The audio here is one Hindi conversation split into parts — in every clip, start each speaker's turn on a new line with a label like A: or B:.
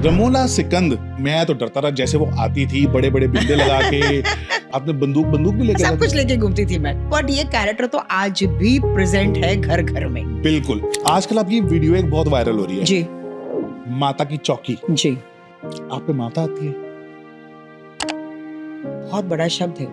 A: रमोला सिकंद, मैं तो डरता रहा जैसे वो आती थी बड़े बड़े बिंदे लगा के। आपने बंदूक भी लेके
B: सब कुछ लेके घूमती थी मैं, बट ये कैरेक्टर तो आज भी प्रेजेंट है घर घर में।
A: बिल्कुल। आजकल आपकी वीडियो एक बहुत वायरल हो रही है
B: जी
A: माता की चौकी।
B: जी,
A: आप पे माता आती है?
B: बहुत बड़ा शब्द है।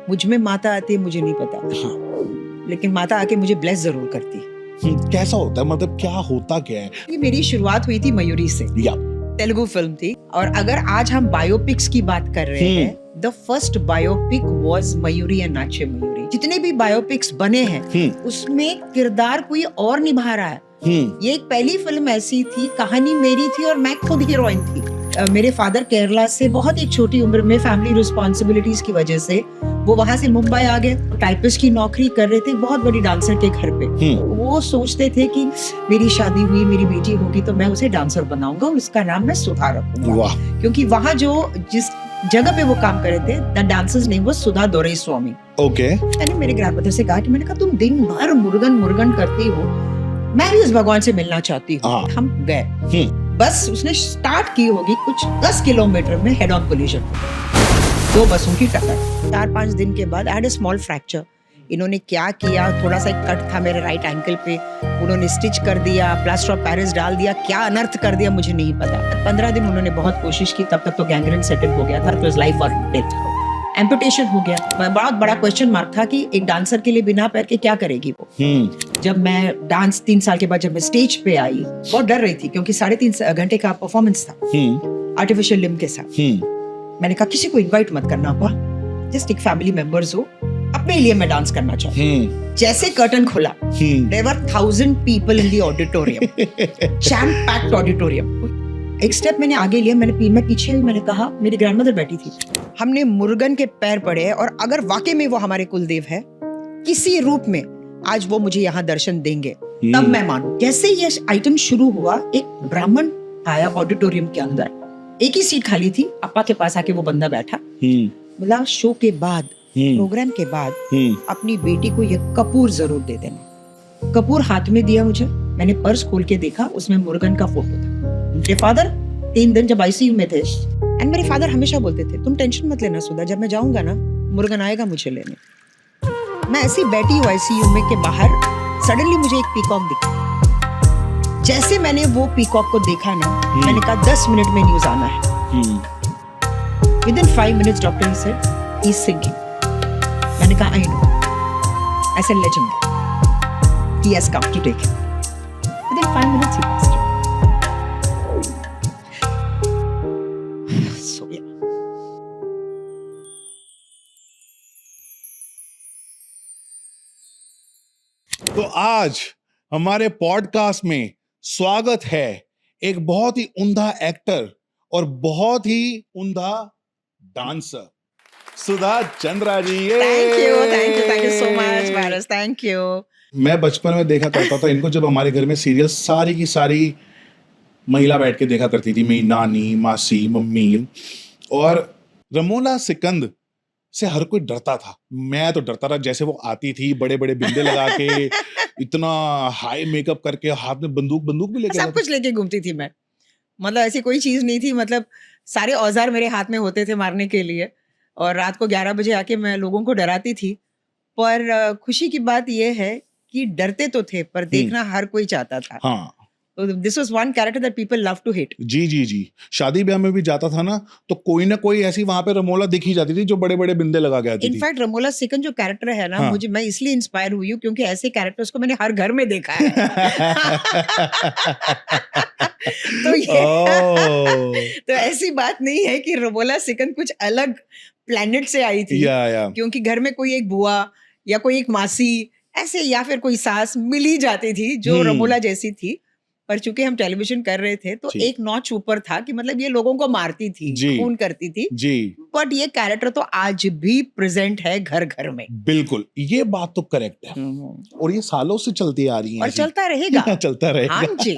B: मुझ में माता आती है मुझे नहीं पता,
A: हाँ।
B: लेकिन माता आके मुझे ब्लेस जरूर करती है।
A: कैसा होता है, मतलब क्या होता क्या है?
B: ये मेरी शुरुआत हुई थी मयूरी से,
A: या
B: तेलुगु फिल्म थी। और अगर आज हम बायोपिक्स की बात कर रहे हैं, the first biopic was Mayuri and नाचे मयूरी। जितने भी बायोपिक्स बने हैं उसमें किरदार कोई और निभा रहा है। ये एक पहली फिल्म ऐसी थी, कहानी मेरी थी और मैं खुद हीरोइन थी। मेरे फादर केरला से बहुत एक छोटी उम्र में फैमिली रिस्पॉन्सिबिलिटीज की वजह से वो वहां से मुंबई आ गए। टाइपिस्ट की नौकरी कर रहे थे बहुत बड़ी डांसर के घर पे। वो सोचते थे कि मेरी शादी हुई, मेरी बेटी होगी तो मैं उसे डांसर बनाऊंगा और उसका नाम मैं सुधा रखूंगा। क्योंकि वहाँ जिस जगह पे वो काम कर रहे थे, the dancers name was Sudha Doraiswamy.
A: Okay.
B: मैंने मेरे ग्रैंडमदर से कहा कि मैंने कहा तुम दिन भर मुर्गन करती हो, मैं भी उस भगवान से मिलना चाहती हूँ। हम गए, बस उसने स्टार्ट की होगी कुछ 10 किलोमीटर में हेड ऑन कोलिजन, 2 बसों की टक्कर। 4-5 दिन के बाद I had a small fracture. इन्होंने क्या किया, थोड़ा सा एक कट था मेरे राइट एंकल पे, उन्होंने स्टिच कर दिया, प्लास्टर ऑफ पेरिस डाल दिया, क्या अनर्थ कर दिया मुझे नहीं पता। 15 दिन उन्होंने बहुत कोशिश की, तब तक तो गैंग्रीन सेटल हो गया था, तो वाज लाइफ और डेथ। एम्पुटेशन हो गया। बहुत बड़ा क्वेश्चन मार्क था कि एक डांसर के लिए बिना पैर के क्या करेगी वो। जब मैं डांस 3 साल के बाद जब मैं स्टेज पे आई, बहुत डर रही थी क्योंकि 3.5 घंटे का परफॉर्मेंस था आर्टिफिशियल लिम्ब के साथ। मैंने कहा किसी को इनवाइट मत करना अपा, जस्ट एक फैमिली मेंबर्स हो, अपने लिए मैं डांस करना चाहती हूँ। जैसे कर्टन खुला, there were 1000 people in the auditorium, jam packed auditorium. एक स्टेप मैंने आगे लिया, मैं पीछे हुई, मैंने कहा, मेरी ग्रैंडमदर बैठी थी, हमने मुर्गन के पैर पड़े और अगर वाकई में वो हमारे कुलदेव है किसी रूप में, आज वो मुझे यहाँ दर्शन देंगे तब मैं मानूं। जैसे ये आइटम शुरू हुआ, एक ब्राह्मण आया ऑडिटोरियम के अंदर, एक ही सीट खाली थी, अपा के पास आके वो बंदा बैठा, बोला शो के बाद, प्रोग्राम के बाद अपनी बेटी को ये कपूर जरूर दे देना। कपूर हाथ में दिया मुझे, मैंने पर्स खोल के देखा, उसमें मुर्गन का फोटो था। मेरे फादर 3 दिन जब आईसीयू में थे, एंड मेरे फादर हमेशा बोलते थे तुम टेंशन मत लेना सुधा, जब मैं जाऊंगा ना मुर्गन आएगा मुझे लेने। मैं ऐसी बैठी हूँ आईसीयू में के बाहर, सडनली मुझे एक पीकॉक दिखा। जैसे मैंने वो पीकॉक को देखा ना, मैंने कहा 10 मिनट में न्यूज आना है। विदिन 5 मिनट्स डॉक्टर ने सेड ही इज सिंगिंग। मैंने कहा I know, I said legend, he has come to take. Within 5 minutes he passed.
A: तो आज हमारे पॉडकास्ट में स्वागत है एक बहुत ही उम्दा एक्टर और बहुत ही उम्दा dancer, Sudha Chandra ji.
B: Thank you so much Waris, thank you.
A: मैं बचपन में देखा करता था इनको, जब हमारे घर में सीरियल सारी की सारी महिला बैठ के देखा करती थी, मेरी नानी, मासी, मम्मी। और रमोला सिकंद से हर कोई डरता था। मैं तो डरता रहा जैसे वो आती थी बड़े बड़े बिंदे लगा के, इतना हाई मेकअप करके, हाथ में बंदूक भी लेके,
B: सब कुछ लेके घूमती थी मैं। मतलब ऐसी कोई चीज नहीं थी, मतलब सारे औजार मेरे हाथ में होते थे मारने के लिए। और रात को 11 बजे आके मैं लोगों को डराती थी। पर खुशी की बात यह है कि डरते तो थे पर देखना हर कोई चाहता था।
A: हाँ।
B: तो this was one character that people love to hit.
A: जी। शादी ब्याह में भी जाता था ना, तो कोई ना कोई ऐसी वहां पे रमोला दिखी जाती थी जो बड़े बड़े बिंदे लगा के आती थी।
B: इनफैक्ट रमोला सिकंद जो कैरेक्टर है ना,
A: हाँ।
B: मैं इसलिए इंस्पायर हुई हूँ क्योंकि ऐसे कैरेक्टर्स को मैंने हर घर में देखा है। तो ऐसी बात नहीं है कि रमोला सिकंद कुछ अलग प्लेनेट से आई थी। क्योंकि घर में कोई एक बुआ या कोई एक मासी ऐसे या फिर कोई सास मिल ही जाती थी जो रमोला जैसी थी। पर चूंकि हम टेलीविजन कर रहे थे तो एक नॉच ऊपर था कि मतलब ये लोगों को मारती थी, खून करती थी जी। बट ये कैरेक्टर तो आज भी प्रेजेंट है घर घर में।
A: बिल्कुल, ये बात तो करेक्ट है और ये सालों से चलती आ रही है
B: और चलता रहेगा।
A: चलता रहेगा।
B: हाँ जी।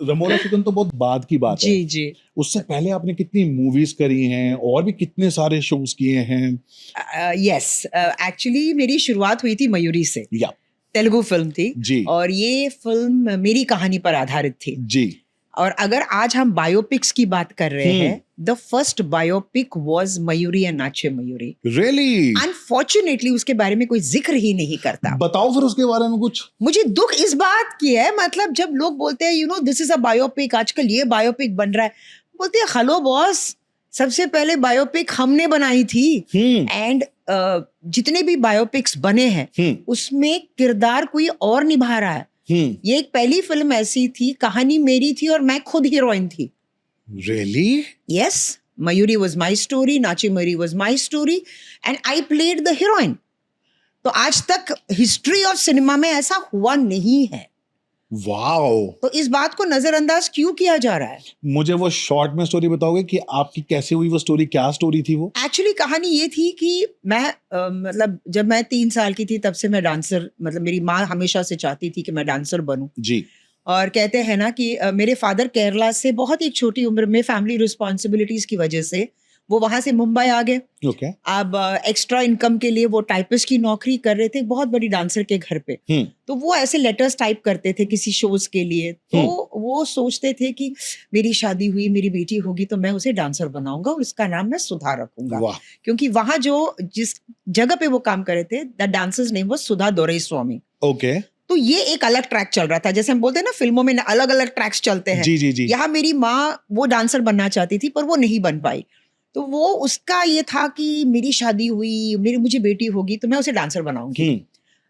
A: रमोला सिकंद तो बहुत बाद की बात है।
B: जी।
A: उससे पहले आपने कितनी मूवीज करी हैं और भी कितने सारे शोज किए हैं।
B: यस, एक्चुअली मेरी शुरुआत हुई थी मयूरी से। तेलुगु फिल्म थी जी। और ये फिल्म मेरी कहानी पर आधारित थी जी। और अगर आज हम बायोपिक्स की बात कर रहे हैं, the first biopic was Mayuri and नाचे मयूरी.
A: रियली?
B: अनफॉर्चुनेटली उसके बारे में कोई जिक्र ही नहीं करता.
A: बताओ फिर उसके बारे में कुछ.
B: मुझे दुख इस बात की है, मतलब जब लोग बोलते हैं दिस इज अ बायोपिक, आजकल ये बायोपिक बन रहा है, बोलते हैं हेलो बॉस, सबसे पहले बायोपिक हमने बनाई थी. एंड जितने भी बायोपिक्स बने हैं उसमें किरदार कोई और निभा रहा है. ये एक पहली फिल्म ऐसी थी, कहानी मेरी थी और मैं खुद हीरोइन थी.
A: Really?
B: Yes, Mayuri was my story, Nachi Mayuri was my story, and I played the heroine. तो आज तक हिस्ट्री ऑफ सिनेमा में ऐसा हुआ नहीं है.
A: वाओ.
B: तो इस बात को नजरअंदाज क्यों किया जा रहा है?
A: मुझे वो शॉर्ट में स्टोरी बताओगे कि आपकी कैसे हुई वो स्टोरी, क्या स्टोरी थी वो?
B: एक्चुअली कहानी ये थी कि मैं मतलब जब मैं 3 साल की थी तब से मैं डांसर, मतलब मेरी माँ हमेशा से चाहती थी कि मैं डांसर बनूं. जी. और कहते हैं ना कि मेरे फादर केरला से बहुत ही छोटी उम्र में फैमिली रिस्पॉन्सिबिलिटीज की वजह से वो वहां से मुंबई आ गए.
A: ओके.
B: अब एक्स्ट्रा इनकम के लिए वो टाइपिस्ट की नौकरी कर रहे थे बहुत बड़ी डांसर के घर पे. तो वो ऐसे लेटर्स टाइप करते थे किसी शोज के लिए. तो वो सोचते थे कि मेरी शादी हुई, मेरी बेटी होगी तो मैं उसे डांसर बनाऊंगा और उसका नाम मैं सुधा रखूंगा. क्योंकि वहां जिस जगह पे वो काम कर रहे थे, the dancers name was Sudha Doraiswamy.
A: Okay.
B: तो ये एक अलग ट्रैक चल रहा था, जैसे हम बोलते हैं ना फिल्मों में अलग अलग ट्रैक्स चलते हैं.
A: जी जी जी.
B: यहाँ मेरी माँ वो डांसर बनना चाहती थी पर वो नहीं बन पाई. तो वो उसका ये था कि मेरी शादी हुई, मुझे बेटी होगी तो मैं उसे डांसर बनाऊंगी.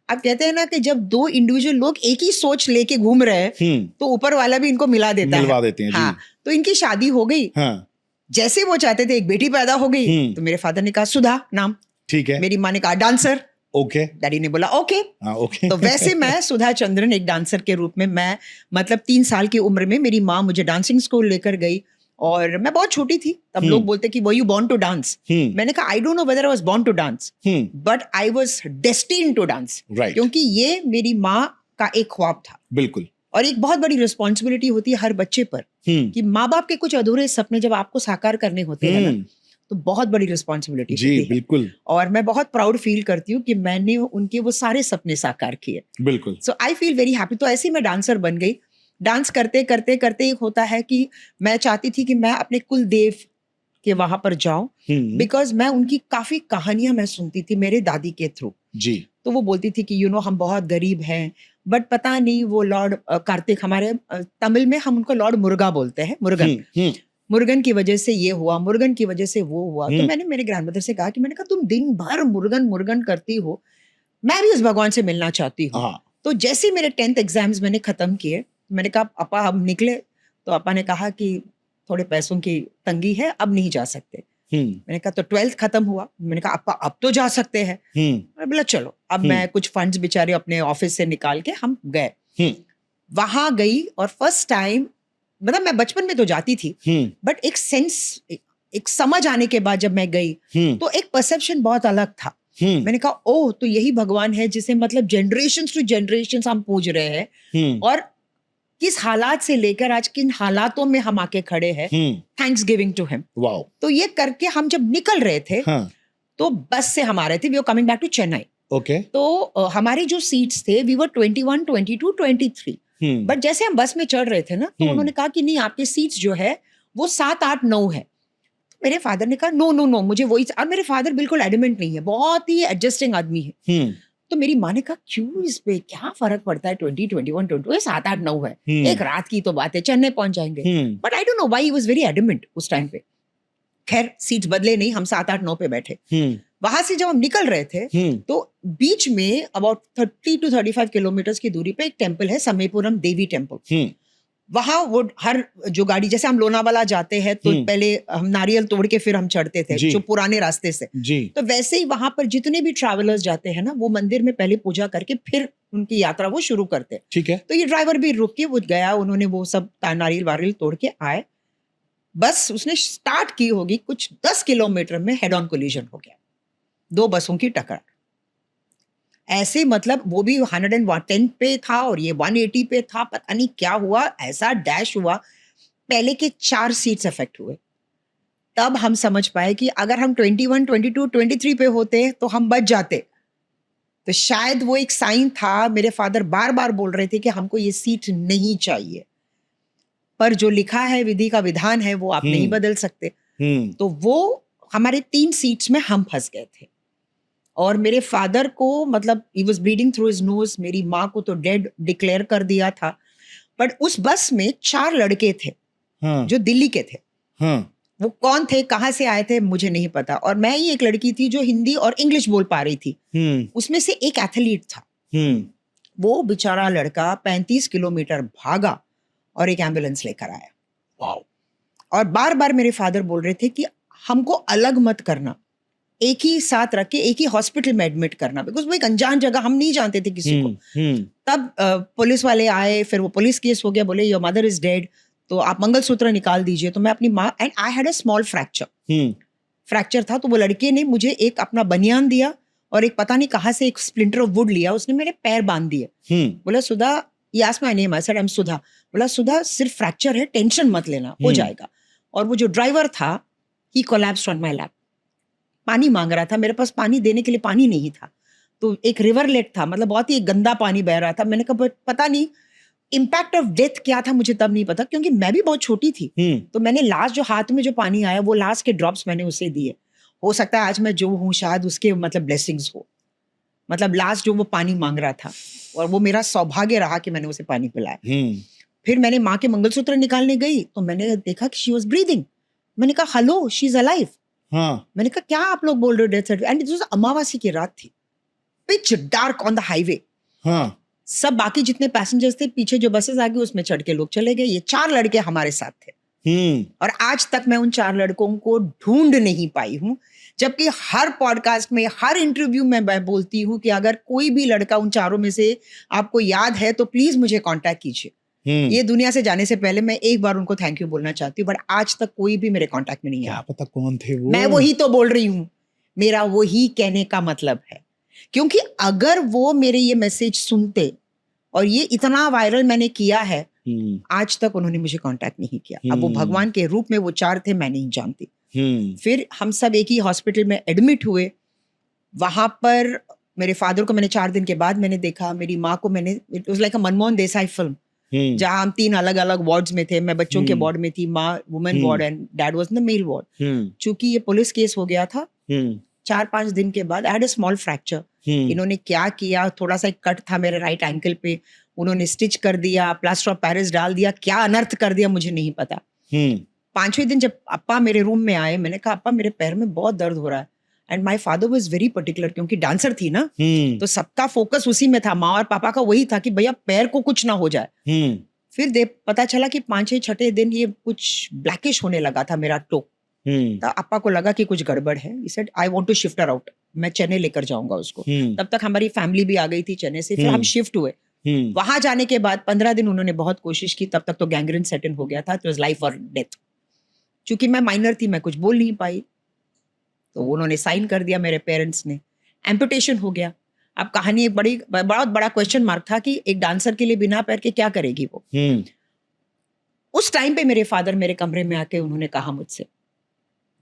B: अब कहते हैं ना कि जब दो इंडिविजुअल लोग एक ही सोच लेके घूम रहे हैं तो ऊपर वाला भी इनको मिलवा देता है. हाँ, तो इनकी शादी हो गई. हाँ. जैसे वो चाहते थे एक बेटी पैदा हो गई. तो मेरे फादर ने कहा सुधा नाम. ठीक है. मेरी माँ ने कहा डांसर. ओके. डैडी ने बोला ओके. ओके. तो वैसे मैं सुधा चंद्रन एक डांसर के रूप में, मैं मतलब 3 साल की उम्र में मेरी माँ मुझे डांसिंग स्कूल लेकर गई और मैं बहुत छोटी थी तब. लोग बोलते कि were you born to dance? मैंने कहा I don't know whether I was born to dance but I was destined to dance. क्योंकि ये मेरी माँ का एक ख्वाब था. बिल्कुल. और एक बहुत बड़ी रिस्पॉन्सिबिलिटी होती है हर बच्चे पर कि माँ बाप के कुछ अधूरे सपने जब आपको साकार करने होते हैं ना, तो बहुत बड़ी रिस्पॉन्सिबिलिटी होती है. बिल्कुल. और मैं बहुत प्राउड फील करती हूँ कि मैंने उनके वो सारे सपने साकार किए. बिल्कुल. सो आई फील वेरी हैप्पी. तो ऐसे ही मैं डांसर बन गई. डांस करते करते करते एक होता है कि मैं चाहती थी कि मैं अपने कुल देव के वहां पर जाऊं, बिकॉज मैं उनकी काफी कहानियां मैं सुनती थी मेरे दादी के थ्रू. जी. तो वो बोलती थी कि हम बहुत गरीब हैं, बट पता नहीं वो लॉर्ड कार्तिक, हमारे तमिल में हम उनको लॉर्ड मुर्गा बोलते हैं, मुर्गन. मुर्गन की वजह से ये हुआ, मुर्गन की वजह से वो हुआ. तो मैंने मेरे ग्रैंडमदर से कहा कि मैंने कहा तुम दिन भर मुर्गन मुर्गन करती हो, मैं भी उस भगवान से मिलना चाहती हूँ. तो जैसे मेरे 10th एग्जाम्स मैंने खत्म किए, मैंने कहा अपा हम निकले. तो अपा ने कहा कि थोड़े पैसों की तंगी है, अब नहीं जा सकते. मैंने कहा तो 12th खत्म हुआ. मैंने कहा अपा अब तो जा सकते हैं. मैं बोला चलो. अब मैं कुछ फंड्स बेचारे अपने ऑफिस से निकाल के हम गए. वहां गई और फर्स्ट टाइम, मतलब मैं बचपन में तो जाती थी बट एक सेंस, एक समझ आने के बाद जब मैं गई तो एक परसेप्शन बहुत अलग था. मैंने कहा ओह, तो यही भगवान है जिसे मतलब जनरेशन टू जनरेशन हम पूज रहे हैं और किस हालात से लेकर आज किन हालातों में हम आके खड़े हैं, थैंक्स गिविंग टू हिम. तो ये करके हम जब निकल रहे थे तो बस से हम आ रहे थे, we were coming back to Chennai. Okay. तो हमारे जो सीट्स थे वी वर 21, 22, 23. बट जैसे हम बस में चढ़ रहे थे ना तो उन्होंने कहा कि नहीं आपके सीट्स जो है वो 7, 8, 9 है. मेरे फादर ने कहा नो नो नो मुझे वही. और मेरे फादर बिल्कुल एडमेंट नहीं है, बहुत ही एडजस्टिंग आदमी है. तो मेरी माँ ने कहा क्यों, इस पे क्या फर्क पड़ता है, 20, 21, 22, 7, 8, 9 है, एक रात की तो बात है, चेन्नई पहुंच जाएंगे. But I don't know why he was very adamant उस टाइम पे. खैर सीट्स बदले नहीं, हम 7, 8, 9 पे बैठे. वहां से जब हम निकल रहे थे तो बीच में अबाउट 30 to 35 किलोमीटर की दूरी पे एक टेम्पल है, समयपुरम देवी टेम्पल. वहां वो हर जो गाड़ी, जैसे हम लोनावाला जाते हैं तो पहले हम नारियल तोड़ के फिर हम चढ़ते थे जो पुराने रास्ते से. तो वैसे ही वहां पर जितने भी ट्रैवलर्स जाते हैं ना, वो मंदिर में पहले पूजा करके फिर उनकी यात्रा वो शुरू करते हैं. ठीक है. तो ये ड्राइवर भी रुक के वो गया, उन्होंने वो सब नारियल वारियल तोड़ के आए. बस उसने स्टार्ट की होगी, कुछ 10 किलोमीटर में हेड ऑन कोलिजन हो गया, 2 बसों की टक्कर. ऐसे मतलब वो भी 110 पे था और ये 180 पे था, पता नहीं क्या हुआ, ऐसा डैश हुआ, पहले के 4 सीट्स अफेक्ट हुए. तब हम समझ पाए कि अगर हम 21, 22, 23 पे होते तो हम बच जाते. तो शायद वो एक साइन था. मेरे फादर बार बार बोल रहे थे कि हमको ये सीट नहीं चाहिए, पर जो लिखा है, विधि का विधान है, वो आप नहीं बदल सकते। तो वो हमारे 3 सीट्स में हम फंस गए थे। और मेरे फादर को मतलब he was bleeding through his nose, मेरी माँ को तो डेड डिक्लेयर कर दिया था। बट उस बस में 4 लड़के थे जो दिल्ली के थे। वो कौन थे, कहाँ से आए थे, मुझे नहीं पता। और मैं ही एक लड़की थी जो हिंदी और इंग्लिश बोल पा रही थी। उसमें से एक एथलीट था। वो बेचारा लड़का 35 किलोमीटर भागा और एक एम्बुलेंस लेकर आया।
A: वाओ।
B: और बार बार मेरे फादर बोल रहे थे कि हमको अलग मत करना, एक ही साथ रख के एक ही हॉस्पिटल में एडमिट करना, बिकॉज वो एक अनजान जगह, हम नहीं जानते थे किसी को। तब पुलिस वाले आए, फिर वो पुलिस केस हो गया, बोले योर मदर इज डेड, तो आप मंगलसूत्र निकाल दीजिए। तो मैं अपनी माँ, and I had a small fracture था, तो वो लड़के ने मुझे एक अपना बनियान दिया और एक पता नहीं कहाँ से एक स्प्लिंटर ऑफ वुड लिया, उसने मेरे पैर बांध दिए। बोला सुधा, ये ask my name, I said I am Sudha. बोला सुधा सिर्फ फ्रैक्चर है, टेंशन मत लेना, हो जाएगा। और वो जो ड्राइवर था, ही कोलैप्स्ड ऑन माय लैप। पानी मांग रहा था, मेरे पास पानी देने के लिए पानी नहीं था। तो एक रिवरलेट था, मतलब बहुत ही गंदा पानी बह रहा था। मैंने कहा पता नहीं इम्पैक्ट ऑफ डेथ क्या था, मुझे तब नहीं पता, क्योंकि मैं भी बहुत छोटी थी। तो मैंने लास्ट जो हाथ में जो पानी आया, वो लास्ट के ड्रॉप्स मैंने उसे दिए। हो सकता है आज मैं जो हूँ शायद उसके मतलब ब्लेसिंग्स हो, मतलब लास्ट जो वो पानी मांग रहा था, और वो मेरा सौभाग्य रहा कि मैंने उसे पानी पिलाया। फिर मैंने माँ के मंगलसूत्र निकालने गई तो मैंने देखा कि शी वाज ब्रीदिंग। मैंने कहा हेलो, शी इज अलाइव। मैंने कहा क्या आप लोग बोल रहे हो death certificate? And it was अमावास्या की रात थी, pitch dark on the highway. सब बाकी जितने पैसेंजर्स थे, पीछे जो बसेस आ गई उसमें चढ़ के लोग चले गए। ये 4 लड़के हमारे साथ थे। और आज तक मैं उन 4 लड़कों को ढूंढ नहीं पाई हूँ, जबकि हर पॉडकास्ट में, हर इंटरव्यू में मैं बोलती हूँ कि अगर कोई भी लड़का उन 4 में से आपको याद है तो प्लीज मुझे कांटेक्ट कीजिए। ये दुनिया से जाने से पहले मैं एक बार उनको थैंक यू बोलना चाहती हूँ, बट आज तक कोई भी मेरे कांटेक्ट में नहीं आया।
A: क्या पता कौन थे वो?
B: मैं वही तो बोल रही हूँ, मेरा वही कहने का मतलब है। क्योंकि अगर वो मेरे ये मैसेज सुनते, और ये इतना वायरल मैंने किया है, आज तक उन्होंने मुझे कांटेक्ट नहीं किया। अब वो भगवान के रूप में वो 4 थे, मैं नहीं जानती। फिर हम सब एक ही हॉस्पिटल में एडमिट हुए। वहां पर मेरे फादर को मैंने 4 दिन के बाद मैंने देखा, मेरी माँ को मैंने, it was like a Manmohan Desai film, जहां हम 3 अलग अलग वार्ड्स में थे। मैं बच्चों के वार्ड में थी, माँ women ward, and dad was in the male ward. चूंकि ये पुलिस केस हो गया था, 4-5 दिन के बाद I had a small fracture. इन्होंने क्या किया, थोड़ा सा एक कट था मेरे राइट एंकल पे, उन्होंने स्टिच कर दिया, प्लास्टर ऑफ पेरिस डाल दिया, क्या अनर्थ कर दिया मुझे नहीं पता। 5वें दिन जब अप्पा मेरे रूम में आए, मैंने कहा अप्पा मेरे पैर में बहुत दर्द हो रहा है। And my father was very particular, क्योंकि डांसर थी ना, तो सबका फोकस उसी में था, माँ और पापा का वही था कि भैया पैर को कुछ ना हो जाए। फिर पता चला कि 5-6 दिन ये कुछ ब्लैकिश होने लगा था मेरा टो। तो अप्पा को लगा कि कुछ गड़बड़ है। He said I want to shift her out, मैं चेन्नई लेकर जाऊंगा उसको। तब तक हमारी फैमिली भी आ गई थी चेन्नई से। फिर हम शिफ्ट हुए। वहां जाने के बाद 15 दिन उन्होंने बहुत कोशिश की, तब तक तो गैंग्रीन सेट इन हो गया था, तो वाज लाइफ और डेथ। चूंकि मैं माइनर थी, मैं कुछ बोल नहीं पाई, तो उन्होंने साइन कर दिया मेरे पेरेंट्स ने, एम्पुटेशन हो गया। अब कहानी एक बहुत बड़ा क्वेश्चन मार्क था कि एक डांसर के लिए बिना पैर के क्या करेगी वो। उस टाइम पे मेरे फादर मेरे कमरे में आके उन्होंने कहा मुझसे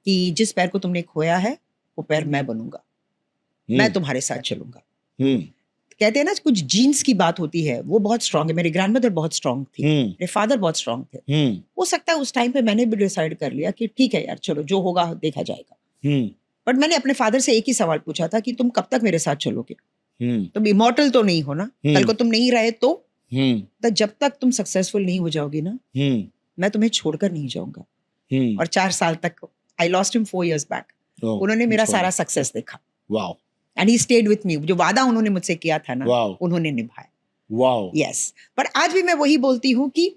B: कि जिस पैर को तुमने खोया है वो पैर मैं बनूंगा, मैं तुम्हारे साथ चलूंगा। कहते हैं ना कुछ जीन्स की बात होती है, वो बहुत स्ट्रांग है। मेरी ग्रैंडमदर बहुत स्ट्रांग थी, मेरे फादर बहुत स्ट्रांग थे। हो सकता है उस टाइम पे मैंने भी डिसाइड कर लिया कि ठीक है यार, चलो जो होगा देखा जाएगा। बट मैंने अपने फादर से एक ही सवाल पूछा था कि तुम कब तक मेरे साथ चलोगे? तुम इमॉर्टल तो नहीं हो ना, कल को तुम नहीं रहे तो जब तक तुम सक्सेसफुल नहीं हो जाओगी ना, मैं तुम्हें छोड़कर नहीं जाऊंगा। और 4 साल तक, I lost him 4 years back, उन्होंने मेरा सारा सक्सेस देखा।
A: Wow.
B: And he stayed with me. जो वादा उन्होंने मुझसे किया था ना, उन्होंने निभाया।
A: वाओ।
B: यस। पर आज भी मैं वही बोलती हूँ कि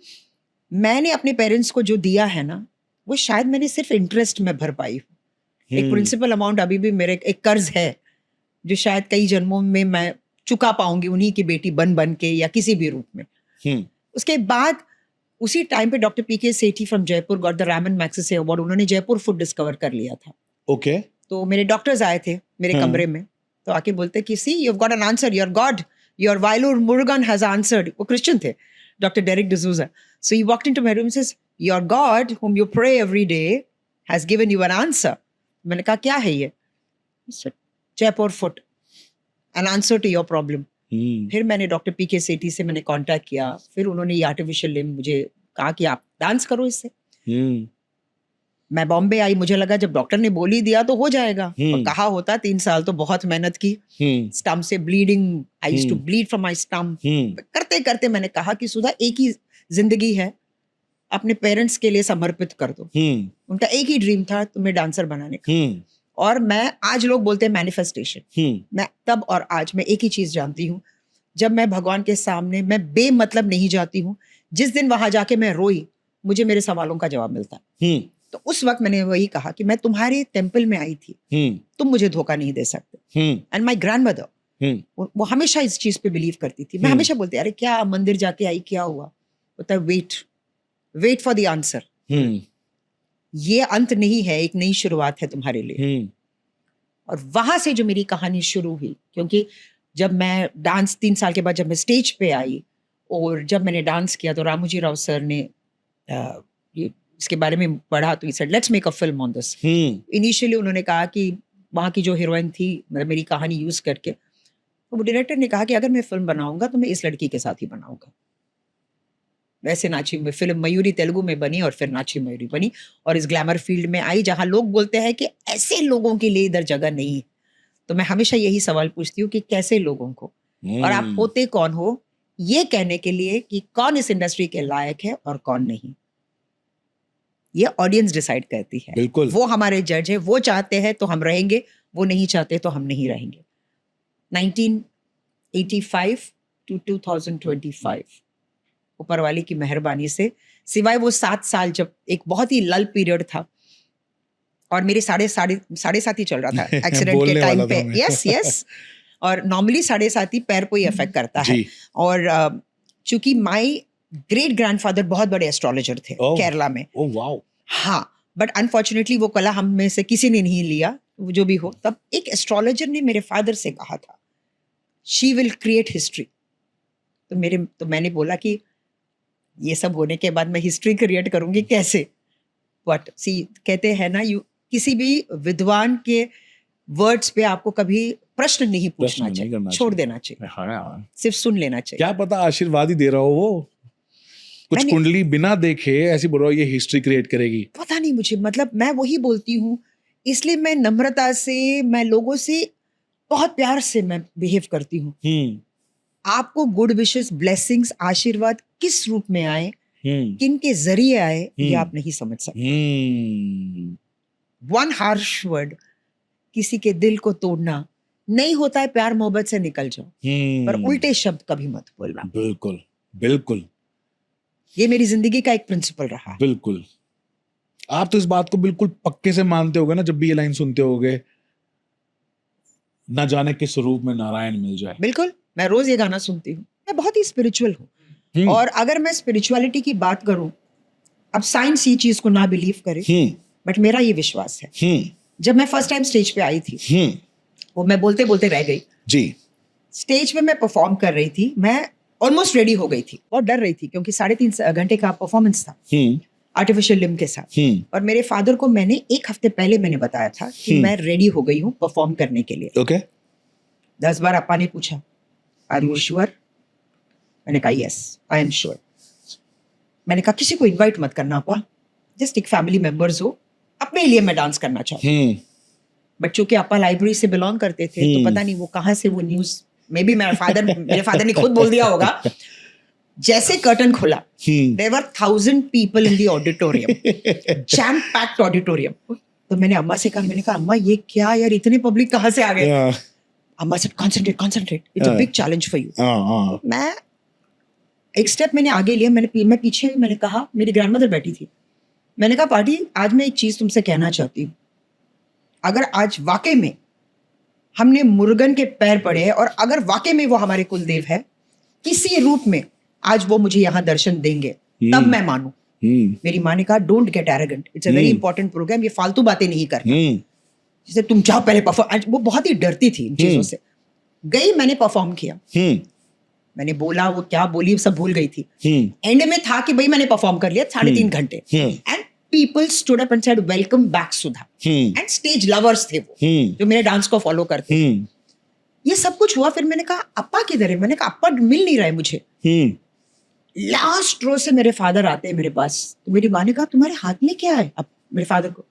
B: मैंने अपने पेरेंट्स को जो दिया है ना, वो शायद मैंने सिर्फ इंटरेस्ट में भर पाई हूँ। एक प्रिंसिपल अमाउंट अभी भी मेरे एक कर्ज है, जो शायद कई जन्मों में मैं चुका पाऊंगी उन्हीं की बेटी बन के या किसी भी रूप में। उसके बाद उसी टाइम पे doctor PK Sethi from Jaipur got the Raman Magsaysay award. उन्होंने जयपुर फूड डिस्कवर कर लिया था।
A: ओके।
B: तो मेरे डॉक्टर्स आए थे मेरे कमरे में, तो आके बोलते कि see you have got an answer, your God, your वाइलर मुरुगन हैज आंसर्ड। वो क्रिश्चियन थे, doctor Derrick D'Souza. So he walked into my room, says your God whom you pray every day has given you an answer। मैंने कहा क्या है ये? Jaipur food, an answer to your problem। फिर मैंने डॉक्टर पीके सेठी से मैंने कांटेक्ट किया। फिर उन्होंने ये आर्टिफिशियल लिम्ब मुझे कहा कि आप डांस करो इससे।
A: हम्म
B: मैं बॉम्बे आई, मुझे लगा जब डॉक्टर ने बोल ही दिया तो हो जाएगा, और कहा होता 3 साल तो बहुत मेहनत की, स्टम्प से bleeding, I used to bleed from my stump, करते करते मैंने कहा कि सुधा एक ही जिंदगी है, अपने पेरेंट्स के लिए समर्पित कर दो। उनका एक ही ड्रीम था तुम्हें डांसर बनाने का, और मैं, आज लोग बोलते हैं मैनिफेस्टेशन, मैं तब और आज मैं एक ही चीज जानती हूँ, जब मैं भगवान के सामने मैं बेमतलब नहीं जाती हूँ, जिस दिन वहां जाके मैं रोई, मुझे मेरे सवालों का जवाब मिलता है। तो उस वक्त मैंने वही कहा कि मैं तुम्हारे टेम्पल में आई थी, तुम मुझे धोखा नहीं दे सकते। एंड माई ग्रैंडमदर, वो हमेशा इस चीज पे बिलीव करती थी। मैं हमेशा बोलती, अरे क्या मंदिर जाके आई, क्या हुआ? बोलता वेट फॉर द आंसर, ये अंत नहीं है, एक नई शुरुआत है तुम्हारे लिए। और वहां से जो मेरी कहानी शुरू हुई, क्योंकि जब मैं डांस 3 साल के बाद जब मैं स्टेज पे आई और जब मैंने डांस किया, तो रामूजी राव सर ने ये इसके बारे में पढ़ा, तो said let's make a film on this. Initially उन्होंने कहा कि वहाँ की जो हीरोइन थी, मतलब मेरी कहानी यूज करके, तो वो डायरेक्टर ने कहा कि अगर मैं फिल्म बनाऊंगा तो मैं इस लड़की के साथ ही बनाऊंगा। वैसे नाची में फिल्म मयूरी तेलुगु में बनी, और फिर नाची मयूरी बनी, और इस ग्लैमर फील्ड में आई जहां लोग बोलते हैं कि ऐसे लोगों के लिए इधर जगह नहीं है। तो मैं हमेशा यही सवाल पूछती हूँ कि कैसे लोगों को, और आप होते कौन हो ये कहने के लिए कि कौन इस इंडस्ट्री के लायक है और कौन नहीं, ये ऑडियंस डिसाइड करती है।
A: बिल्कुल, वो
B: हमारे जज है, वो चाहते हैं तो हम रहेंगे, वो नहीं चाहते तो हम नहीं रहेंगे। 1985 to 2025 ऊपर वाले की मेहरबानी से, सिवाय वो 7 साल जब एक बहुत ही लल पीरियड था और मेरे साढ़े सात ही चल रहा था एक्सीडेंट के टाइम पे। यस और नॉर्मली 7.5 पैर को ही अफेक्ट करता है। और चूंकि माई ग्रेट ग्रैंडफादर बहुत बड़े एस्ट्रोलॉजर थे केरला में।
A: वाओ।
B: हाँ, बट अनफॉर्चुनेटली वो कला हम में से किसी ने नहीं लिया, जो भी हो। तब एक एस्ट्रोलॉजर ने मेरे फादर से कहा था, शी विल क्रिएट हिस्ट्री। तो मैंने बोला कि ये सब होने के बाद मैं हिस्ट्री क्रिएट करूंगी कैसे? बट सी, कहते हैं ना, किसी भी विद्वान के वर्ड्स पे आपको कभी प्रश्न नहीं पूछना चाहिए, छोड़ देना चाहिए।
A: हाँ,
B: सिर्फ सुन लेना चाहिए।
A: क्या पता आशीर्वाद ही दे रहा हो वो, कुछ कुंडली बिना देखे ऐसी बोल रहा हो ये हिस्ट्री क्रिएट करेगी।
B: पता नहीं मुझे, मतलब मैं वही बोलती हूँ, इसलिए मैं नम्रता से, मैं लोगों से बहुत प्यार से मैं बिहेव करती हूँ। आपको गुड विशेस, ब्लेसिंग्स, आशीर्वाद किस रूप में आए, किन के जरिए आए, ये आप नहीं समझ सकते। वन हार्श वर्ड किसी के दिल को तोड़ना नहीं होता है, प्यार मोहब्बत से निकल जाओ, पर उल्टे शब्द कभी मत बोलना।
A: बिल्कुल बिल्कुल,
B: ये मेरी जिंदगी का एक प्रिंसिपल रहा है।
A: बिल्कुल, आप तो इस बात को बिल्कुल पक्के से मानते होगे ना, जब भी ये लाइन सुनते होगे, न जाने किस रूप में नारायण मिल जाए।
B: बिल्कुल, मैं रोज ये गाना सुनती हूँ। मैं बहुत ही स्पिरिचुअल हूँ, और अगर मैं स्पिरिचुअलिटी की बात करूं, अब साइंस ये चीज को ना बिलीव करे, बट मेरा ये विश्वास है। जब मैं फर्स्ट टाइम स्टेज पे आई थी, वो मैं बोलते बोलते रह गई
A: जी।
B: स्टेज पे मैं परफॉर्म कर रही थी, मैं ऑलमोस्ट रेडी हो गई थी, बहुत डर रही थी क्योंकि 3.5 घंटे का परफॉर्मेंस था आर्टिफिशियल लिम्ब के साथ। और मेरे फादर को मैंने 1 हफ्ते पहले मैंने बताया था कि मैं रेडी हो गई हूँ परफॉर्म करने के लिए।
A: ओके।
B: 10 बार अप्पा ने पूछा, आर यू श्योर? मैंने कहा यस, आई एम श्योर। मैंने कहा किसी को इनवाइट मत करना अप्पा, जस्ट एक फैमिली मेंबर्स हो, अपने लिए मैं डांस करना चाहती हूँ। बट चूंकि अप्पा लाइब्रेरी से बिलोंग करते थे, तो पता नहीं वो कहाँ से वो न्यूज, मे बी मेरे फादर ने खुद बोल दिया होगा। जैसे कर्टन खुला, there were 1000 people in the auditorium, jam packed auditorium. तो मैंने अम्मा से कहा, मैंने कहा अम्मा ये क्या यार, इतने पब्लिक कहाँ से आ गए? अम्मा से concentrate, it's a big challenge for you. मैं एक स्टेप मैंने आगे लिया, मैं पीछे, मैंने कहा, मेरी ग्रैंडमदर बैठी थी, मैंने कहा पार्टी, आज मैं एक चीज तुमसे कहना चाहती हूँ, अगर आज वाकई में हमने मुर्गन के पैर पड़े हैं, और अगर वाकई में वो हमारे कुलदेव है किसी रूप में, आज वो मुझे यहाँ दर्शन देंगे, तब मैं मानू। मेरी माँ ने कहा, don't get arrogant, it's a very important programme, ये फालतू बातें नहीं करनी, जैसे तुम जाओ पहले परफॉर्म। वो बहुत ही डरती थी इन चीजों से। गई, मैंने परफॉर्म किया, मैंने बोला, वो क्या बोली सब भूल गई थी। एंड में था कि भाई मैंने परफॉर्म कर लिया 3.5 घंटे, and people stood up and said welcome back Sudha, and stage lovers थे वो, जो मेरे डांस को फॉलो करते। ये सब कुछ हुआ, फिर मैंने कहा अप्पा किधर है? मैंने कहा अप्पा मिल नहीं रहा है मुझे। लास्ट रो से मेरे फादर आते हैं मेरे पास, तो मेरी माँ ने कहा तुम्हारे हाथ में क्या है? अब मेरे फादर को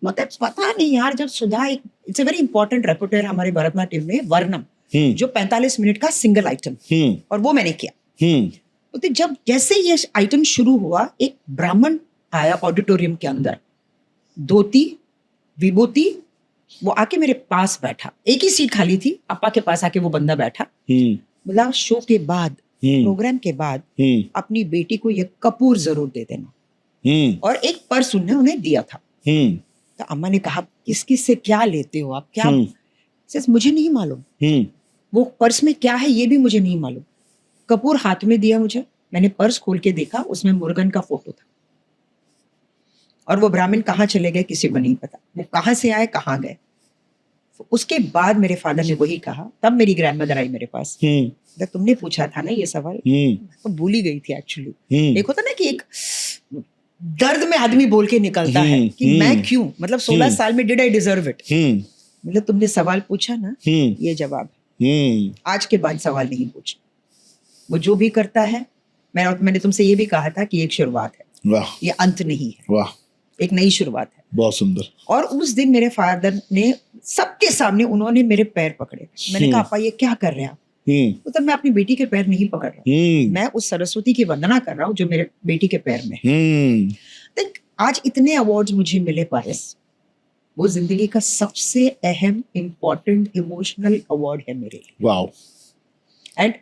B: मतलब पता नहीं यार, जब सुधा एक इट्स अ वेरी इंपॉर्टेंट रेपर्टोयर हमारे भरतनाट्यम में, वर्णम, जो 45 मिनट का सिंगल आइटम, और वो मैंने किया। तो जब जैसे ये आइटम शुरू हुआ, एक ब्राह्मण आया ऑडिटोरियम के अंदर, धोती विभूति, वो आके मेरे पास बैठा, एक ही सीट खाली थी, अप्पा के पास आके वो बंदा बैठा, बोला शो के बाद, प्रोग्राम के बाद अपनी बेटी को ये कपूर जरूर दे देना, और एक पर्स उन्हें दिया था। तो अम्मा ने कहा किस किस से क्या लेते हो आप, क्या? सिर्फ मुझे नहीं मालूम, वो पर्स में क्या है ये भी मुझे नहीं मालूम। कपूर हाथ में दिया मुझे, मैंने पर्स खोल के देखा, उसमें मुर्गन का फोटो था, और वो ब्राह्मण कहाँ चले गए किसी को नहीं पता, वो कहाँ से आए कहाँ गए। उसके बाद मेरे फादर ने वही कहा, तब मेरी ग्रैंडमदर आई मेरे पास, जब तुमने पूछा था ना ये सवाल, तो भूल ही गई थी एक्चुअली। एक होता ना कि एक दर्द में आदमी बोल के निकलता है कि मैं क्यों, मतलब 16 साल में डिड आई डिजर्व इट, मतलब तुमने सवाल पूछा ना, ये जवाब है। आज के बाद सवाल नहीं पूछ, वो जो भी करता है, मैंने तुमसे ये भी कहा था कि एक शुरुआत है,
A: वाह,
B: ये अंत नहीं है,
A: वाह,
B: एक नई शुरुआत है।
A: बहुत सुंदर। और
B: उस दिन मेरे फादर ने सबके सामने उन्होंने मेरे पैर पकड़े। मैंने कहा पापा ये क्या कर रहे हैं आप? तो तब मैं अपनी बेटी के पैर नहीं पकड़ रहा, मैं उस सरस्वती की वंदना कर रहा हूँ जो मेरे बेटी के पैर में है। आज इतने अवार्ड्स मुझे मिले पारस, वो जिंदगी का सबसे अहम इम्पोर्टेंट इमोशनल अवार्ड है मेरे लिए।
A: Wow.
B: And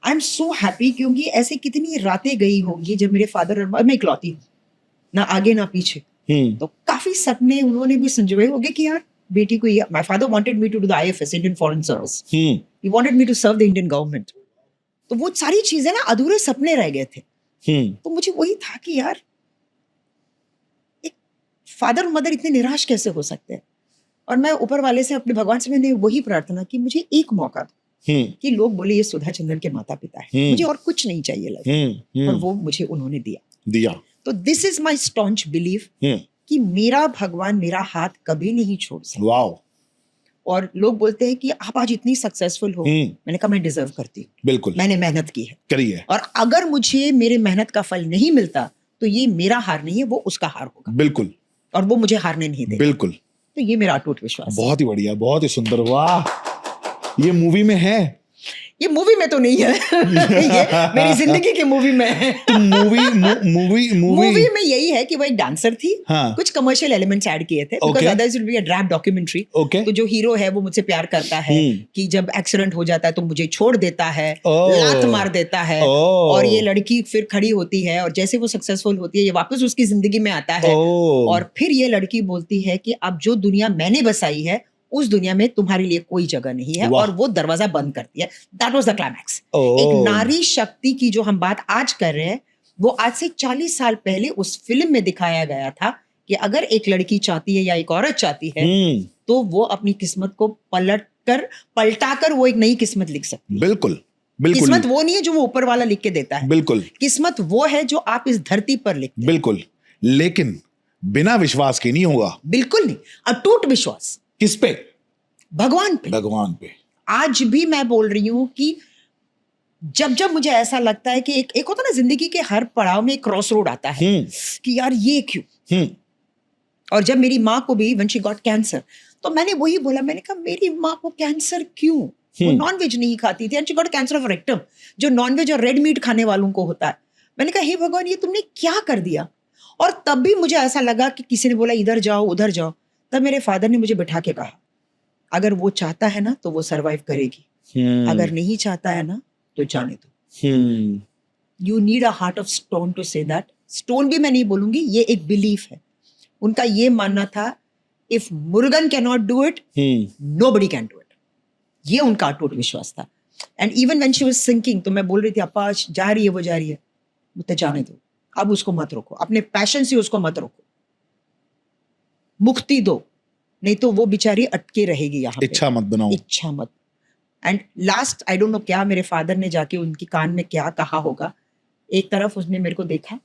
B: I am so happy, क्योंकि ऐसे कितनी रातें गई होंगी जब मेरे फादर, मैं इकलौती हूँ, ना आगे ना पीछे, तो काफी सपने उन्होंने भी संजोए होंगे कि यार बेटी को, my father wanted me to do the IFS, Indian foreign service, he wanted me to serve the Indian government. तो वो सारी चीजें ना अधूरे सपने रह गए थे। तो मुझे वही था कि यार एक फादर और मदर इतने निराश कैसे हो सकते हैं, और मैं ऊपर वाले से, अपने भगवान से मैंने वही प्रार्थना की, मुझे एक मौका दो कि लोग बोले ये सुधा चंद्रन के माता पिता है, मुझे और कुछ नहीं चाहिए लाइफ, और वो मुझे उन्होंने दिया। तो this is my staunch belief कि मेरा भगवान मेरा हाथ कभी नहीं छोड़ सकता।
A: वाओ।
B: और लोग बोलते हैं कि आप आज इतनी सक्सेसफुल हो, मैंने कहा मैं डिजर्व करती हूँ,
A: बिल्कुल,
B: मैंने मेहनत की है,
A: करी है,
B: और अगर मुझे मेरे मेहनत का फल नहीं मिलता तो ये मेरा हार नहीं है, वो उसका हार होगा।
A: बिल्कुल,
B: और वो मुझे हारने नहीं देगा।
A: बिल्कुल।
B: तो ये मेरा अटूट विश्वास।
A: बहुत ही बढ़िया, बहुत ही सुंदर। वाह, ये मूवी में है?
B: ये मूवी में तो नहीं है ये मेरी जिंदगी की मूवी में है।
A: तो मूवी
B: में यही है कि वो एक डांसर थी,
A: हाँ।
B: कुछ कमर्शियल एलिमेंट्स ऐड किए थे, because otherwise it will be a drab documentary. तो जो हीरो है वो मुझसे प्यार करता है कि जब एक्सीडेंट हो जाता है तो मुझे छोड़ देता है, लात मार देता है, और ये लड़की फिर खड़ी होती है, और जैसे वो सक्सेसफुल होती है ये वापस उसकी जिंदगी में आता है, और फिर ये लड़की बोलती है कि अब जो दुनिया मैंने बसाई है उस दुनिया में तुम्हारे लिए कोई जगह नहीं है, और वो दरवाजा बंद करती है। That was the climax. एक नारी शक्ति की जो हम बात आज कर रहे हैं, वो आज से 40 साल पहले उस फिल्म में दिखाया गया था कि अगर एक लड़की चाहती है या एक औरत चाहती है तो वो अपनी किस्मत को पलटाकर वो एक नई किस्मत लिख सकती है।
A: बिल्कुल।
B: किस्मत वो नहीं है जो वो ऊपर वाला लिख के देता है, बिल्कुल। किस्मत वो है जो आप इस धरती पर लिखते हैं,
A: बिल्कुल। लेकिन बिना विश्वास के नहीं होगा। बिल्कुल नहीं,
B: अटूट विश्वास।
A: किस पे?
B: भगवान पे।
A: भगवान पे।
B: आज भी मैं बोल रही हूं कि जब मुझे ऐसा लगता है कि एक होता ना जिंदगी के हर पड़ाव में एक क्रॉस रोड आता है कि यार ये क्यों। और जब मेरी माँ को भी व्हेन शी गॉट कैंसर, तो मैंने वही बोला, मैंने कहा मेरी माँ को कैंसर क्यों? वो नॉनवेज नहीं खाती थी, and she got cancer of rectum, जो नॉनवेज और रेड मीट खाने वालों को होता है। मैंने कहा हे भगवान, ये तुमने क्या कर दिया? और तब भी मुझे ऐसा लगा कि किसी ने बोला इधर जाओ उधर जाओ, तब मेरे फादर ने मुझे बिठा के कहा अगर वो चाहता है ना तो वो सरवाइव करेगी, अगर नहीं चाहता है ना तो जाने दो। You need a heart of stone to say that. Stone भी मैं नहीं बोलूंगी, ये एक बिलीफ है। उनका ये मानना था if Murugan can not do it, nobody can do it. ये उनका अटूट विश्वास था। And even when she was sinking, तो मैं बोल रही थी अपा जा रही है, वो जा रही है, मुझे जाने दो, अब उसको मत रोको, अपने पैशन से उसको मत रोको, मुक्ति दो, नहीं तो वो बेचारी अटके रहेगी यहाँ पे।
A: इच्छा मत बनाओ,
B: इच्छा मत। And last I don't no क्या मेरे फादर ने जाके उनकी कान में क्या कहा होगा, एक तरफ उसने मेरे को देखा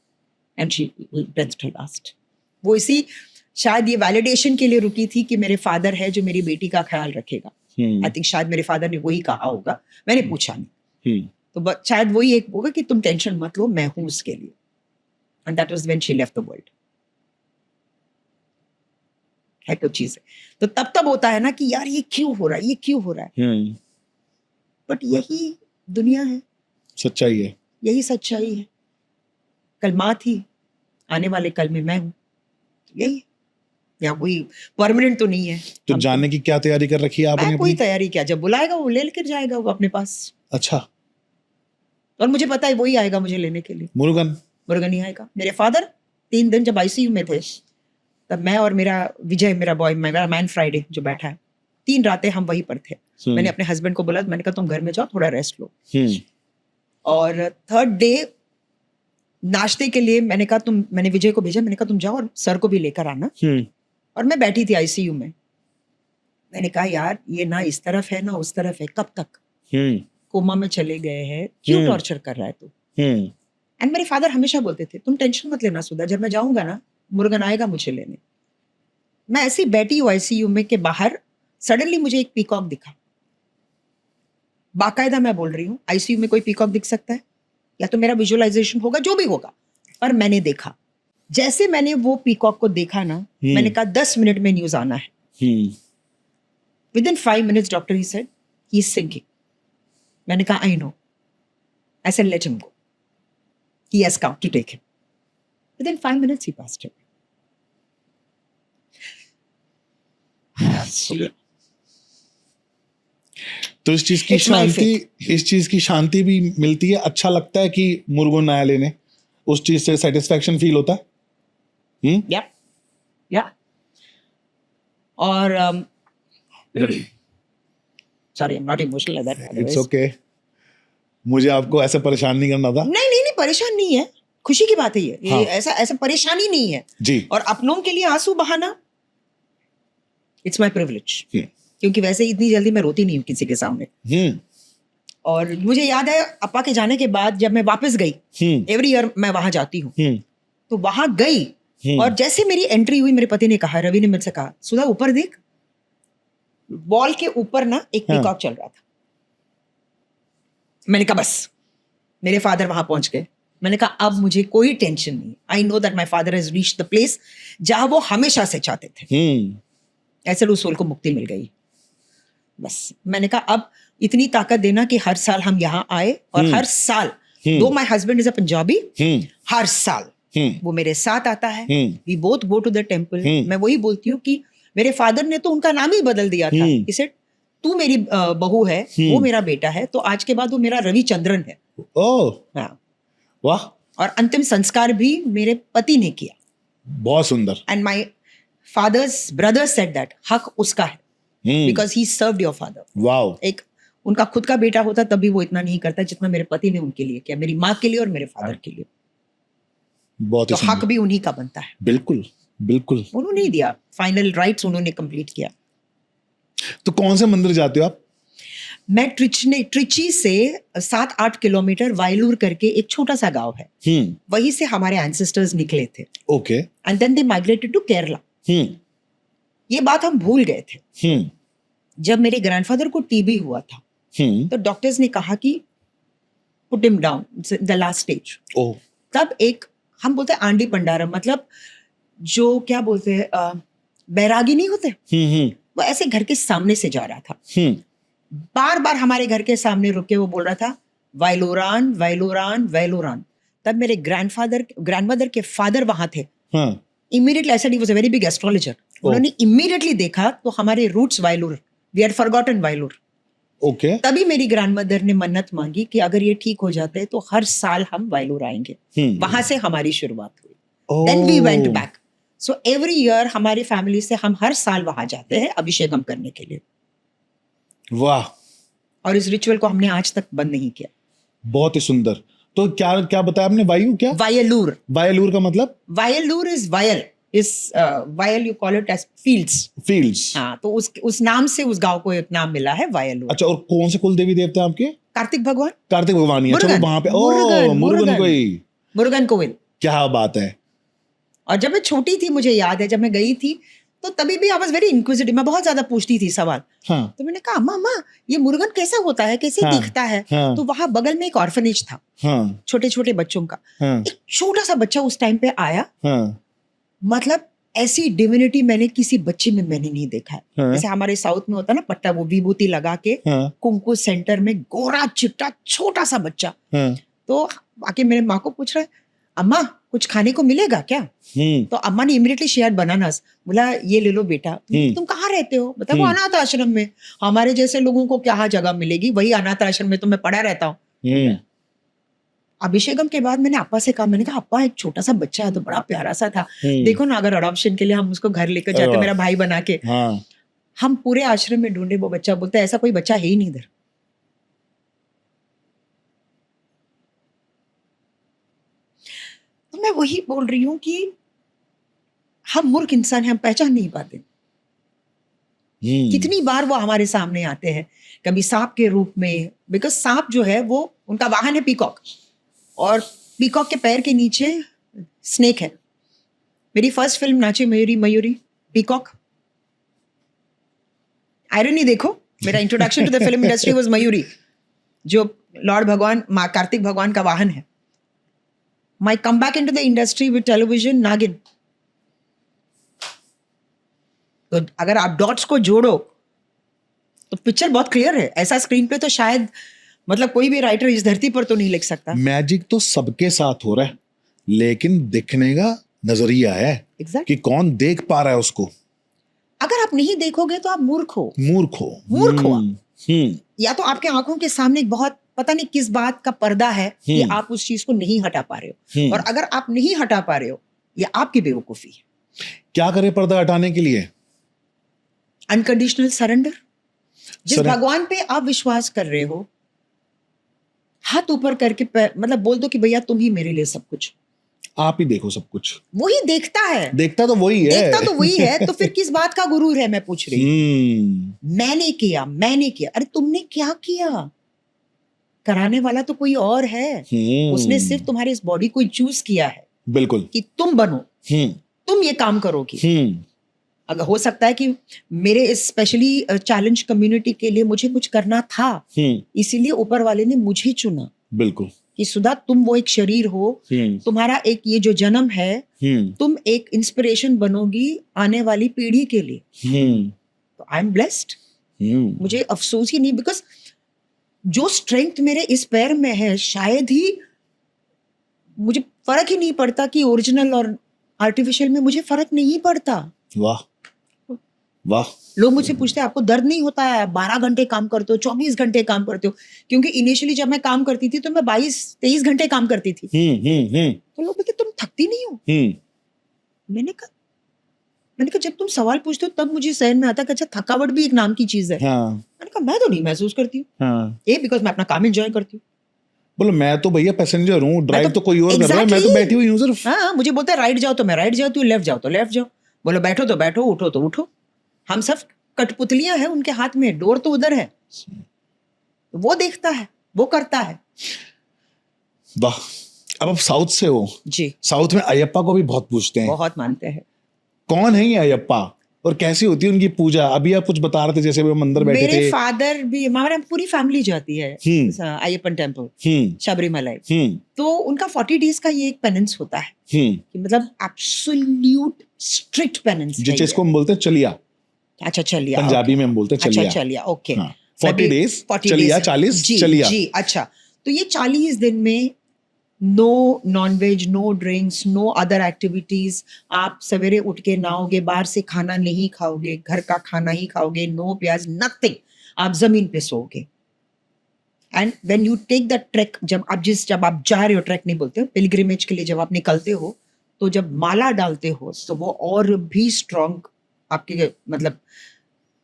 B: एंड शी ब्रेथ्ड हर लास्ट। वो इसी शायद ये वैलिडेशन के लिए रुकी थी कि मेरे फादर है जो मेरी बेटी का ख्याल रखेगा। आई थिंक शायद मेरे फादर ने वही कहा होगा, मैंने पूछा नहीं। तो शायद वही एक होगा कि तुम टेंशन मत लो, मैं हूं उसके लिए. And that was when she left the world. है तो चीज है. तो तब होता है ना कि यार ये क्यों हो रहा है, ये क्यों हो रहा है. बट यही दुनिया है,
A: सच्चाई है,
B: यही सच्चाई है. कल माँ थी, आने वाले कल में मैं हूं. यही है. या कोई परमानेंट तो नहीं है.
A: तो जाने की क्या तैयारी कर रखी है आपने?
B: मैं कोई
A: अपनी
B: तैयारी क्या, जब बुलाएगा वो ले लेकर जाएगा वो अपने पास.
A: अच्छा,
B: और मुझे पता है वही आएगा मुझे लेने के लिए.
A: मुरुगन
B: ही आएगा. मेरे फादर 3 दिन जब आईसीयू में थे, तब मैं और मेरा विजय, मेरा बॉय, मेरा मैन फ्राइडे जो बैठा है, 3 रातें हम वहीं पर थे. मैंने अपने हस्बैंड को बोला, मैंने कहा तुम घर में जाओ, थोड़ा रेस्ट लो. और 3rd डे नाश्ते के लिए मैंने विजय को भेजा. मैंने कहा तुम जाओ और सर को भी लेकर आना. और मैं बैठी थी आईसीयू में. मैंने कहा यार ये ना इस तरफ है ना उस तरफ है, कब तक. कोमा में चले गए हैं, क्यों टॉर्चर कर रहा है तू. एंड मेरे फादर हमेशा बोलते थे तुम टेंशन मत लेना सुधा, जब मैं जाऊंगा ना मुरुगन आएगा मुझे लेने. मैं ऐसी बैठी हूँ आईसीयू में के बाहर, सडनली मुझे एक पीकॉक दिखा. बाकायदा मैं बोल रही हूँ, आईसीयू में कोई पीकॉक दिख सकता है, या तो मेरा विजुअलाइजेशन होगा, जो भी होगा, पर मैंने देखा. जैसे मैंने वो पीकॉक को देखा ना, मैंने कहा 10 मिनट में न्यूज आना है. Within 5 minutes doctor he said he is sinking. मैंने कहा I know. I said let him go, he has come to take him. Within 5 minutes he passed away.
A: तो इस चीज की शांति भी मिलती है. अच्छा लगता है कि मुरुगन आया लेने, उस चीज से सेटिस्फेक्शन फील होता है.
B: या और sorry I am not emotional like that.
A: It's okay. मुझे आपको ऐसे परेशान नहीं करना था.
B: नहीं परेशान नहीं है, खुशी की बात है ये.
A: हाँ.
B: ऐसा परेशानी नहीं है
A: जी.
B: और अपनों के लिए आंसू बहाना, इट्स माय प्रिविलेज. क्योंकि वैसे इतनी जल्दी मैं रोती नहीं हूँ किसी के सामने. और मुझे याद है अपा के जाने के बाद जब मैं वापस गई, एवरी ईयर मैं वहां जाती हूँ, तो वहां गई और जैसे मेरी एंट्री हुई, मेरे पति ने कहा, रवि ने मुझसे कहा, सुधा ऊपर देख. वॉल के ऊपर ना एक पीकॉक चल रहा था. मैंने कहा बस, मेरे फादर वहां पहुंच गए. मैंने कहा अब मुझे कोई टेंशन नहीं. I know that my father has reached the place जहां वो हमेशा से चाहते थे. ऐसे लूसोल को मुक्ति मिल गई. बस मैंने कहा अब इतनी ताकत देना कि हर साल हम यहाँ आए, और हर साल, though my husband is a Punjabi, हर साल वो मेरे साथ आता है. We both go to the temple. मैं वही बोलती हूँ कि मेरे फादर ने तो उनका नाम ही बदल दिया था. इसे तू मेरी बहू है, वो मेरा बेटा है, तो आज के बाद वो मेरा रविचंद्रन है. हाँ.
A: वाह.
B: और अंतिम संस्कार भी मेरे पति ने किया.
A: बहुत सुंदर.
B: And my father's brother said that हक उसका है, because he served your father.
A: Wow.
B: एक उनका खुद का बेटा होता तब भी वो इतना नहीं करता जितना मेरे पति ने उनके लिए किया, मेरी माँ के लिए और मेरे फादर के लिए.
A: बहुत
B: तो हक भी उन्हीं का बनता है.
A: बिल्कुल बिल्कुल.
B: उन्होंने ही दिया, फाइनल राइट्स उन्होंने कंप्लीट किया.
A: तो कौन से मंदिर जाते हो आप?
B: मैं ट्रिची से 7-8 किलोमीटर वायलूर करके एक छोटा सा गांव है, वहीं से हमारे एंसेस्टर्स निकले थे.
A: Okay.
B: And then they migrated to Kerala. ये बात हम भूल गए थे. जब मेरे ग्रैंडफादर को टीबी हुआ था, तो डॉक्टर्स ने कहा कि put him down, the last stage. तब एक हम बोलते हैं आंडी पंडारा, मतलब जो क्या बोलते हैं बैरागी नहीं होते, वो ऐसे घर के सामने से जा रहा था. बार बार हमारे घर के सामने रुक के वो बोल रहा था वाइलोरान वाइलोरान वाइलोरान. तब मेरे ग्रैंडमदर के फादर वहां थे. Immediately I said he was a very big astrologer. उन्होंने इमीडिएटली देखा तो हमारे रूट्स वाइलोर, वी हैड फॉरगॉटन वाइलोर.
A: ओके.
B: तभी मेरी ग्रैंडमदर ने मन्नत मांगी कि अगर ये ठीक हो जाते हैं तो हर साल हम वाइलोर आएंगे. वहां से हमारी शुरुआत हुई. Then we went back. So every year हमारी फैमिली से हम हर साल वहां जाते हैं अभिषेकम करने के लिए.
A: वाह.
B: और इस रिचुअल को हमने आज तक बंद नहीं किया.
A: बहुत ही सुंदर. तो क्या क्या बताया आपने? वायलूर. वायलूर का मतलब? वायलूर
B: इज वायल, इस vayal you call it as fields. हाँ, तो उस नाम से उस गांव को एक नाम मिला है वायलूर.
A: अच्छा. और कौन से कुल देवी देवता आपके?
B: कार्तिक भगवान
A: ही. अच्छा, वहां पे मुरुगन कोविल. क्या बात है.
B: और जब मैं छोटी थी, मुझे याद है जब मैं गई थी तो तभी भी आई वाज वेरी इंक्विजिटिव, मैं बहुत ज्यादा पूछती थी सवाल।
A: हाँ,
B: तो मैंने कहा अम्मा अम्मा ये मुर्गन कैसा होता है, कैसे
A: हाँ,
B: दिखता है?
A: हाँ,
B: तो वहां बगल में एक ऑर्फनेज था
A: हाँ,
B: छोटे छोटे बच्चों का।
A: हाँ,
B: एक छोटा सा बच्चा उस टाइम पे आया,
A: हाँ,
B: मतलब ऐसी डिविनिटी मैंने किसी बच्चे में मैंने नहीं देखा है।
A: हाँ,
B: जैसे हमारे साउथ में होता है ना पट्टा, वो विभूति लगा के
A: हाँ,
B: कुंकू सेंटर में गोरा चिट्टा छोटा सा बच्चा।
A: हाँ,
B: तो आके मेरे माँ को पूछ रहा है अम्मा कुछ खाने को मिलेगा क्या? तो अम्मा ने इमीडिएटली शेयर बनानास, बोला ये ले लो बेटा। तुम कहाँ रहते हो? बता वो अनाथ आश्रम में। हमारे जैसे लोगों को क्या जगह मिलेगी, वही अनाथ आश्रम में तो मैं पड़ा रहता हूँ। अभिषेकम के बाद मैंने अप्पा से कहा, मैंने कहा अप्पा एक छोटा सा बच्चा है तो बड़ा प्यारा सा था, देखो ना अगर अडॉप्शन के लिए हम उसको घर लेकर जाते मेरा भाई बना के। हम पूरे आश्रम में ढूंढे, वो बच्चा बोलता है ऐसा कोई बच्चा है ही नहीं इधर। तो मैं वही बोल रही हूँ कि हम मूर्ख इंसान हैं, हम पहचान नहीं पाते। कितनी बार वो हमारे सामने आते हैं, कभी सांप के रूप में, बिकॉज सांप जो है वो उनका वाहन है पीकॉक, और पीकॉक के पैर के नीचे स्नेक है। मेरी फर्स्ट फिल्म नाचे मयूरी मयूरी, पीकॉक। आयरनी देखो, मेरा introduction to the film industry was Mayuri, जो लॉर्ड भगवान माँ कार्तिक भगवान का वाहन है। My come back into the industry with television, Naagin. तो अगर आप डॉट्स को जोड़ो तो पिक्चर बहुत क्लियर है। ऐसा स्क्रीन पे तो शायद मतलब कोई भी राइटर इस धरती पर तो नहीं लिख सकता।
A: मैजिक तो सबके साथ हो रहा है, लेकिन दिखने का नजरिया है कि कौन देख पा रहा है उसको।
B: अगर आप नहीं देखोगे तो आप मूर्ख हो।
A: मूर्ख हो,
B: मूर्ख हो आप। या तो आपके आंखों के सामने एक बहुत पता नहीं किस बात का पर्दा है कि आप उस चीज को नहीं हटा पा रहे हो, और अगर आप नहीं हटा पा रहे हो ये आपकी बेवकूफी है।
A: क्या करे पर्दा हटाने के लिए?
B: Unconditional surrender. जिस भगवान पे आप विश्वास कर रहे हो, हाथ ऊपर करके मतलब बोल दो कि भैया तुम ही मेरे लिए सब कुछ,
A: आप ही देखो सब कुछ।
B: वही देखता है,
A: देखता तो वही है,
B: देखता तो वही है। तो फिर किस बात का गुरूर है, मैं पूछ रही हूँ। मैंने किया, अरे तुमने क्या किया? कराने वाला तो कोई और है। उसने सिर्फ तुम्हारे इस बॉडी को चूज किया है, बिल्कुल, कि तुम बनो, तुम ये काम करोगी। अगर हो सकता है कि मेरे स्पेशली चैलेंज कम्युनिटी के लिए मुझे कुछ करना था, इसीलिए ऊपर वाले ने मुझे चुना। बिल्कुल, कि सुधा तुम वो एक शरीर हो, तुम्हारा एक ये जो जन्म है, तुम एक इंस्पिरेशन बनोगी आने वाली पीढ़ी के लिए। तो आई एम ब्लेस्ड। मुझे अफसोस ही नहीं, बिकॉज जो स्ट्रेंथ मेरे इस पैर में है, शायद ही मुझे फर्क ही नहीं पड़ता कि ओरिजिनल और आर्टिफिशियल में मुझे फर्क नहीं पड़ता। वाह वाह। लोग मुझसे पूछते हैं आपको दर्द नहीं होता है? 12 घंटे काम करते हो, 24 घंटे काम करते हो? क्योंकि इनिशियली जब मैं काम करती थी तो मैं 22-23 घंटे काम करती थी। तो लोग कहते तुम थकती नहीं हो? मैंने कहा जब तुम सवाल पूछते हो तब मुझे सहन में आता कि अच्छा थकावट भी एक नाम की चीज है। मैंने कहा मैं तो नहीं महसूस करती हूँ, बिकॉज मैं अपना काम एंजॉय करती हूँ। बोलो मैं तो भैया पैसेंजर हूँ, ड्राइव तो कोई और कर रहा है, मैं तो बैठी हुई हूँ सिर्फ। हाँ, मुझे बोलते हैं राइट जाओ तो मैं राइट जाती हूँ, लेफ्ट जाओ तो लेफ्ट जाओ, बोलो बैठो तो बैठो, उठो तो उठो। हम सब कठपुतलियां हैं उनके हाथ में, डोर तो उधर है, वो देखता है, वो करता है। वाह। अब आप साउथ से हो जी, साउथ में अयप्पा को भी बहुत पूछते हैं, बहुत मानते हैं। कौन है ये अयप्पा और कैसी होती है उनकी पूजा? अभी आप कुछ बता रहे थे, जैसे वो मंदिर बैठे थे। मेरे फादर भी, हमारा पूरी फैमिली जाती है अयप्पन टेम्पल, शबरीमलाई। तो उनका 40 डेज का ये एक पेनेंस होता है, कि मतलब एब्सोल्यूट स्ट्रिक्ट पेनेंस, जिसको हम बोलते हैं चलिया। अच्छा चलिया, पंजाबी में हम बोलते हैं चलिया। अच्छा चलिया, ओके। 40 डेज चलिया, 40 चलिया जी। अच्छा, तो ये 40 दिन में no nonveg, no drinks, no other activities. आप सवेरे उठ के नहाओगे, बाहर से खाना नहीं खाओगे, घर का खाना ही खाओगे, नो प्याज, नथिंग। आप जमीन पे सोओगे। And when you take the track, जब आप जा रहे हो, ट्रैक नहीं बोलते, पिलग्रिमेज के लिए जब आप निकलते हो, तो जब माला डालते हो तो वो और भी स्ट्रॉन्ग आपके, मतलब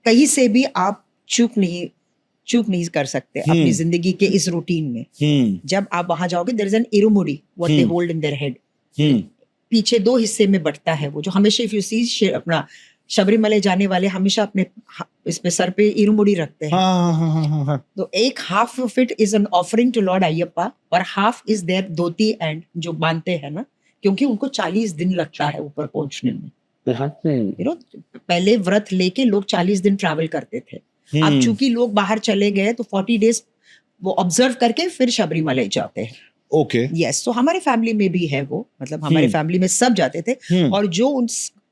B: कहीं से भी आप चूक नहीं कर सकते अपनी जिंदगी के इस रूटीन में। जब आप वहां जाओगे, there is an irumudi, what they hold in their head. पीछे 2 हिस्से में बटता है वो, जो हमेशा इफ यू सी अपना शबरीमलाई जाने वाले हमेशा अपने इस पे सर पे इरुमुडी रखते हैं। तो एक half of it is an offering to lord Ayyappa, और half is their dhoti and जो बांधते हैं ना, क्योंकि उनको 40 दिन लगता है ऊपर पहुंचने में। यू नो पहले व्रत लेके लोग 40 दिन ट्रैवल करते थे। अब चूंकि लोग बाहर चले गए तो 40 डेज वो ऑब्जर्व करके फिर शबरीमला जाते हैं।
A: ओके।
B: यस, तो हमारे फैमिली में भी है वो, मतलब हमारे फैमिली में सब जाते थे। और जो उन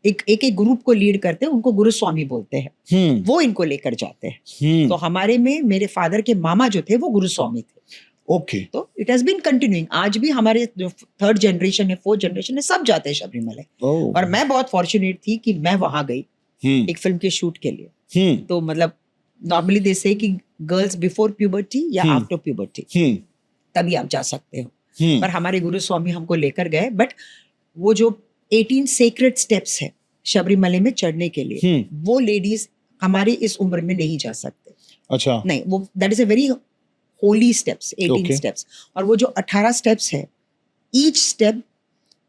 B: एक ग्रुप को लीड करते हैं उनको गुरुस्वामी बोलते हैं, वो इनको लेकर जाते हैं। तो हमारे में मेरे फादर के मामा जो थे वो गुरुस्वामी थे।
A: ओके।
B: तो इट हैज बीन कंटिन्यूइंग, आज भी हमारे जो 3rd जनरेशन है 4th जनरेशन है सब जाते हैं शबरीमला। और मैं बहुत फॉर्चुनेट थी कि मैं वहां गई एक फिल्म के शूट के लिए। तो मतलब नॉर्मली दे से कि गर्ल्स बिफोर प्यूबर्टी या आफ्टर प्यूबर्टी तभी आप जा सकते हो। पर हमारे गुरुस्वामी हमको लेकर गए। बट वो जो 18 सेक्रेड स्टेप्स है शबरीमला में चढ़ने के लिए, वो लेडीज हमारी इस उम्र में नहीं जा सकते।
A: अच्छा।
B: नहीं, वो that is a very Holi steps, 18 steps. और वो जो 18 स्टेप्स है, each step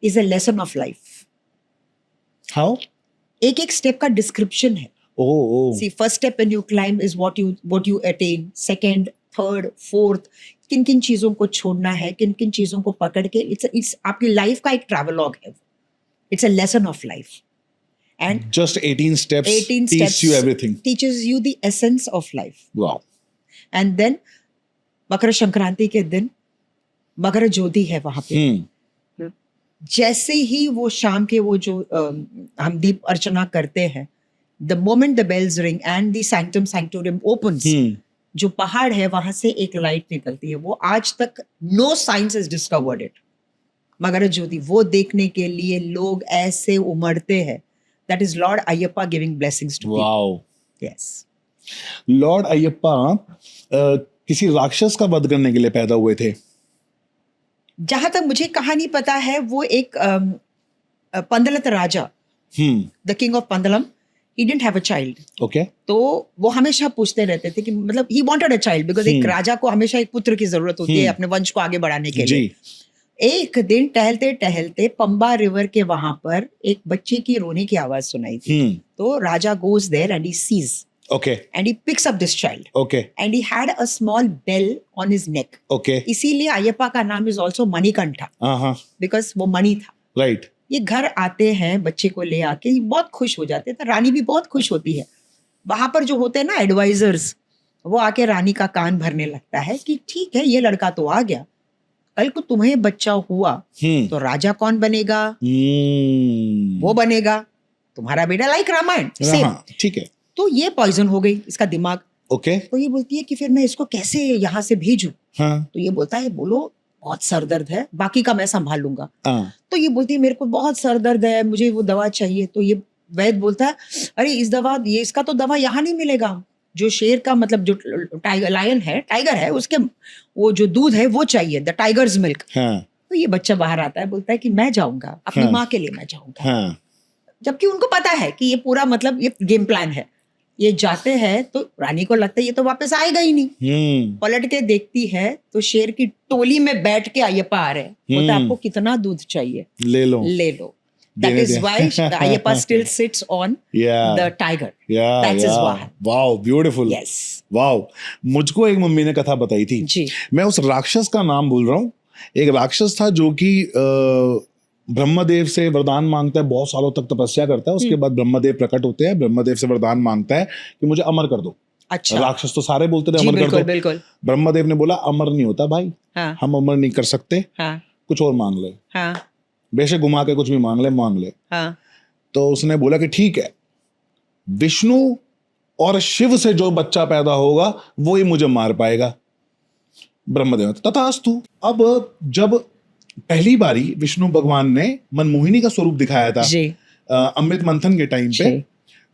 B: is a lesson of life.
A: How?
B: एक स्टेप का डिस्क्रिप्शन है। See, first step when you climb is what you attain. Second, third, fourth, किन किन चीजों को छोड़ना है, किन किन चीजों को पकड़ के, it's आपकी लाइफ का एक ट्रैवलॉग है। It's a lesson of life. And
A: just 18 steps
B: 18
A: teach
B: steps
A: you everything.
B: Teaches you the essence of life.
A: Wow.
B: And then Makar Sankranti के दिन मकर ज्योति है वहां पे। जैसे ही वो शाम के वो जो हम दीप अर्चना करते हैं, the moment the bells ring and the sanctum sanctorum opens, जो पहाड़ है वहां से एक लाइट निकलती है। वो आज तक no science has discovered it. मकर ज्योति वो देखने के लिए लोग ऐसे उमड़ते हैं। That is Lord Ayyappa giving blessings to people.
A: Wow.
B: Yes.
A: Lord Ayyappa किसी राक्षस का वध करने के लिए पैदा हुए थे।
B: जहां तक मुझे कहानी पता है, वो एक पंदलत राजा, the king of Pandalam, he didn't have a child.
A: Okay.
B: तो वो हमेशा पूछते रहते थे कि मतलब he wanted a child because एक राजा को हमेशा एक पुत्र की जरूरत होती है अपने वंश को आगे बढ़ाने के लिए। एक दिन टहलते टहलते पंबा रिवर के वहां पर एक बच्चे की रोने की आवाज सुनाई थी। तो राजा goes there and he sees.
A: Okay.
B: And he picks up this child.
A: Okay.
B: And he had a small bell on his neck.
A: Okay.
B: इसीलिए अयप्पा का नाम is also मणिकंठा, because वो मणि था।
A: Right.
B: ये घर आते हैं बच्चे को ले आके, ये बहुत खुश हो जाते हैं। तो रानी भी बहुत खुश होती है। वहां पर जो होते हैं ना एडवाइजर्स, वो आके रानी का कान भरने लगता है कि ठीक है ये लड़का तो आ गया, कल को तुम्हें बच्चा हुआ तो राजा कौन बनेगा? वो बनेगा तुम्हारा बेटा, लाइक रामायण सेम।
A: ठीक है।
B: तो ये पॉइजन हो गई इसका दिमाग।
A: ओके।
B: तो ये बोलती है कि फिर मैं इसको कैसे यहाँ से भेजूं? तो ये बोलता है बोलो बहुत सर दर्द है, बाकी का मैं संभाल लूंगा। तो ये बोलती है मेरे को बहुत सर दर्द है, मुझे वो दवा चाहिए। तो ये वैद्य बोलता है अरे इस दवा, ये इसका तो दवा यहाँ नहीं मिलेगा। जो शेर का मतलब जो लायन है, टाइगर है, उसके वो जो दूध है वो चाहिए, द टाइगर्स मिल्क। तो ये बच्चा बाहर आता है, बोलता है कि मैं जाऊंगा अपनी माँ के लिए, मैं जाऊंगा। जबकि उनको पता है कि ये पूरा मतलब ये गेम प्लान है। ये जाते हैं तो रानी को लगता है ये तो वापस आएगा ही नहीं। पलट के देखती है तो शेर की टोली में बैठ के अयप्पा आ रहे हैं। बोलता है आपको कितना दूध चाहिए, ले लो, ले लो। That is why Ayyappa still sits on the tiger. That's his why.
A: Wow, beautiful.
B: Yes.
A: Wow. मुझको एक मम्मी ने कथा बताई थी।
B: जी।
A: मैं उस राक्षस का नाम भूल रहा हूँ। एक राक्षस था जो कि ब्रह्मदेव से वरदान मांगता है, बहुत सालों तक तपस्या करता है। उसके बाद ब्रह्मदेव प्रकट होते हैं, ब्रह्मदेव से वरदान मांगता है कि मुझे अमर कर दो।
B: अच्छा।
A: राक्षस तो सारे बोलते थे अमर कर दो। बिल्कुल। ब्रह्मदेव ने बोला अमर नहीं होता भाई, हम अमर नहीं कर सकते, कुछ और मांग ले, बेशक घुमा के कुछ भी मांग ले, मांग ले। तो उसने बोला कि ठीक है, विष्णु और शिव से जो बच्चा पैदा होगा वो ही मुझे मार पाएगा। ब्रह्मदेव तथास्तु। अब जब पहली बारी विष्णु भगवान ने मनमोहिनी का स्वरूप दिखाया था अमृत मंथन के टाइम पे,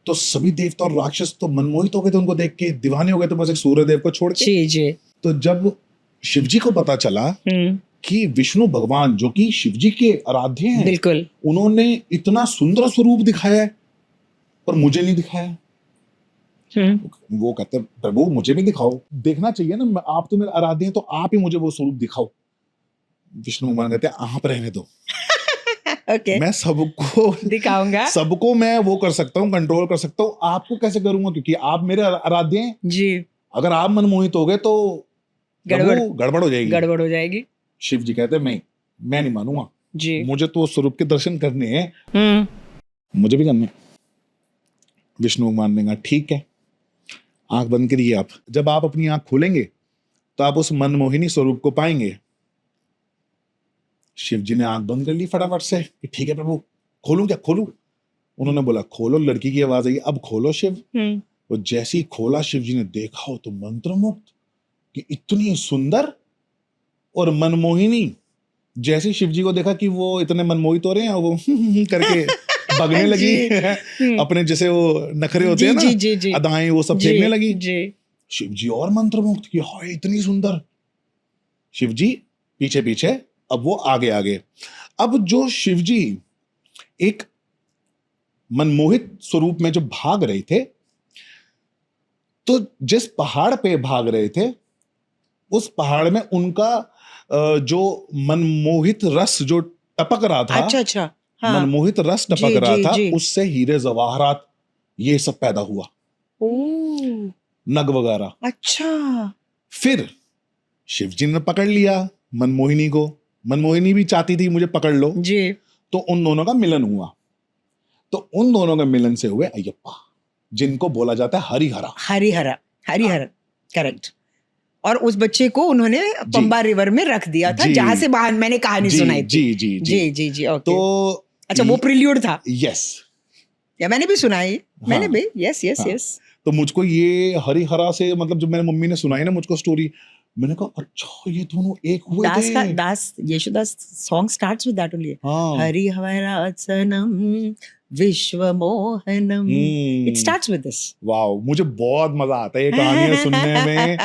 A: तो सभी देवता और राक्षस तो मनमोहित हो गए थे उनको देख के, दीवाने हो गए थे, बस एक सूर्यदेव को छोड़ के। तो जब शिवजी को पता चला कि विष्णु भगवान जो कि शिवजी के आराध्य हैं, बिल्कुल, उन्होंने इतना सुंदर स्वरूप दिखाया है पर मुझे नहीं दिखाया। वो कहते हैं प्रभु मुझे भी दिखाओ, देखना चाहिए ना, आप तो मेरे आराध्य हैं तो आप ही मुझे वो स्वरूप दिखाओ। विष्णु भगवान कहते हैं आप रहने दो। Okay. मैं सबको दिखाऊंगा, सबको मैं वो कर सकता हूँ, कंट्रोल कर सकता हूँ, आपको कैसे करूंगा? क्योंकि आप मेरे आराध्य हैं जी। अगर आप मनमोहित हो गए तो गड़बड़ हो जाएगी, गड़बड़ हो जाएगी। शिव जी कहते हैं मैं नहीं मानूंगा जी, मुझे तो स्वरूप के दर्शन करने हैं। मुझे भी करने। विष्णु भगवान ने कहा ठीक है, आंख बंद करिए आप। जब आप अपनी आंख खोलेंगे तो आप उस मनमोहिनी स्वरूप को पाएंगे। शिव जी ने आंख बंद कर ली फटाफट से कि ठीक है प्रभु, खोलूं क्या खोलूं? उन्होंने बोला खोलो। लड़की की आवाज आई, अब खोलो शिव। वो जैसे ही खोला, शिव जी ने देखा हो तो मंत्रमुग्ध कि इतनी सुंदर और मनमोहिनी। जैसे शिव जी को देखा कि वो इतने मनमोहित हो रहे हैं, वो करके भगने लगी अपने जैसे वो नखरे होते हैं ना, अदाएं वो सब फेंकने लगी। शिव जी और मंत्रमुग्ध कि हाय इतनी सुंदर। शिव जी पीछे पीछे, अब वो आगे आगे। अब जो शिव जी एक मनमोहित स्वरूप में जो भाग रहे थे, तो जिस पहाड़ पे भाग रहे थे उस पहाड़ में उनका जो मनमोहित रस जो टपक रहा था,
B: अच्छा, हाँ।
A: मनमोहित रस टपक रहा था, उससे हीरे जवाहरात ये सब पैदा हुआ, नग वगैरह।
B: अच्छा।
A: फिर शिव जी ने पकड़ लिया मनमोहिनी को। मनमोहिनी भी चाहती थी मुझे पकड़ लो
B: जी।
A: तो उन दोनों का मिलन हुआ। तो उन दोनों के मिलन से हुए अयप्पा, जिनको बोला जाता है हरिहरा।
B: हरिहरा, करेक्ट। और उस बच्चे को उन्होंने पंबा रिवर में रख दिया था, जहां से बाहर मैंने कहानी सुनाई थी। जी, ओके।
A: तो
B: अच्छा, वो प्रिल्यूड था।
A: यस,
B: या मैंने भी सुनाई, मैंने भी, यस।
A: तो मुझको ये हरिहरा से, मतलब जब मैंने मम्मी ने सुनाई ना मुझको स्टोरी, मैंने कहा अच्छा ये दोनों एक हुए थे।
B: Das Yesudas song starts with that only. हरिहरा सनम विश्व मोहनम, it starts with this.
A: Wow, मुझे बहुत मजा आता है ये कहानियां सुनने में,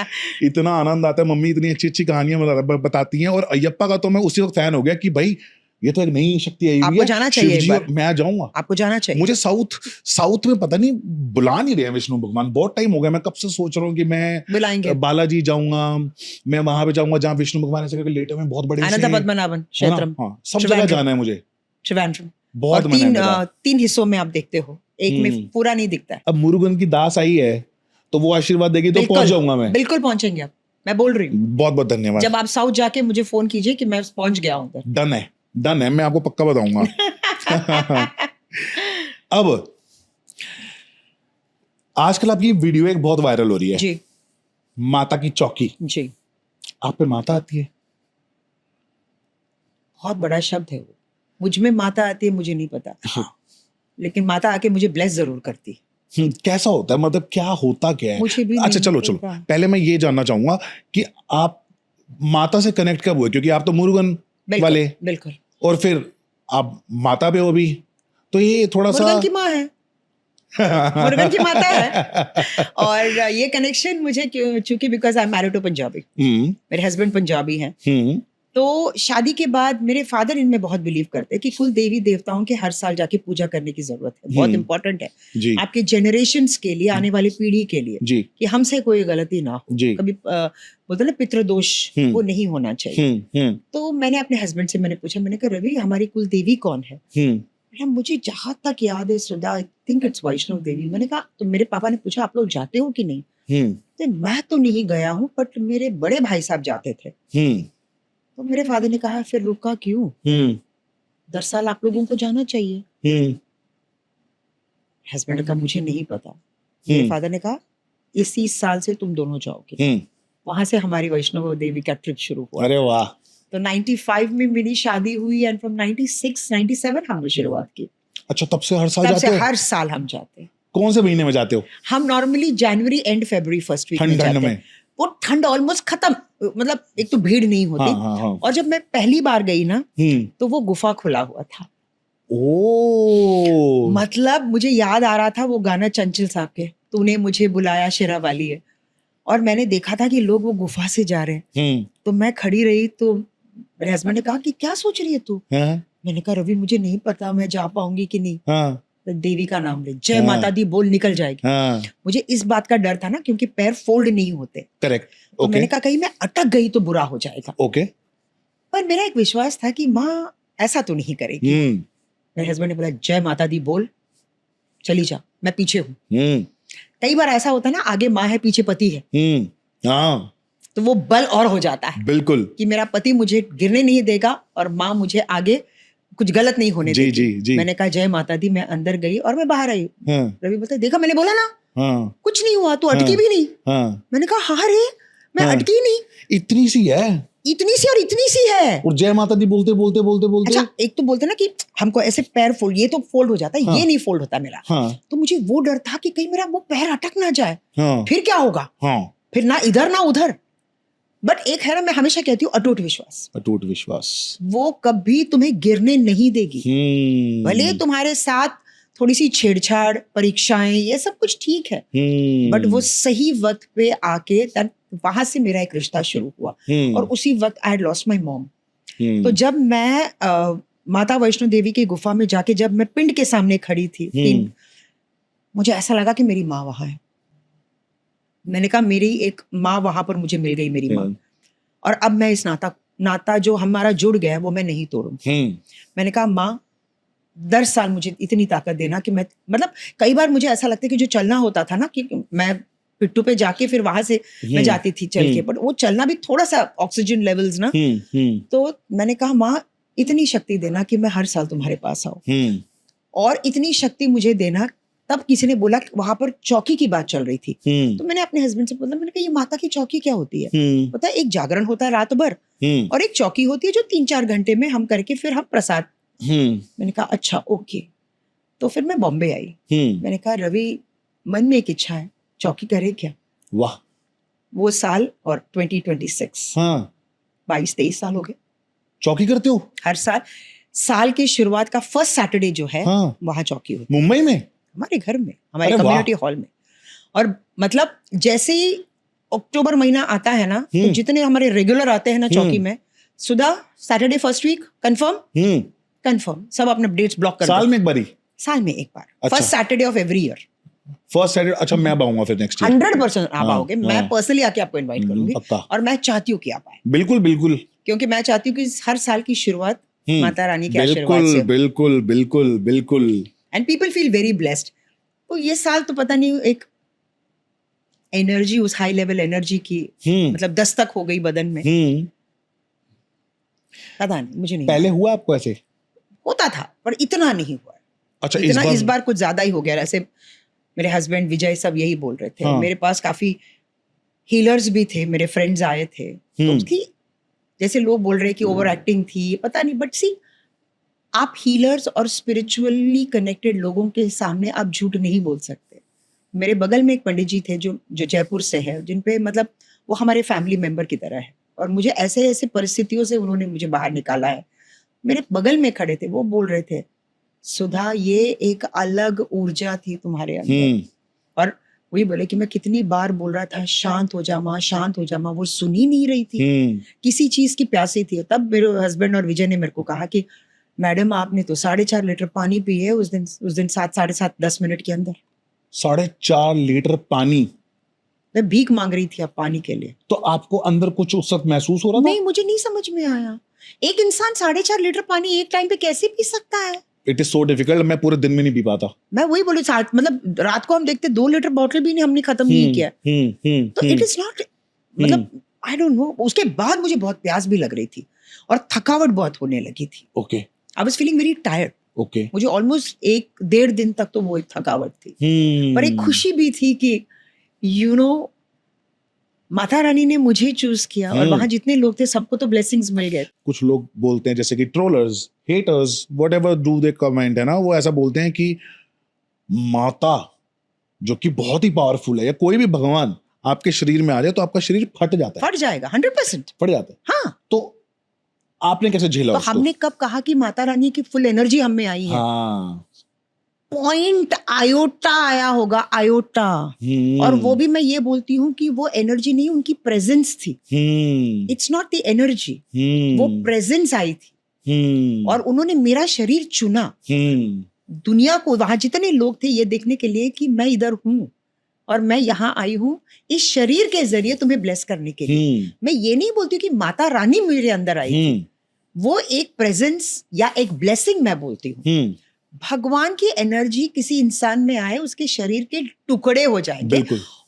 A: इतना आनंद आता है। मम्मी इतनी अच्छी अच्छी कहानियां बताती हैं। और अयप्पा का तो मैं उसी वक्त फैन हो गया कि भाई ये तो एक नई शक्ति आई हुई है।
B: आपको जाना चाहिए एक बार।
A: मैं जाऊंगा,
B: आपको जाना चाहिए।
A: मुझे साउथ में पता नहीं बुला नहीं रहे विष्णु भगवान। बहुत टाइम हो गया, मैं कब से सोच रहा हूँ कि मैं
B: बुलाएंगे।
A: बालाजी जाऊंगा, मैं वहां पे जाऊंगा जहाँ विष्णु भगवान ऐसे करके लेटे में बहुत बड़े से,
B: पद्मनाभन क्षेत्रम,
A: सब जगह जाना है मुझे।
B: त्रिवेंद्रम
A: बहुत
B: और 3 हिस्सों में आप देखते हो, एक में पूरा नहीं दिखता है।
A: अब मुरुगन की दास आई है तो वो आशीर्वाद देगी तो पहुंच जाऊंगा मैं।
B: बिल्कुल पहुंचेंगे आप, मैं बोल रही हूँ।
A: बहुत बहुत धन्यवाद।
B: जब आप साउथ जाके मुझे फोन कीजिए कि मैं पहुंच गया हूँ।
A: डन है, मैं आपको पक्का बताऊंगा। अब आजकल आपकी वीडियो एक बहुत वायरल हो रही है
B: जी,
A: माता की चौकी।
B: जी,
A: आप पे माता आती है?
B: बहुत बड़ा शब्द है वो। मुझ में माता आती है मुझे नहीं पता।
A: हाँ।
B: लेकिन माता आके मुझे ब्लेस जरूर करती।
A: कैसा होता है, मतलब क्या होता क्या है?
B: मुझे भी
A: अच्छा चलो पहले मैं ये जानना चाहूंगा कि आप माता से कनेक्ट कब हुए, क्योंकि आप तो मुरुगन वाले।
B: बिल्कुल।
A: और फिर आप माता पे हो भी, तो ये थोड़ा सा
B: मुरुगन की माँ है। मुरुगन की माता है। और ये कनेक्शन मुझे चूंकि because I am married to Punjabi, मेरे हस्बैंड पंजाबी हैं, तो शादी के बाद मेरे फादर इनमें बहुत बिलीव करते हैं कि कुल देवी देवताओं के हर साल जाके पूजा करने की जरूरत है। बहुत इंपॉर्टेंट है आपके जनरेशंस के लिए, आने वाली पीढ़ी के लिए, कि हमसे कोई गलती ना हो, कभी बोलते ना पितृदोष, वो नहीं होना चाहिए। तो मैंने अपने हस्बैंड से मैंने पूछा, मैंने कहा रवि हमारी कुल देवी कौन है? मुझे जहां तक याद है श्रद्धा, I think it's Vaishno Devi. मैंने कहा, तो मेरे पापा ने पूछा आप लोग जाते हो कि नहीं? तो मैं तो नहीं गया हूँ, बट मेरे बड़े भाई साहब जाते थे। तो मेरे फादर ने कहा फिर रुका क्यों? दरअसल आप लोगों को जाना चाहिए। हस्बैंड का मुझे नहीं पता। मेरे फादर ने कहा इसी साल से तुम दोनों जाओगे। वहां से हमारी वैष्णव देवी का ट्रिप शुरू हुआ।
A: अरे वाह।
B: तो 95 में मेरी शादी हुई एंड फ्रॉम 96 97 हमने शुरुआत की।
A: अच्छा, तब से हर साल जाते हो?
B: हर साल हम जाते हैं।
A: कौन से महीने में जाते हो?
B: हम नॉर्मली जनवरी एंड फरवरी फर्स्ट वीक में जाते हैं। वो ठंड ऑलमोस्ट खत्म, मतलब एक तो भीड़ नहीं होती। हाँ. और जब मैं पहली बार गई ना, तो वो गुफा खुला हुआ था। मतलब मुझे याद आ रहा था वो गाना चंचल साहब के, तूने मुझे बुलाया शेरा वाली है, और मैंने देखा था कि लोग वो गुफा से जा रहे हैं। तो मैं खड़ी रही, तो मेरे हस्बैंड ने कहा कि क्या सोच रही है तू? मैंने कहा रवि मुझे नहीं पता मैं जा पाऊंगी कि नहीं। देवी का नाम ले, जय माता दी बोल, निकल जाएगी। मुझे इस बात का डर था ना, क्योंकि पैर फोल्ड नहीं होते। करेक्ट। तो मैंने कहा कहीं मैं अटक गई तो बुरा हो जाएगा। पर मेरा एक विश्वास था कि माँ ऐसा तो नहीं करेगी। मेरे हस्बैंड ने बोला जय माता दी बोल, चली जा, मैं पीछे हूँ। कई बार ऐसा होता है ना, आगे माँ है पीछे पति है, तो वो बल और हो जाता है। बिल्कुल, कि मेरा पति मुझे गिरने नहीं देगा और माँ मुझे आगे कुछ गलत नहीं होने
A: जी
B: देती।
A: जी जी।
B: मैंने कहा जय माता दी, मैं अंदर गई और मैं बाहर आई।
A: हाँ
B: रवि बोलता है देखा मैंने बोला ना
A: हाँ
B: कुछ नहीं हुआ, तू अटकी
A: हाँ।
B: भी नहीं।
A: हाँ,
B: मैंने कहा हाँ रे मैं
A: हाँ।
B: अटकी नहीं,
A: इतनी सी है
B: इतनी सी और इतनी सी है।
A: और जय माता दी बोलते बोलते बोलते बोलते।
B: अच्छा एक तो बोलते ना कि हमको ऐसे पैर फोल्ड, ये तो फोल्ड हो जाता है,
A: हाँ।
B: ये नहीं फोल्ड होता मेरा।
A: हाँ
B: तो मुझे वो डर था कि कहीं मेरा वो पैर अटक ना जाए,
A: हाँ
B: फिर क्या होगा,
A: हाँ।
B: फिर ना इधर ना उधर। बट एक है ना, मैं हमेशा कहती हूँ अटूट विश्वास,
A: अटूट विश्वास।
B: वो कभी तुम्हें गिरने नहीं देगी। भले
A: हम्म
B: तुम्हारे साथ थोड़ी सी छेड़छाड़, परीक्षाएं, ये सब कुछ ठीक है, बट वो सही वक्त पे आके वहां से मेरा एक रिश्ता शुरू हुआ। और उसी वक्त आई लॉस्ट माई मॉम। तो जब मैं माता वैष्णो देवी की गुफा में जाके जब मैं पिंड के सामने खड़ी थी, मुझे ऐसा लगा कि मेरी माँ वहां है। मैंने कहा मेरी एक माँ वहां पर मुझे मिल गई, मेरी माँ। और अब मैं इस नाता जो हमारा जुड़ गया है वो मैं नहीं तोड़ूंगी। मैंने कहा माँ 10 साल मुझे इतनी ताकत देना कि मैं, मतलब कई बार मुझे ऐसा लगता है कि जो चलना होता था ना, कि मैं पिट्टू पे जाके फिर वहां से मैं जाती थी चल के, बट वो चलना भी थोड़ा सा ऑक्सीजन लेवल्स ना। तो मैंने कहा माँ इतनी शक्ति देना कि मैं हर साल तुम्हारे पास आऊं, और इतनी शक्ति मुझे देना। तब किसी ने बोला कि वहां पर चौकी की बात चल रही थी, तो मैंने अपने हस्बैंड से बोला, मैंने कहा ये माता की चौकी क्या होती है? पता है एक जागरण होता है रात भर, और एक चौकी होती है जो 3-4 घंटे में हम करके फिर हम प्रसाद। मैंने कहा अच्छा ओके। तो फिर मैं बॉम्बे आई। मैंने कहा रवि मन में एक इच्छा है, चौकी करे क्या?
A: वाह।
B: वो साल और 2026 22-23 साल हो गए
A: चौकी करते हो
B: हर साल। साल की शुरुआत का फर्स्ट सैटरडे जो है वहां चौकी होती है,
A: मुंबई में,
B: हमारे घर में, हमारे कम्युनिटी हॉल में। और मतलब जैसे ही अक्टूबर महीना आता है ना, तो जितने हमारे रेगुलर आते हैं ना चौकी में, सुधा सैटरडे फर्स्ट वीक कंफर्म सब अपने डेट्स ब्लॉक कर
A: साल में एक बारी,
B: साल में एक बार,
A: अच्छा।
B: First Saturday of every year,
A: first Saturday. अच्छा मैं अब आऊंगा फिर नेक्स्ट ईयर।
B: 100% आप आओगे। मैं पर्सनली आके आपको इनवाइट करूंगी, और मैं चाहती हूँ कि आप आए।
A: बिल्कुल बिल्कुल,
B: क्योंकि मैं चाहती हूँ कि हर साल की शुरुआत माता रानी के आशीर्वाद
A: बिल्कुल
B: से।
A: बिल्कुल बिल्कुल बिल्कुल।
B: And people feel very blessed. तो ये साल तो पता नहीं एक एनर्जी, उस हाई लेवल एनर्जी की मतलब दस्तक हो गई बदन में। पता नहीं, मुझे नहीं
A: पहले हुआ आपको ऐसे?
B: होता था पर इतना नहीं हुआ।
A: अच्छा
B: इतना इस बार कुछ ज्यादा ही हो गया। ऐसे मेरे हस्बैंड विजय सब यही बोल रहे थे। मेरे पास काफी हीलर्स भी थे, मेरे फ्रेंड्स आए थे, तो उसकी जैसे लोग बोल रहे कि ओवर एक्टिंग थी, पता नहीं, बट सी आप हीलर्स और स्पिरिचुअली कनेक्टेड लोगों के सामने आप झूठ नहीं बोल सकते। मेरे बगल में एक पंडित जी थे जो जयपुर से है, जिन पे मतलब वो हमारे फैमिली मेंबर की तरह है, और मुझे ऐसे ऐसे परिस्थितियों से उन्होंने मुझे बाहर निकाला है। मेरे बगल में खड़े थे, वो बोल रहे थे सुधा ये एक अलग ऊर्जा थी तुम्हारे अंदर। और वही बोले कि मैं कितनी बार बोल रहा था शांत हो जा माँ, शांत हो जा माँ, वो सुनी नहीं रही थी, किसी चीज की प्यासी थी। तब मेरे हस्बैंड और विजय ने मेरे को कहा कि मैडम आपने तो 4.5 लीटर पानी पी है उस दिन 7, 7:30, 10 मिनट के अंदर।
A: 4.5 लीटर पानी?
B: मैं भीख मांग रही थी अब पानी के लिए।
A: तो आपको अंदर कुछ उस वक्त महसूस हो रहा था?
B: नहीं, मुझे नहीं समझ में आया एक इंसान 4.5 लीटर पानी एक टाइम पे कैसे पी सकता है।
A: It is so difficult. मैं पूरे दिन में नहीं पी पाता।
B: मैं वही बोली, मतलब रात को हम देखते 2 लीटर बॉटल भी नहीं हमने खत्म नहीं किया। तो इट इज नॉट, मतलब आई डोंट नो। उसके बाद मुझे बहुत प्यास भी लग रही थी और थकावट बहुत होने लगी थी।
A: Okay,
B: I was feeling very tired.
A: Okay,
B: मुझे ऑलमोस्ट 1-1.5 दिन तक तो वो एक थकावट थी, पर एक खुशी भी थी कि यू नो माता रानी ने मुझे चूज किया, और वहां जितने लोग थे सबको तो ब्लेसिंग्स मिल गए।
A: कुछ लोग बोलते हैं जैसे कि trollers, haters, whatever do they comment है ना, वो ऐसा बोलते हैं कि माता जो कि बहुत ही पावरफुल है, या कोई भी भगवान आपके शरीर में आ जाए तो आपका शरीर फट जाता है।
B: फट जाएगा, 100%
A: फट जाता है।
B: हाँ,
A: तो आपने कैसे झेला
B: तो
A: उसको?
B: हमने कब कहा कि माता रानी की फुल एनर्जी हम में आई है?
A: हाँ,
B: पॉइंट आयोटा आया होगा, आयोटा। और वो भी मैं ये बोलती हूँ कि वो एनर्जी नहीं, उनकी प्रेजेंस थी। इट्स नॉट द एनर्जी, वो प्रेजेंस आई थी, और उन्होंने मेरा शरीर चुना। दुनिया को, वहां जितने लोग थे ये देखने के लिए कि मैं इधर हूँ और मैं यहाँ आई हूँ इस शरीर के जरिए तुम्हें ब्लेस करने के लिए। मैं ये नहीं बोलती हूँ कि माता रानी मेरे अंदर आई थी, वो एक प्रेजेंस या एक ब्लेसिंग मैं बोलती हूँ। भगवान की एनर्जी किसी इंसान में आए, उसके शरीर के टुकड़े हो जाएंगे।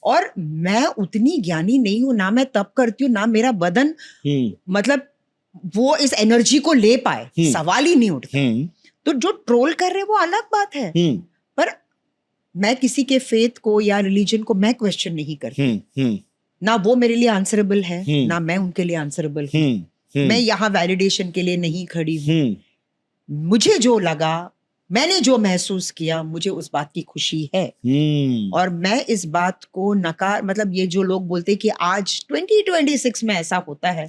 B: और मैं उतनी ज्ञानी नहीं हूं, ना मैं तप करती हूँ, ना मेरा बदन मतलब वो इस एनर्जी को ले पाए, सवाल ही नहीं उठता। तो जो ट्रोल कर रहे हैं वो अलग बात है, पर मैं किसी के फेथ को या रिलीजन को मैं क्वेश्चन नहीं करती। ना वो मेरे लिए आंसरेबल है, ना मैं उनके लिए आंसरेबल हूँ। मैं यहाँ वैलिडेशन के लिए नहीं खड़ी हूँ। मुझे जो लगा, मैंने जो महसूस किया, मुझे उस बात की खुशी है। और मैं इस बात को मतलब ये जो लोग बोलते हैं कि आज 2026 में ऐसा होता है,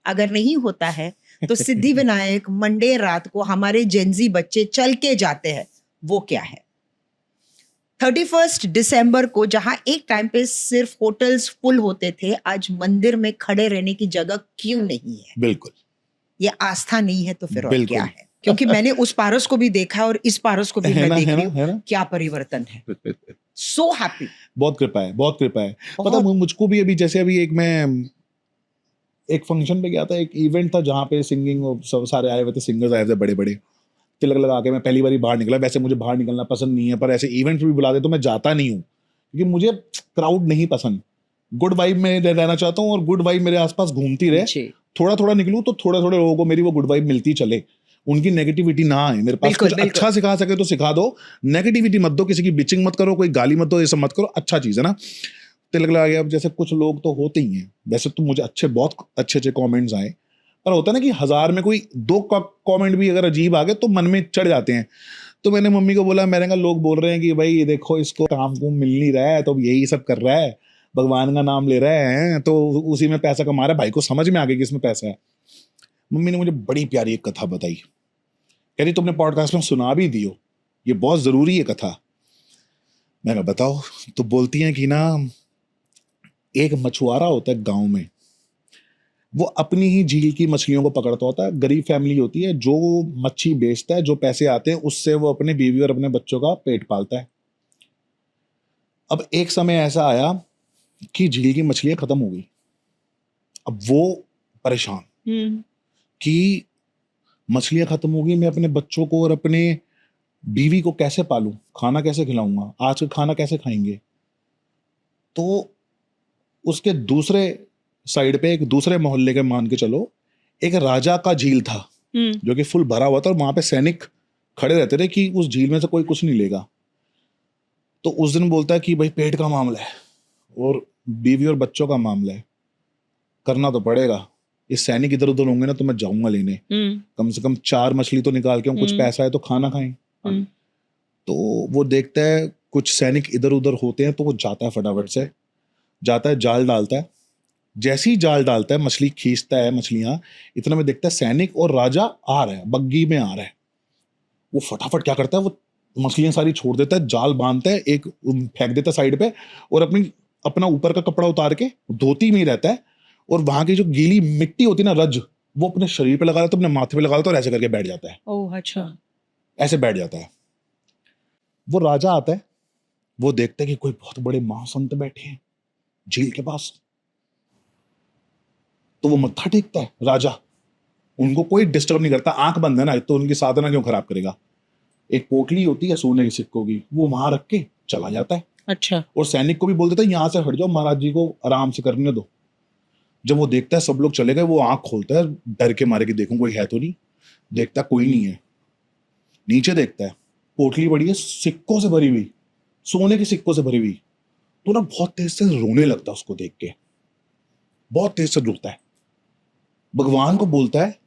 B: अगर नहीं होता है तो सिद्धि विनायक मंडे रात को हमारे जेंजी बच्चे चल के जाते हैं, वो क्या है? 31 दिसंबर को जहां एक टाइम पे सिर्फ होटल्स फुल होते थे, आज मंदिर में खड़े रहने की जगह क्यों नहीं है?
A: बिल्कुल।
B: ये आस्था नहीं है तो फिर और क्या है? क्योंकि मैंने उस पारस को भी देखा और इस पारस को भी मैं देख रही हूँ, क्या परिवर्तन है। So happy.
A: बहुत कृपा है, बहुत कृपा है। पता मुझको भी अभी जैसे अभी मैं एक फंक्शन पे गया था, एक इवेंट था जहाँ पे सिंगिंग और सब सारे आए हुए थे, सिंगर्स आए हुए थे बड़े बड़े, तिलक लगा के मैं पहली बार बाहर निकला। वैसे मुझे बाहर निकलना पसंद नहीं है, पर ऐसे इवेंट्स भी बुलाते तो मैं जाता नहीं हूँ, क्योंकि मुझे क्राउड नहीं पसंद। गुड वाइब में रहना चाहता हूँ और गुड वाइब मेरे आसपास घूमती रहे। थोड़ा थोड़ा निकलूँ तो थोड़े थोड़े लोगों को मेरी वो गुड वाइब मिलती चले, उनकी नेगेटिविटी ना आए मेरे पास। कुछ अच्छा सिखा सके तो सिखा दो, नेगेटिविटी मत दो, किसी की बिचिंग मत करो, कोई गाली मत दो, ये सब मत करो। अच्छा चीज है ना, तिलक लगा गया। अब जैसे कुछ लोग तो होते ही हैं, वैसे तो मुझे बहुत अच्छे अच्छे कमेंट्स आए, पर होता है ना कि 1000 में कोई 2 कमेंट भी अगर अजीब आ गए तो मन में चढ़ जाते हैं। तो मैंने मम्मी को बोला, मैंने कहा लोग बोल रहे हैं कि भाई देखो इसको काम को मिल नहीं रहा है, तो यही सब कर रहा है, भगवान का नाम ले रहे हैं, तो उसी में पैसा कमा रहा है। भाई को समझ में आ गया कि इसमें पैसा है। मम्मी ने मुझे बड़ी प्यारी एक कथा बताई, कह रही तुमने पॉडकास्ट में सुना भी दियो, ये बहुत जरूरी है कथा। मैंने कहा बताओ। तो बोलती हैं कि ना, एक मछुआरा होता है गांव में, वो अपनी ही झील की मछलियों को पकड़ता होता है। गरीब फैमिली होती है, जो मच्छी बेचता है, जो पैसे आते हैं उससे वो अपने बीवी और अपने बच्चों का पेट पालता है। अब एक समय ऐसा आया कि झील की मछलियां खत्म हो गई। अब वो परेशान कि मछलियां खत्म हो गई, मैं अपने बच्चों को और अपने बीवी को कैसे पालूं, खाना कैसे खिलाऊंगा, आज का खाना कैसे खाएंगे। तो उसके दूसरे साइड पे, एक दूसरे मोहल्ले के मान के चलो, एक राजा का झील था जो कि फुल भरा हुआ था, और वहां पे सैनिक खड़े रहते थे कि उस झील में से कोई कुछ नहीं लेगा। तो उस दिन बोलता है कि भाई पेट का मामला है और बीवी और बच्चों का मामला है, करना तो पड़ेगा। ये सैनिक इधर उधर होंगे ना तो मैं जाऊंगा लेने, कम से कम 4 मछली तो निकाल के, कुछ पैसा है तो खाना खाएं। तो वो देखता है कुछ सैनिक इधर उधर होते हैं, तो वो जाता है, फटाफट से जाता है, जाल डालता है। जैसे ही जाल डालता है, मछली खींचता है मछलियां, इतना में देखता है सैनिक और राजा आ रहा है, बग्गी में आ रहा है। वो फटाफट क्या करता है, वो मछलियां सारी छोड़ देता है, जाल बांधता है, एक फेंक देता है साइड पे, और अपना ऊपर का कपड़ा उतार के धोती में ही रहता है, और वहां की जो गीली मिट्टी होती है ना, रज, वो अपने शरीर पे लगा लेता है, अपने माथे पे लगा लेता है, और ऐसे करके बैठ जाता है।
B: ओह अच्छा।
A: ऐसे बैठ जाता है। वो राजा आता है, वो देखता है कि कोई बहुत बड़े महासंत बैठे हैं झील के पास। तो वो मत्था टेकता है राजा, उनको कोई डिस्टर्ब नहीं करता, आंख बंद है ना, तो उनकी साधना क्यों खराब करेगा। एक पोटली होती है सोने के सिक्कों की, वो वहां रख के चला जाता है।
B: अच्छा।
A: और सैनिक को भी बोल देता है यहां से हट जाओ, महाराज जी को आराम से करने दो। जब वो देखता है सब लोग चले गए, वो आंख खोलता है डर के मारे कि देखूं कोई है तो नहीं। देखता कोई नहीं है, नीचे देखता है, पोटली बड़ी है सिक्कों से भरी हुई, सोने के सिक्कों से भरी हुई। तो ना बहुत तेज से रोने लगता है उसको देख के, बहुत तेज से रोता है। भगवान को बोलता है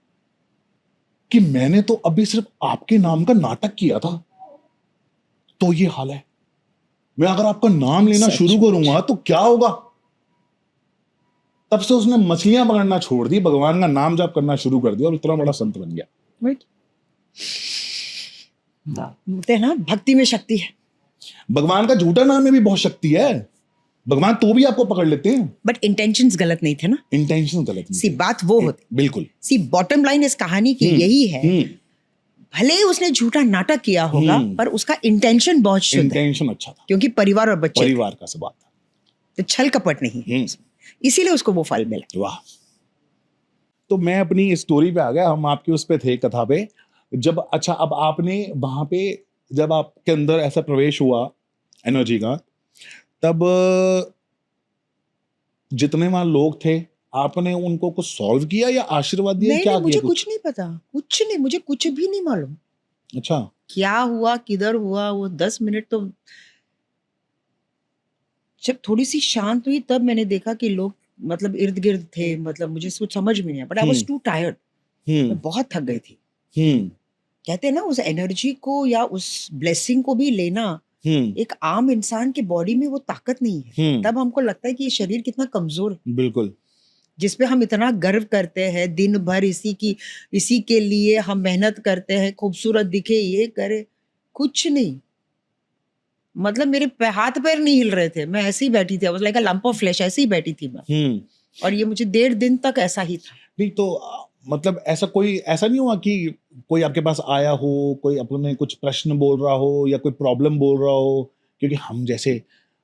A: कि मैंने तो अभी सिर्फ आपके नाम का नाटक किया था, तो ये हाल है। मैं अगर आपका नाम लेना शुरू करूंगा तो क्या होगा। तब से उसने मछलियां पकड़ना छोड़ दी, भगवान का नाम जाप करना शुरू कर दिया, और इतना बड़ा संत बन गया।
B: बोलते हैं ना, भक्ति में शक्ति है।
A: भगवान का झूठा नाम में भी बहुत शक्ति है, भगवान तो भी आपको पकड़ लेते हैं।
B: बट इंटेंशंस गलत नहीं थे ना,
A: इंटेंशंस गलत नहीं।
B: सी बात वो होती,
A: बिल्कुल।
B: सी बॉटम लाइन इस कहानी की यही है, भले ही उसने झूठा नाटक किया होगा, पर उसका इंटेंशन बहुत शुद्ध है।
A: इंटेंशन अच्छा था,
B: क्योंकि परिवार और बच्चे,
A: परिवार का सवाल था,
B: तो छल कपट नहीं है, इसीलिए उसको वो फल मिला।
A: वाह। तो मैं अपनी स्टोरी पे आ गया, हम आपके उस पे थे, कथा पे। जब अच्छा, अब आपने वहां पे जब आपके अंदर ऐसा प्रवेश हुआ एनर्जी का, तब जितने वहां लोग थे आपने उनको कुछ सॉल्व किया या आशीर्वाद दिया,
B: नहीं
A: क्या
B: नहीं, मुझे
A: किया
B: कुछ नहीं पता, कुछ नहीं, मुझे कुछ भी नहीं मालूम
A: अच्छा
B: क्या हुआ, किधर हुआ। वो 10 मिनट तो जब थोड़ी सी शांत हुई तब मैंने देखा कि लोग मतलब इर्द गिर्द थे, मतलब मुझे कुछ समझ में नहीं आया, but I was to tired. मैं
A: हम्म
B: बहुत थक गई थी।
A: हम्म
B: कहते हैं ना, उस एनर्जी को या उस ब्लेसिंग को भी लेना एक आम इंसान के बॉडी में वो ताकत नहीं है। तब हमको लगता है कि ये शरीर कितना कमजोर है,
A: बिल्कुल
B: जिसपे हम इतना गर्व करते हैं, दिन भर इसी के लिए हम मेहनत करते हैं, खूबसूरत दिखे, ये करे, कुछ नहीं। मतलब मेरे हाथ पैर नहीं हिल रहे थे, मैं ऐसे ही बैठी थी, like a lump of flesh, ऐसे ही बैठी थी मैं। और ये मुझे 1.5 दिन तक ऐसा ही था।
A: नहीं तो मतलब ऐसा नहीं हुआ कि कोई आपके पास आया हो, कोई अपने कुछ प्रश्न बोल रहा हो या कोई प्रॉब्लम बोल रहा हो, क्योंकि हम जैसे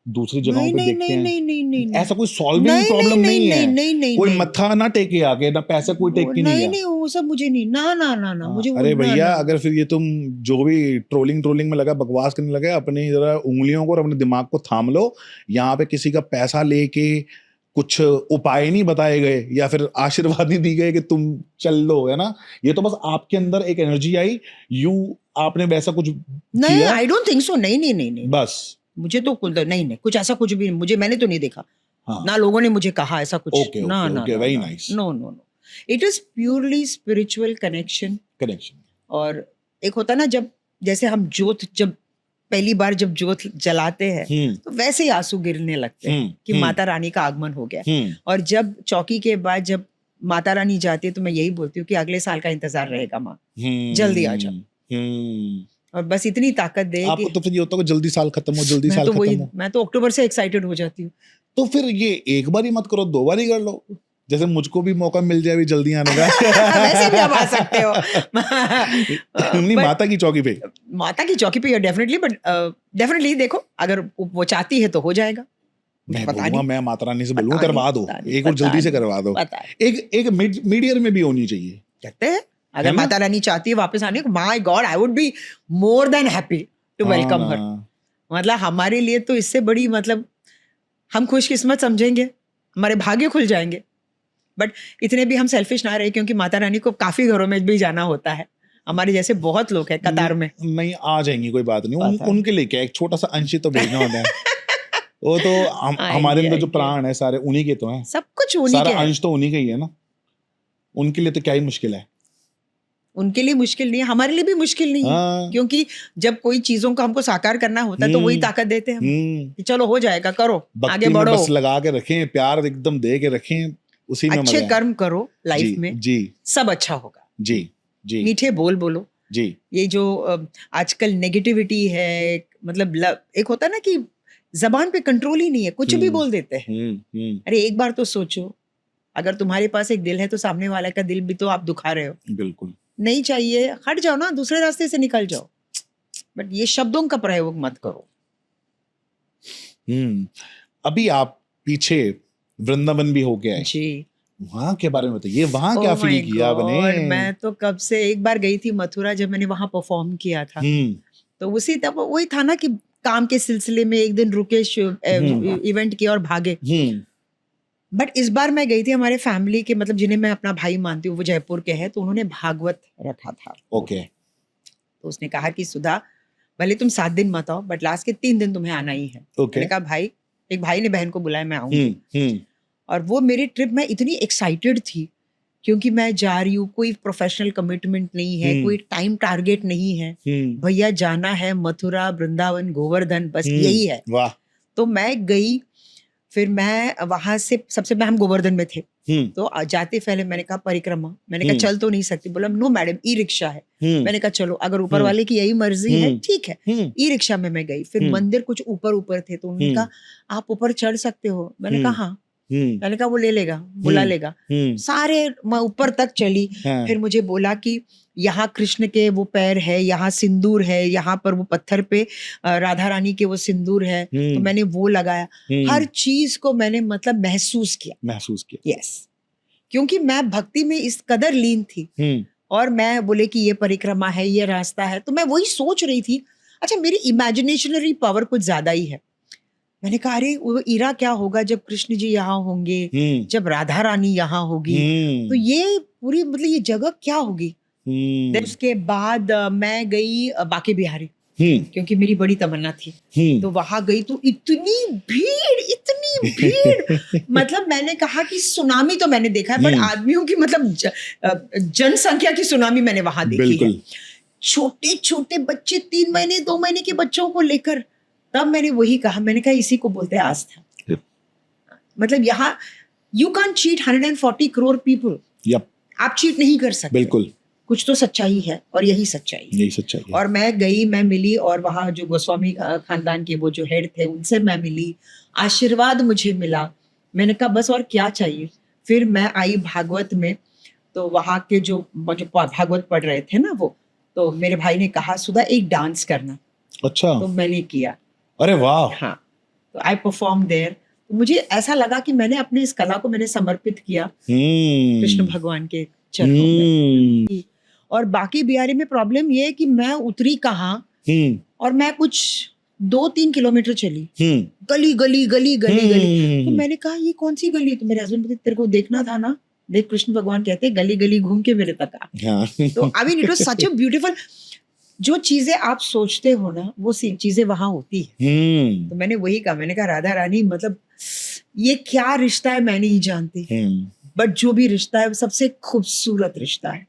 A: दूसरी जगहों
B: नहीं
A: पे
B: नहीं
A: देखते
B: नहीं
A: हैं
B: नहीं नहीं नहीं
A: ऐसा कोई सॉल्विंग
B: नहीं
A: प्रॉब्लम
B: नहीं
A: नहीं
B: नहीं
A: है,
B: नहीं नहीं
A: कोई
B: नहीं
A: मत्था ना टेके आके, ना पैसे कोई टेक के नहीं
B: नहीं
A: गया।
B: नहीं, वो सब मुझे नहीं, ना ना ना ना, मुझे वो
A: अरे
B: ना
A: भैया,
B: ना।
A: अगर फिर ये तुम जो भी ट्रोलिंग में लगा, बकवास करने लगे, अपनी जरा उंगलियों को और अपने दिमाग को थाम लो। यहाँ पे किसी का पैसा लेके कुछ उपाय नहीं बताए गए या फिर आशीर्वाद नहीं दी गए कि तुम चल लो, है ना। ये तो बस आपके अंदर एक एनर्जी आई, आपने वैसा कुछ
B: नहीं,
A: किया,
B: आई डोंट थिंक सो। नहीं नहीं नहीं नहीं,
A: बस।
B: मुझे तो नहीं नहीं, कुछ ऐसा कुछ भी मैंने तो नहीं देखा।
A: हाँ,
B: ना लोगों ने मुझे कहा ऐसा कुछ।
A: ओके
B: ना
A: ओके
B: ना
A: ओके,
B: ना,
A: वेरी
B: ना,
A: nice.
B: No no no, it is purely spiritual connection. और एक होता ना, जैसे हम जब पहली बार जोत जलाते हैं तो वैसे ही आंसू गिरने लगते हैं कि माता रानी का आगमन हो गया। और जब चौकी के बाद जब माता रानी जाती है तो मैं यही बोलती हूँ कि अगले साल का इंतजार रहेगा माँ, जल्दी आ जाओ। और बस इतनी ताकत दे
A: आपको तो फिर ये होता है जल्दी साल खत्म हो, जल्दी साल खत्म हो।
B: मैं तो अक्टूबर से एक्साइटेड हो जाती हूँ।
A: तो फिर ये एक बार ही मत करो, 2 बार ही कर लो, जैसे मुझको भी मौका मिल जाए भी जल्दी आने का।
B: वैसे भी आप आ सकते हो।
A: नहीं, माता की चौकी पे
B: डेफिनेटली, बट डेफिनेटली देखो, अगर वो चाहती है तो हो जाएगा।
A: मैं बोलूंगा, मैं माता रानी से बोलूंगा करवा दो, एक और जल्दी से करवा दो। एक मीडियर में भी होनी चाहिए,
B: कहते हैं अगर माता रानी चाहती है वापस आने को, my god, I would be more than happy to welcome her. मतलब हमारे लिए तो इससे बड़ी, मतलब हम खुशकिस्मत समझेंगे, हमारे भाग्य खुल जाएंगे। बट इतने भी हम सेल्फिश ना रहे, क्योंकि माता रानी को काफी घरों में भी जाना होता है, हमारे जैसे बहुत लोग हैं कतार में।
A: नहीं, आ जाएंगी, कोई बात नहीं। उनके लिए क्या, एक छोटा सा अंश तो भेजना होता है। वो तो हमारे अंदर जो प्राण है सारे उन्हीं के तो हैं,
B: सब कुछ उन्हीं के,
A: सारा अंश तो उन्हीं का ही है ना। उनके लिए तो क्या ही मुश्किल है।
B: उनके लिए मुश्किल नहीं है, हमारे लिए भी मुश्किल नहीं है। क्योंकि जब कोई चीजों को हमको साकार करना होता है तो वही ताकत देते हैं कि चलो हो जाएगा, करो, आगे बढ़ो,
A: बस लगा के रखें, प्यार एकदम दे के रखें, उसी में
B: अच्छे कर्म करो लाइफ में,
A: जी,
B: सब अच्छा होगा।
A: जी जी,
B: मीठे बोलो
A: जी। ये
B: जो आजकल नेगेटिविटी है, मतलब एक होता है ना कि जबान पे कंट्रोल ही नहीं है, कुछ भी बोल देते हैं। अरे एक बार तो सोचो, अगर तुम्हारे पास एक दिल है तो सामने वाले का दिल भी तो आप दुखा रहे हो।
A: बिल्कुल
B: नहीं चाहिए, हट जाओ ना, दूसरे रास्ते से निकल जाओ, बट ये शब्दों का प्रयोग मत करो।
A: अभी आप पीछे वृंदावन भी हो गया है
B: जी,
A: वहां के बारे में बताइए, वहां क्या फील किया आपने?
B: मैं तो कब से एक बार गई थी मथुरा, जब मैंने वहां परफॉर्म किया था। तो उसी तब वही था ना कि काम के सिलसिले में एक दिन रुके, इवेंट किया और भागे। बट इस बार मैं गई थी, हमारे फैमिली के, मतलब जिन्हें मैं अपना भाई मानती हूँ, वो जयपुर के हैं, तो उन्होंने भागवत रखा था।
A: ओके।
B: तो उसने कहा कि सुधा, भले तुम 7 दिन मत आओ, बट लास्ट के 3 दिन तुम्हें आना ही है। मैंने कहा भाई, एक भाई ने बहन को बुलाया, मैं आऊंगी। और वो मेरी ट्रिप, मैं इतनी एक्साइटेड थी क्योंकि मैं जा रही हूँ, कोई प्रोफेशनल कमिटमेंट नहीं है, कोई टाइम टारगेट नहीं है, भैया जाना है मथुरा, वृंदावन, गोवर्धन, बस यही है। वाह। तो मैं गई, फिर मैं वहां से हम गोवर्धन में थे। तो जाते पहले मैंने कहा परिक्रमा, मैंने कहा चल तो नहीं सकती, बोला नो मैडम, ई रिक्शा है। मैंने कहा चलो, अगर ऊपर वाले की यही मर्जी है ठीक है। ई रिक्शा में मैं गई, फिर मंदिर कुछ ऊपर थे, तो उन्होंने कहा आप ऊपर चढ़ सकते हो। मैंने कहा हाँ। मैंने कहा वो ले लेगा, बुला लेगा। सारे मैं ऊपर तक चली। फिर मुझे बोला कि यहाँ कृष्ण के वो पैर है, यहाँ सिंदूर है, यहाँ पर वो पत्थर पे राधा रानी के वो सिंदूर है, तो मैंने वो लगाया। हर चीज को मैंने मतलब महसूस किया। यस, क्योंकि मैं भक्ति में इस कदर लीन थी। और मैं बोले कि ये परिक्रमा है, ये रास्ता है, तो मैं वही सोच रही थी। अच्छा, मेरी इमेजिनेशनरी पावर कुछ ज्यादा ही है। मैंने कहा अरे वो इरा क्या होगा जब कृष्ण जी यहाँ होंगे, जब राधा रानी यहाँ होगी, तो ये पूरी मतलब ये जगह क्या होगी। Then उसके बाद मैं गई बाके बिहारी, क्योंकि मेरी बड़ी तमन्ना थी। तो वहां गई तो इतनी भीड़ मतलब मैंने कहा कि सुनामी तो मैंने देखा है, बट आदमियों की मतलब जनसंख्या की सुनामी मैंने वहां देखी है। छोटे छोटे बच्चे, 3 महीने 2 महीने के बच्चों को लेकर, तब मैंने वही कहा, मैंने कहा इसी को बोलते हैं आस्था। मतलब यहाँ you can cheat 140 crore people, आप चीट नहीं कर सकते।
A: बिल्कुल,
B: कुछ तो सच्चाई है और यही सच्चाई है। और मैं गई, मैं मिली, और वहाँ जो गोस्वामी खानदान के वो जो हेड थे उनसे मैं मिली, आशीर्वाद मुझे मिला। मैंने कहा बस और क्या चाहिए। फिर मैं आई भागवत में, तो वहाँ के जो भागवत पढ़ रहे थे ना वो, तो मेरे भाई ने कहा सुधा एक डांस करना।
A: अच्छा।
B: तो मैंने किया।
A: अरे वाह।
B: हाँ, तो आई परफॉर्म देयर। तो मुझे ऐसा लगा कि मैंने अपने इस कला को मैंने समर्पित किया कृष्ण भगवान के चरणों में। और बाकी बिहारी में प्रॉब्लम ये है कि मैं उतरी कहाँ, और मैं कुछ 2-3 किलोमीटर चली, गली गली गली गली गली। तो मैंने कहा ये कौन सी गली है? तो मेरे हस्बैंड बोलते तेरे को देखना था ना, देख कृष्ण भगवान कहते गली गली घूम के मेरे तक आ। तो I mean it was such a beautiful, जो चीजें आप सोचते हो ना वो चीजें वहां होती है। तो मैंने वही कहा, मैंने कहा राधा रानी मतलब ये क्या रिश्ता है मैं नहीं जानती, बट जो भी रिश्ता है वो सबसे खूबसूरत रिश्ता है,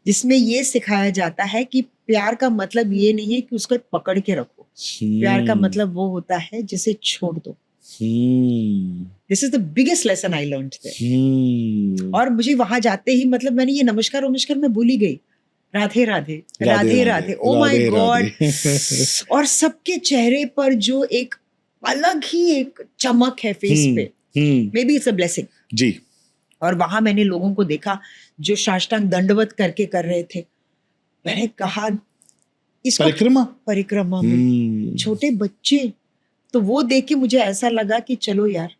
B: जिसमें ये सिखाया जाता है कि प्यार का मतलब ये नहीं है कि उसको पकड़ के रखो। प्यार का मतलब वो होता है जिसे छोड़ दो। This is the biggest lesson I learned there. और मुझे वहां जाते ही मतलब मैंने ये नमस्कार मैं भूल ही गई। Radhe Radhe Radhe Radhe, oh my God. और सबके चेहरे पर जो एक अलग ही एक चमक है फेस पे, maybe it's a blessing
A: जी।
B: और वहां मैंने लोगों को देखा जो साष्टांग दंडवत करके कर रहे थे। मैंने कहा इसको परिक्रमा में छोटे बच्चे, तो वो देख के मुझे ऐसा लगा कि चलो यार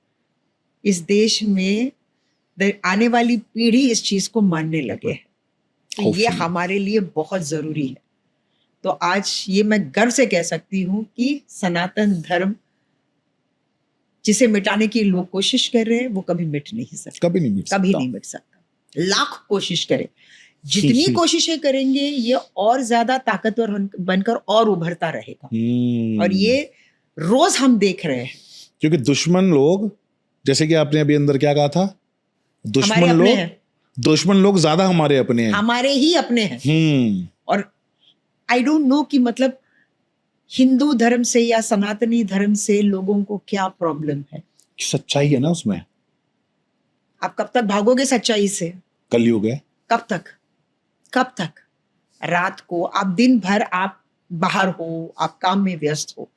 B: इस देश में आने वाली पीढ़ी इस चीज को मानने लगे है, तो ये हमारे लिए बहुत जरूरी है। तो आज ये मैं गर्व से कह सकती हूँ कि सनातन धर्म जिसे मिटाने की लोग कोशिश कर रहे हैं वो कभी मिट नहीं सकता, कभी नहीं मिट सकता। लाख कोशिश करें, जितनी कोशिशें करेंगे ये और ज्यादा ताकतवर बनकर और उभरता रहेगा। और ये रोज हम देख रहे हैं,
A: क्योंकि दुश्मन लोग, जैसे कि आपने अभी अंदर क्या कहा था, दुश्मन लोग ज्यादा हमारे अपने हैं, हमारे
B: ही अपने हैं। और आई डोंट नो कि मतलब हिंदू धर्म से या सनातनी धर्म से लोगों को क्या प्रॉब्लम है।
A: सच्चाई है ना उसमें।
B: आप कब तक भागोगे सच्चाई से?
A: कलयुग है।
B: कब तक? रात को आप दिन भर आप बाहर हो, आप काम में व्यस्त हो,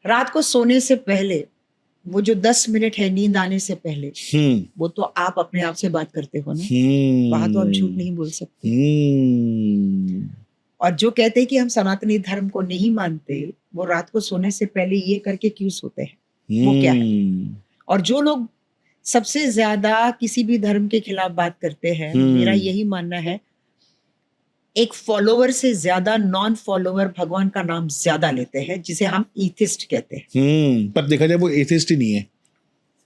B: रात को सोने से पहले वो जो 10 मिनट है नींद आने से पहले, वो तो आप अपने आप से बात करते हो ना। वहां तो आप झूठ नहीं बोल सकते। और जो कहते हैं कि हम सनातनी धर्म को नहीं मानते, वो रात को सोने से पहले ये करके क्यों सोते हैं, वो क्या है? और जो लोग सबसे ज्यादा किसी भी धर्म के खिलाफ बात करते हैं, मेरा यही मानना है, एक फॉलोवर से ज्यादा नॉन फॉलोवर भगवान का नाम ज्यादा लेते हैं, जिसे हम एथिस्ट कहते हैं।
A: पर देखा जाए वो एथिस्ट ही नहीं है।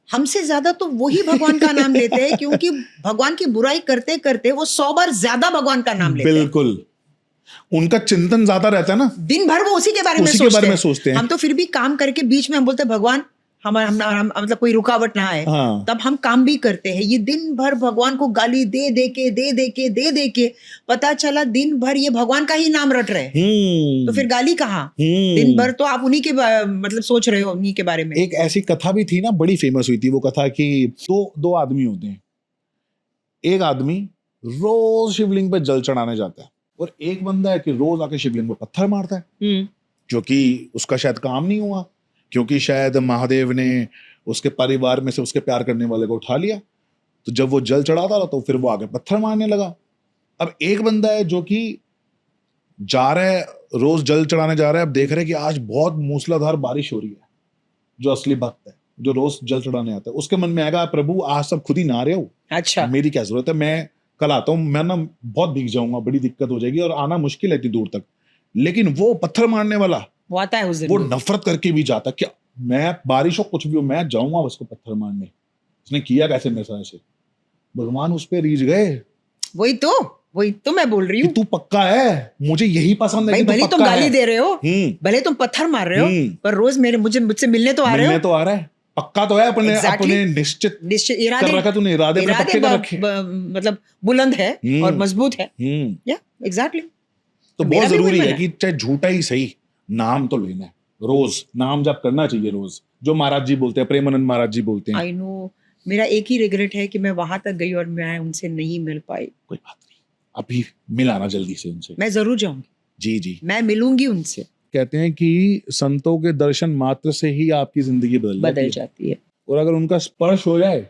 B: हमसे ज्यादा तो वही भगवान का नाम लेते हैं, क्योंकि भगवान की बुराई करते करते वो 100 बार ज्यादा भगवान का नाम लेते हैं।
A: बिल्कुल, उनका चिंतन ज्यादा रहता है ना, दिन
B: भर वो उसी के बारे में सोचते हैं। हम तो फिर भी काम करके बीच में हम बोलते हैं भगवान हम मतलब कोई रुकावट ना आए। हाँ। तब हम काम भी करते हैं। ये दिन भर भगवान को गाली दे के पता चला दिन भर ये भगवान का ही नाम रट रहे हैं। तो फिर गाली कहाँ? दिन भर तो आप उन्हीं के मतलब सोच रहे हो उन्हीं के बारे में।
A: एक ऐसी कथा भी थी ना, बड़ी फेमस हुई थी वो कथा कि दो आदमी होते हैं। एक आदमी रोज शिवलिंग पे जल चढ़ाने जाता है, और एक बंदा है कि रोज आके शिवलिंग पे पत्थर मारता है, जो कि उसका शायद काम नहीं हुआ, क्योंकि शायद महादेव ने उसके परिवार में से उसके प्यार करने वाले को उठा लिया। तो जब वो जल चढ़ाता था तो फिर वो आगे पत्थर मारने लगा। अब एक बंदा है जो कि जा रहा है, रोज जल चढ़ाने जा रहा है, अब देख रहे हैं कि आज बहुत मूसलाधार बारिश हो रही है। जो असली भक्त है, जो रोज जल चढ़ाने आता है, उसके मन में आएगा प्रभु आज सब खुद ही नहा रहे हो, अच्छा मेरी क्या जरूरत है, मैं कल आता हूँ, मैं ना बहुत भीग जाऊंगा, बड़ी दिक्कत हो जाएगी और आना मुश्किल है इतनी दूर तक। लेकिन वो पत्थर मारने वाला वो आता है उस दिन, वो नफरत करके भी जाता, क्या मैं बारिश हो कुछ भी हो, मैं जाऊंगा उसको पत्थर मारने। उसने किया कैसे मेरे साथ ऐसे, भगवान उस पे रीझ गए
B: वही तो मैं बोल रही
A: कि
B: हूँ।
A: तू पक्का है, मुझे यही पसंद है
B: भाई
A: कि तू
B: भले तुम
A: पक्का
B: गाली
A: है।
B: दे रहे हो,
A: हम्म
B: भले तुम पत्थर मार रहे हो, पर रोज मुझसे मिलने तो आ रहे
A: मिलने
B: हो।
A: तो आ रहा है, पक्का तो है, अपने
B: Exactly.
A: अपने निश्चित
B: निश्चित
A: कर
B: इरादे,
A: रखा तूने, इरादे अपने पक्के कर रखे।
B: मतलब बुलंद है और मजबूत है। या एग्जैक्टली।
A: तो बहुत जरूरी है कि चाहे झूठा ही सही, नाम तो लेना है, रोज नाम जप करना चाहिए रोज, जो महाराज जी बोलते हैं, प्रेमानंद महाराज जी बोलते हैं।
B: आई नो, मेरा एक ही रिग्रेट है कि मैं वहां तक गई और मैं उनसे नहीं मिल पाई।
A: कोई बात नहीं, अभी मिलाना जल्दी से उनसे।
B: मैं जरूर जाऊंगी
A: जी जी,
B: मैं मिलूंगी उनसे।
A: कहते हैं कि संतों के दर्शन मात्र से ही आपकी जिंदगी बदल
B: जाती है।
A: और अगर उनका स्पर्श हो जाए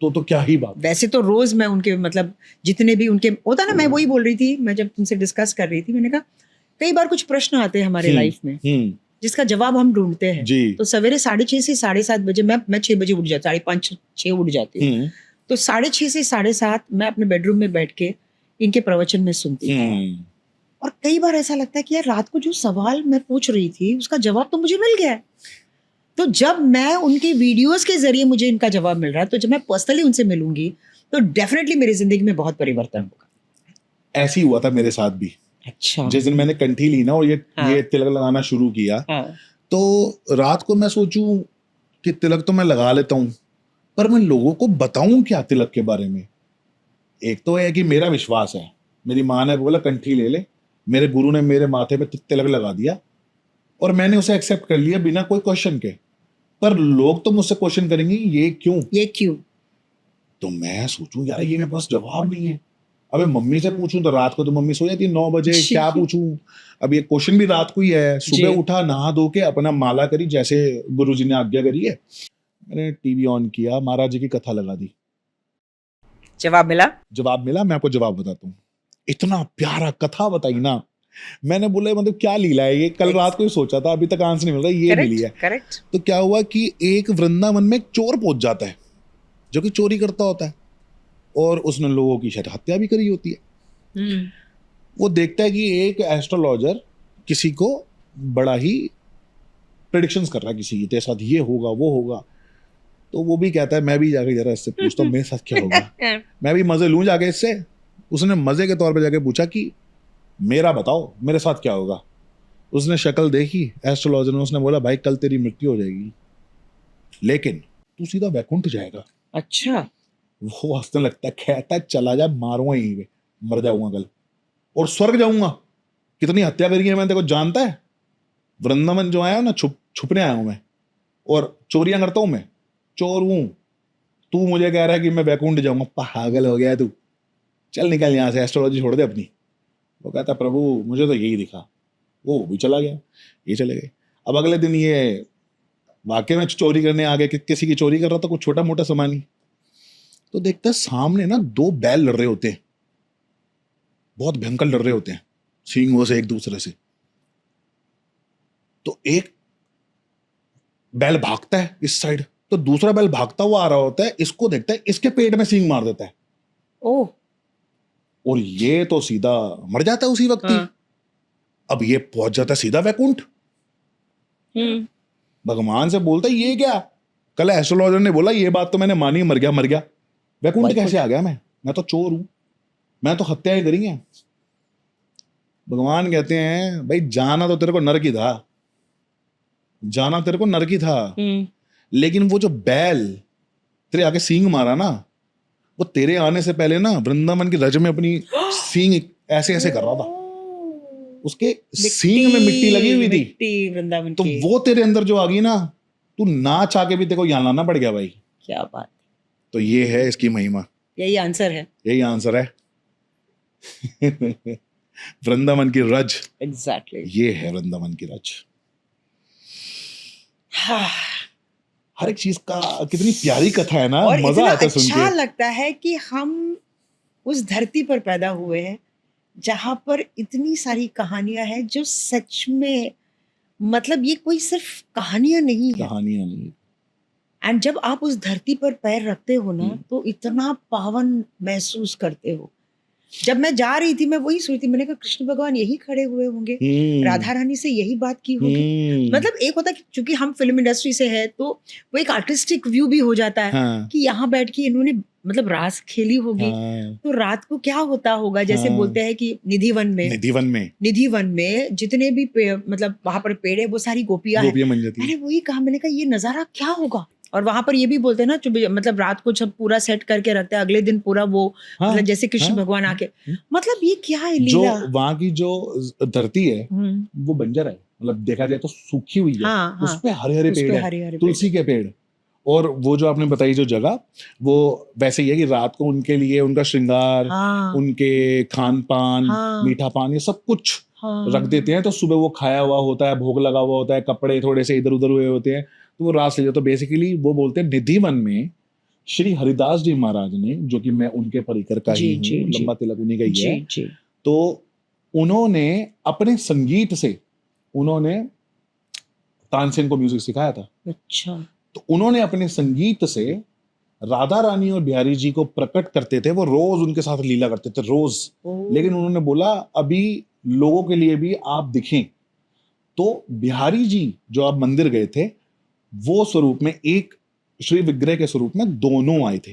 A: तो क्या ही बात।
B: वैसे तो रोज मैं उनके मतलब जितने भी उनके होता ना, मैं वही बोल रही थी, मैं जब तुमसे डिस्कस कर रही थी, मैंने कहा कई बार कुछ प्रश्न आते हैं हमारे लाइफ में जिसका जवाब हम ढूंढते हैं। तो सवेरे 6:30 से 7:30 बजे मैं 6 बजे उठ जाती, 5:30-6 उठ जाती हूँ। तो 6:30 से 7:30 मैं अपने बेडरूम में बैठ के इनके प्रवचन में सुनती हूँ। और कई बार ऐसा लगता है कि यार रात को जो सवाल मैं पूछ रही थी उसका जवाब तो मुझे मिल गया है। तो जब मैं उनके वीडियोस के जरिए मुझे इनका जवाब मिल रहा है, तो जब मैं पर्सनली उनसे मिलूंगी तो डेफिनेटली मेरी जिंदगी में बहुत परिवर्तन होगा।
A: ऐसी हुआ था मेरे साथ भी।
B: अच्छा।
A: जिस दिन मैंने कंठी ली ना और ये तिलक लगाना शुरू किया, तो रात को मैं सोचूं कि तिलक तो मैं लगा लेता हूं, पर मैं लोगों को बताऊं क्या तिलक के बारे में। एक तो है कि मेरा विश्वास है, मेरी माँ ने बोला कंठी ले ले, मेरे गुरु ने मेरे माथे पे तिलक लगा दिया और मैंने उसे एक्सेप्ट कर लिया बिना कोई क्वेश्चन के। पर लोग तो मुझसे क्वेश्चन करेंगे ये क्यों। तो मैं सोचूं यार ये मेरे पास जवाब नहीं है। अबे मम्मी से पूछूं तो रात को तो मम्मी सो जाती है 9 बजे, क्या पूछूं। अब ये क्वेश्चन भी रात को ही है। सुबह उठा, नहा धो के अपना माला करी जैसे गुरुजी ने आज्ञा करी है, मैंने टीवी ऑन किया, महाराज जी की कथा लगा दी।
B: जवाब मिला।
A: मैं आपको जवाब बताता हूँ, इतना प्यारा कथा बताई ना। मैंने बोला मतलब क्या लीला है ये, कल रात को ही सोचा था, अभी तक आंसर नहीं मिल रहा, ये मिली है।
B: करेक्ट।
A: तो क्या हुआ कि एक वृंदावन में एक चोर पहुंच जाता है जो कि चोरी करता होता है और उसने लोगों की शायद हत्या भी करी होती है। वो देखता है कि एक एस्ट्रोलॉजर किसी को बड़ा ही प्रेडिक्शंस कर रहा है, किसी के साथ ये होगा वो होगा। तो वो भी कहता है मैं भी जाके जरा इससे पूछता हूँ मेरे साथ क्या होगा, मैं भी मजे लूं जाके इससे। उसने मजे के तौर पे जाके पूछा कि मेरा बताओ मेरे साथ क्या होगा। उसने शक्ल देखी एस्ट्रोलॉजर ने, उसने बोला भाई कल तेरी मृत्यु हो जाएगी लेकिन तू सीधा वैकुंठ जाएगा।
B: अच्छा।
A: वो हंसने लगता है, कहता है चला जा, मारूंगा यहीं पे, मर जाऊंगा कल और स्वर्ग जाऊंगा। कितनी हत्या करी है मैंने, देखो जानता है। वृंदावन जो आया हूं ना, छुपने आया हूं मैं और चोरियां करता हूं, मैं चोर हूं। तू मुझे कह रहा है कि मैं वैकुंठ जाऊंगा, पागल हो गया तू, चल निकल यहां से, एस्ट्रोलॉजी छोड़ दे अपनी। वो कहता प्रभु मुझे तो यही दिखा। वो भी चला गया, ये चले गए। अब अगले दिन ये वाकई में चोरी करने आ गए, किसी की चोरी कर रहा था, कुछ छोटा मोटा सामान ही। तो देखता है सामने ना 2 बैल लड़ रहे होते हैं, बहुत भयंकर लड़ रहे होते हैं सींगों से एक दूसरे से। तो एक बैल भागता है इस साइड, तो दूसरा बैल भागता हुआ आ रहा होता है, इसको देखता है, इसके पेट में सींग मार देता है।
B: ओह।
A: और ये तो सीधा मर जाता है उसी वक्त ही। अब ये पहुंच जाता है सीधा वैकुंठ। भगवान से बोलता है ये क्या, कल एस्ट्रोलॉजर ने बोला ये बात तो मैंने मानी, मर गया, वैकुंठ कैसे आ गया मैं तो चोर हूं, मैं तो हत्याएं करी हैं। भगवान कहते हैं भाई जाना तो तेरे को नरक ही था, लेकिन वो जो बैल तेरे आगे सींग मारा ना, वो तेरे आने से पहले ना वृंदावन की रज में अपनी सींग ऐसे ऐसे कर रहा था, उसके सींग में मिट्टी लगी हुई थी वृंदावन तो वो तेरे अंदर जो आ गई ना, तू ना चाह के भी तेरे को यहाँ लाना पड़ गया भाई।
B: क्या बात।
A: तो ये है इसकी महिमा,
B: यही आंसर है।
A: वृंदावन की रज।
B: एग्जैक्टली।
A: ये है वृंदावन की रज। हर एक चीज का कितनी प्यारी कथा है ना,
B: और
A: मजा आता है सुन के।
B: अच्छा लगता है कि हम उस धरती पर पैदा हुए हैं जहां पर इतनी सारी कहानियां हैं जो सच में, मतलब ये कोई सिर्फ कहानियां नहीं है। एंड जब आप उस धरती पर पैर रखते हो ना, तो इतना पावन महसूस करते हो। जब मैं जा रही थी मैं वही सोचती, मैंने कहा कृष्ण भगवान यही खड़े हुए होंगे, राधा रानी से यही बात की होगी। मतलब एक होता है कि चूंकि हम फिल्म इंडस्ट्री से है तो वो एक आर्टिस्टिक व्यू भी हो जाता है
A: हाँ,
B: कि यहाँ बैठ के इन्होंने मतलब रास खेली होगी,
A: हाँ,
B: तो रात को क्या होता होगा। जैसे
A: हाँ।
B: बोलते हैं कि निधि वन में जितने भी मतलब वहां पर पेड़ है वो सारी गोपियां हैं।
A: गोपियां बन जाती है।
B: मैंने वही कहा, मैंने कहा ये नजारा क्या होगा। और वहां पर ये भी बोलते हैं ना, मतलब रात को जब पूरा सेट करके रखते हैं, अगले दिन पूरा वो
A: हाँ,
B: मतलब जैसे कृष्ण
A: हाँ,
B: भगवान आके,
A: हम्म।
B: मतलब ये क्या है
A: जो
B: लीला।
A: वहां की जो धरती है
B: हम्म,
A: वो बंजर है, मतलब देखा जाए तो सूखी हुई है।
B: हाँ हाँ,
A: उसपे हरे हरे
B: उस
A: पेड़
B: पे
A: है,
B: हरे हरे
A: तुलसी के पेड़। और वो जो आपने बताई जो जगह, वो वैसे ही है कि रात को उनके लिए उनका श्रृंगार,
B: हाँ
A: उनके खान पान,
B: हाँ
A: मीठा पान, ये सब कुछ
B: हाँ
A: रख देते हैं। तो सुबह वो खाया हुआ होता है, भोग लगा हुआ होता है, कपड़े थोड़े से इधर उधर हुए होते हैं, तो वो रात ले जाते। तो बेसिकली वो बोलते हैं निधि वन में श्री हरिदास जी महाराज ने, जो कि मैं उनके परिकर का
B: जी
A: ही
B: जी
A: हूँ,
B: जी
A: लंबा तिलक उन्हीं का ही है,
B: जी जी।
A: तो उन्होंने अपने संगीत से उन्होंने तानसेन को म्यूजिक सिखाया था।
B: अच्छा,
A: तो उन्होंने अपने संगीत से राधा रानी और बिहारी जी को प्रकट करते थे, वो रोज उनके साथ लीला करते थे रोज। लेकिन उन्होंने बोला अभी लोगों के लिए भी आप दिखें, तो बिहारी जी जो आप मंदिर गए थे वो स्वरूप में एक श्री विग्रह के स्वरूप में दोनों आए थे,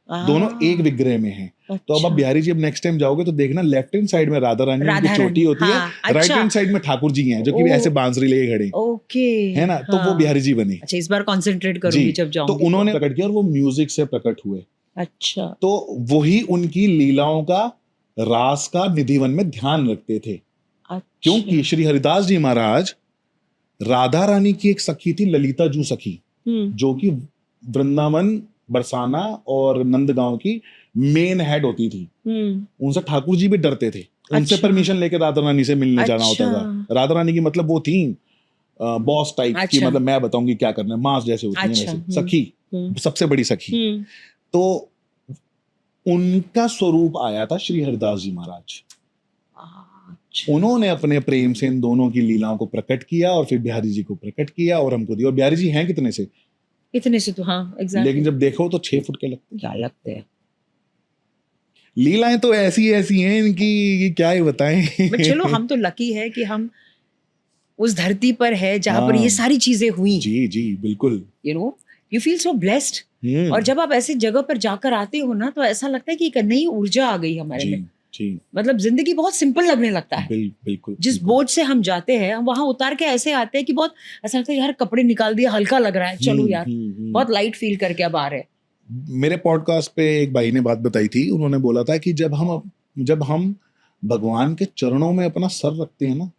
A: दोनों एक विग्रह में हैं। तो अब आप बिहारी जी अब नेक्स्ट टाइम जाओगे तो देखना लेफ्ट हैंड साइड में राधा रानी उनकी चोटी होती है, राइट हैंड साइड में ठाकुर जी हैं जो कि ऐसे बांसुरी लेके खड़े हैं,
B: ओके
A: है ना। तो वो बिहारी जी बने।
B: अच्छा, इस बार कंसंट्रेट करूंगी जब
A: तो
B: जाऊंगी।
A: उन्होंने प्रकट किया और वो म्यूजिक से प्रकट हुए।
B: अच्छा,
A: तो वही उनकी लीलाओं का, रास का निधि वन में ध्यान रखते थे, क्योंकि श्री हरिदास जी महाराज राधा रानी की एक सखी थी ललिता जू सखी, जो कि वृंदावन, बरसाना और नंदगांव की मेन हेड होती थी। उनसे ठाकुर जी भी डरते थे, उनसे
B: अच्छा।
A: परमिशन लेके राधा रानी से मिलने जाना होता था। राधा रानी की मतलब वो थी बॉस टाइप की, मतलब मैं बताऊंगी क्या करना है, मास जैसे होती है वैसे सखी, सबसे बड़ी सखी। तो उनका स्वरूप आया था श्री हरिदास जी महाराज। उन्होंने अपने प्रेम से इन दोनों की लीलाओं को प्रकट किया और फिर बिहारी जी को प्रकट किया और हमको दिया। और बिहारी जी हैं कितने से,
B: इतने से तो हाँ एग्जैक्टली,
A: लेकिन जब देखो तो 6 फुट के लगते हैं।
B: क्या लगते हैं।
A: लीलाएं तो ऐसी ऐसी हैं इनकी कि क्या ही बताएं।
B: बट चलो हम तो लकी है कि हम उस धरती पर है जहाँ पर ये सारी चीजें हुई।
A: जी जी बिल्कुल,
B: you know you feel so blessed. और जब आप ऐसी जगह पर जाकर आते हो ना तो ऐसा लगता है कि एक नई ऊर्जा आ गई हमारे में।
A: जी,
B: मतलब जिंदगी बहुत सिंपल लगने लगता है।
A: बिल्कुल।
B: जिस बोझ से हम जाते हैं हम वहां उतार के ऐसे आते हैं कि बहुत ऐसा लगता है यार कपड़े निकाल दिया, हल्का लग रहा है, चलो यार बहुत लाइट फील करके अब आ रहे हैं।
A: मेरे पॉडकास्ट पे एक भाई ने बात बताई थी, उन्होंने बोला था कि जब हम भगवान के चरणों में अपना सर रखते हैं ना,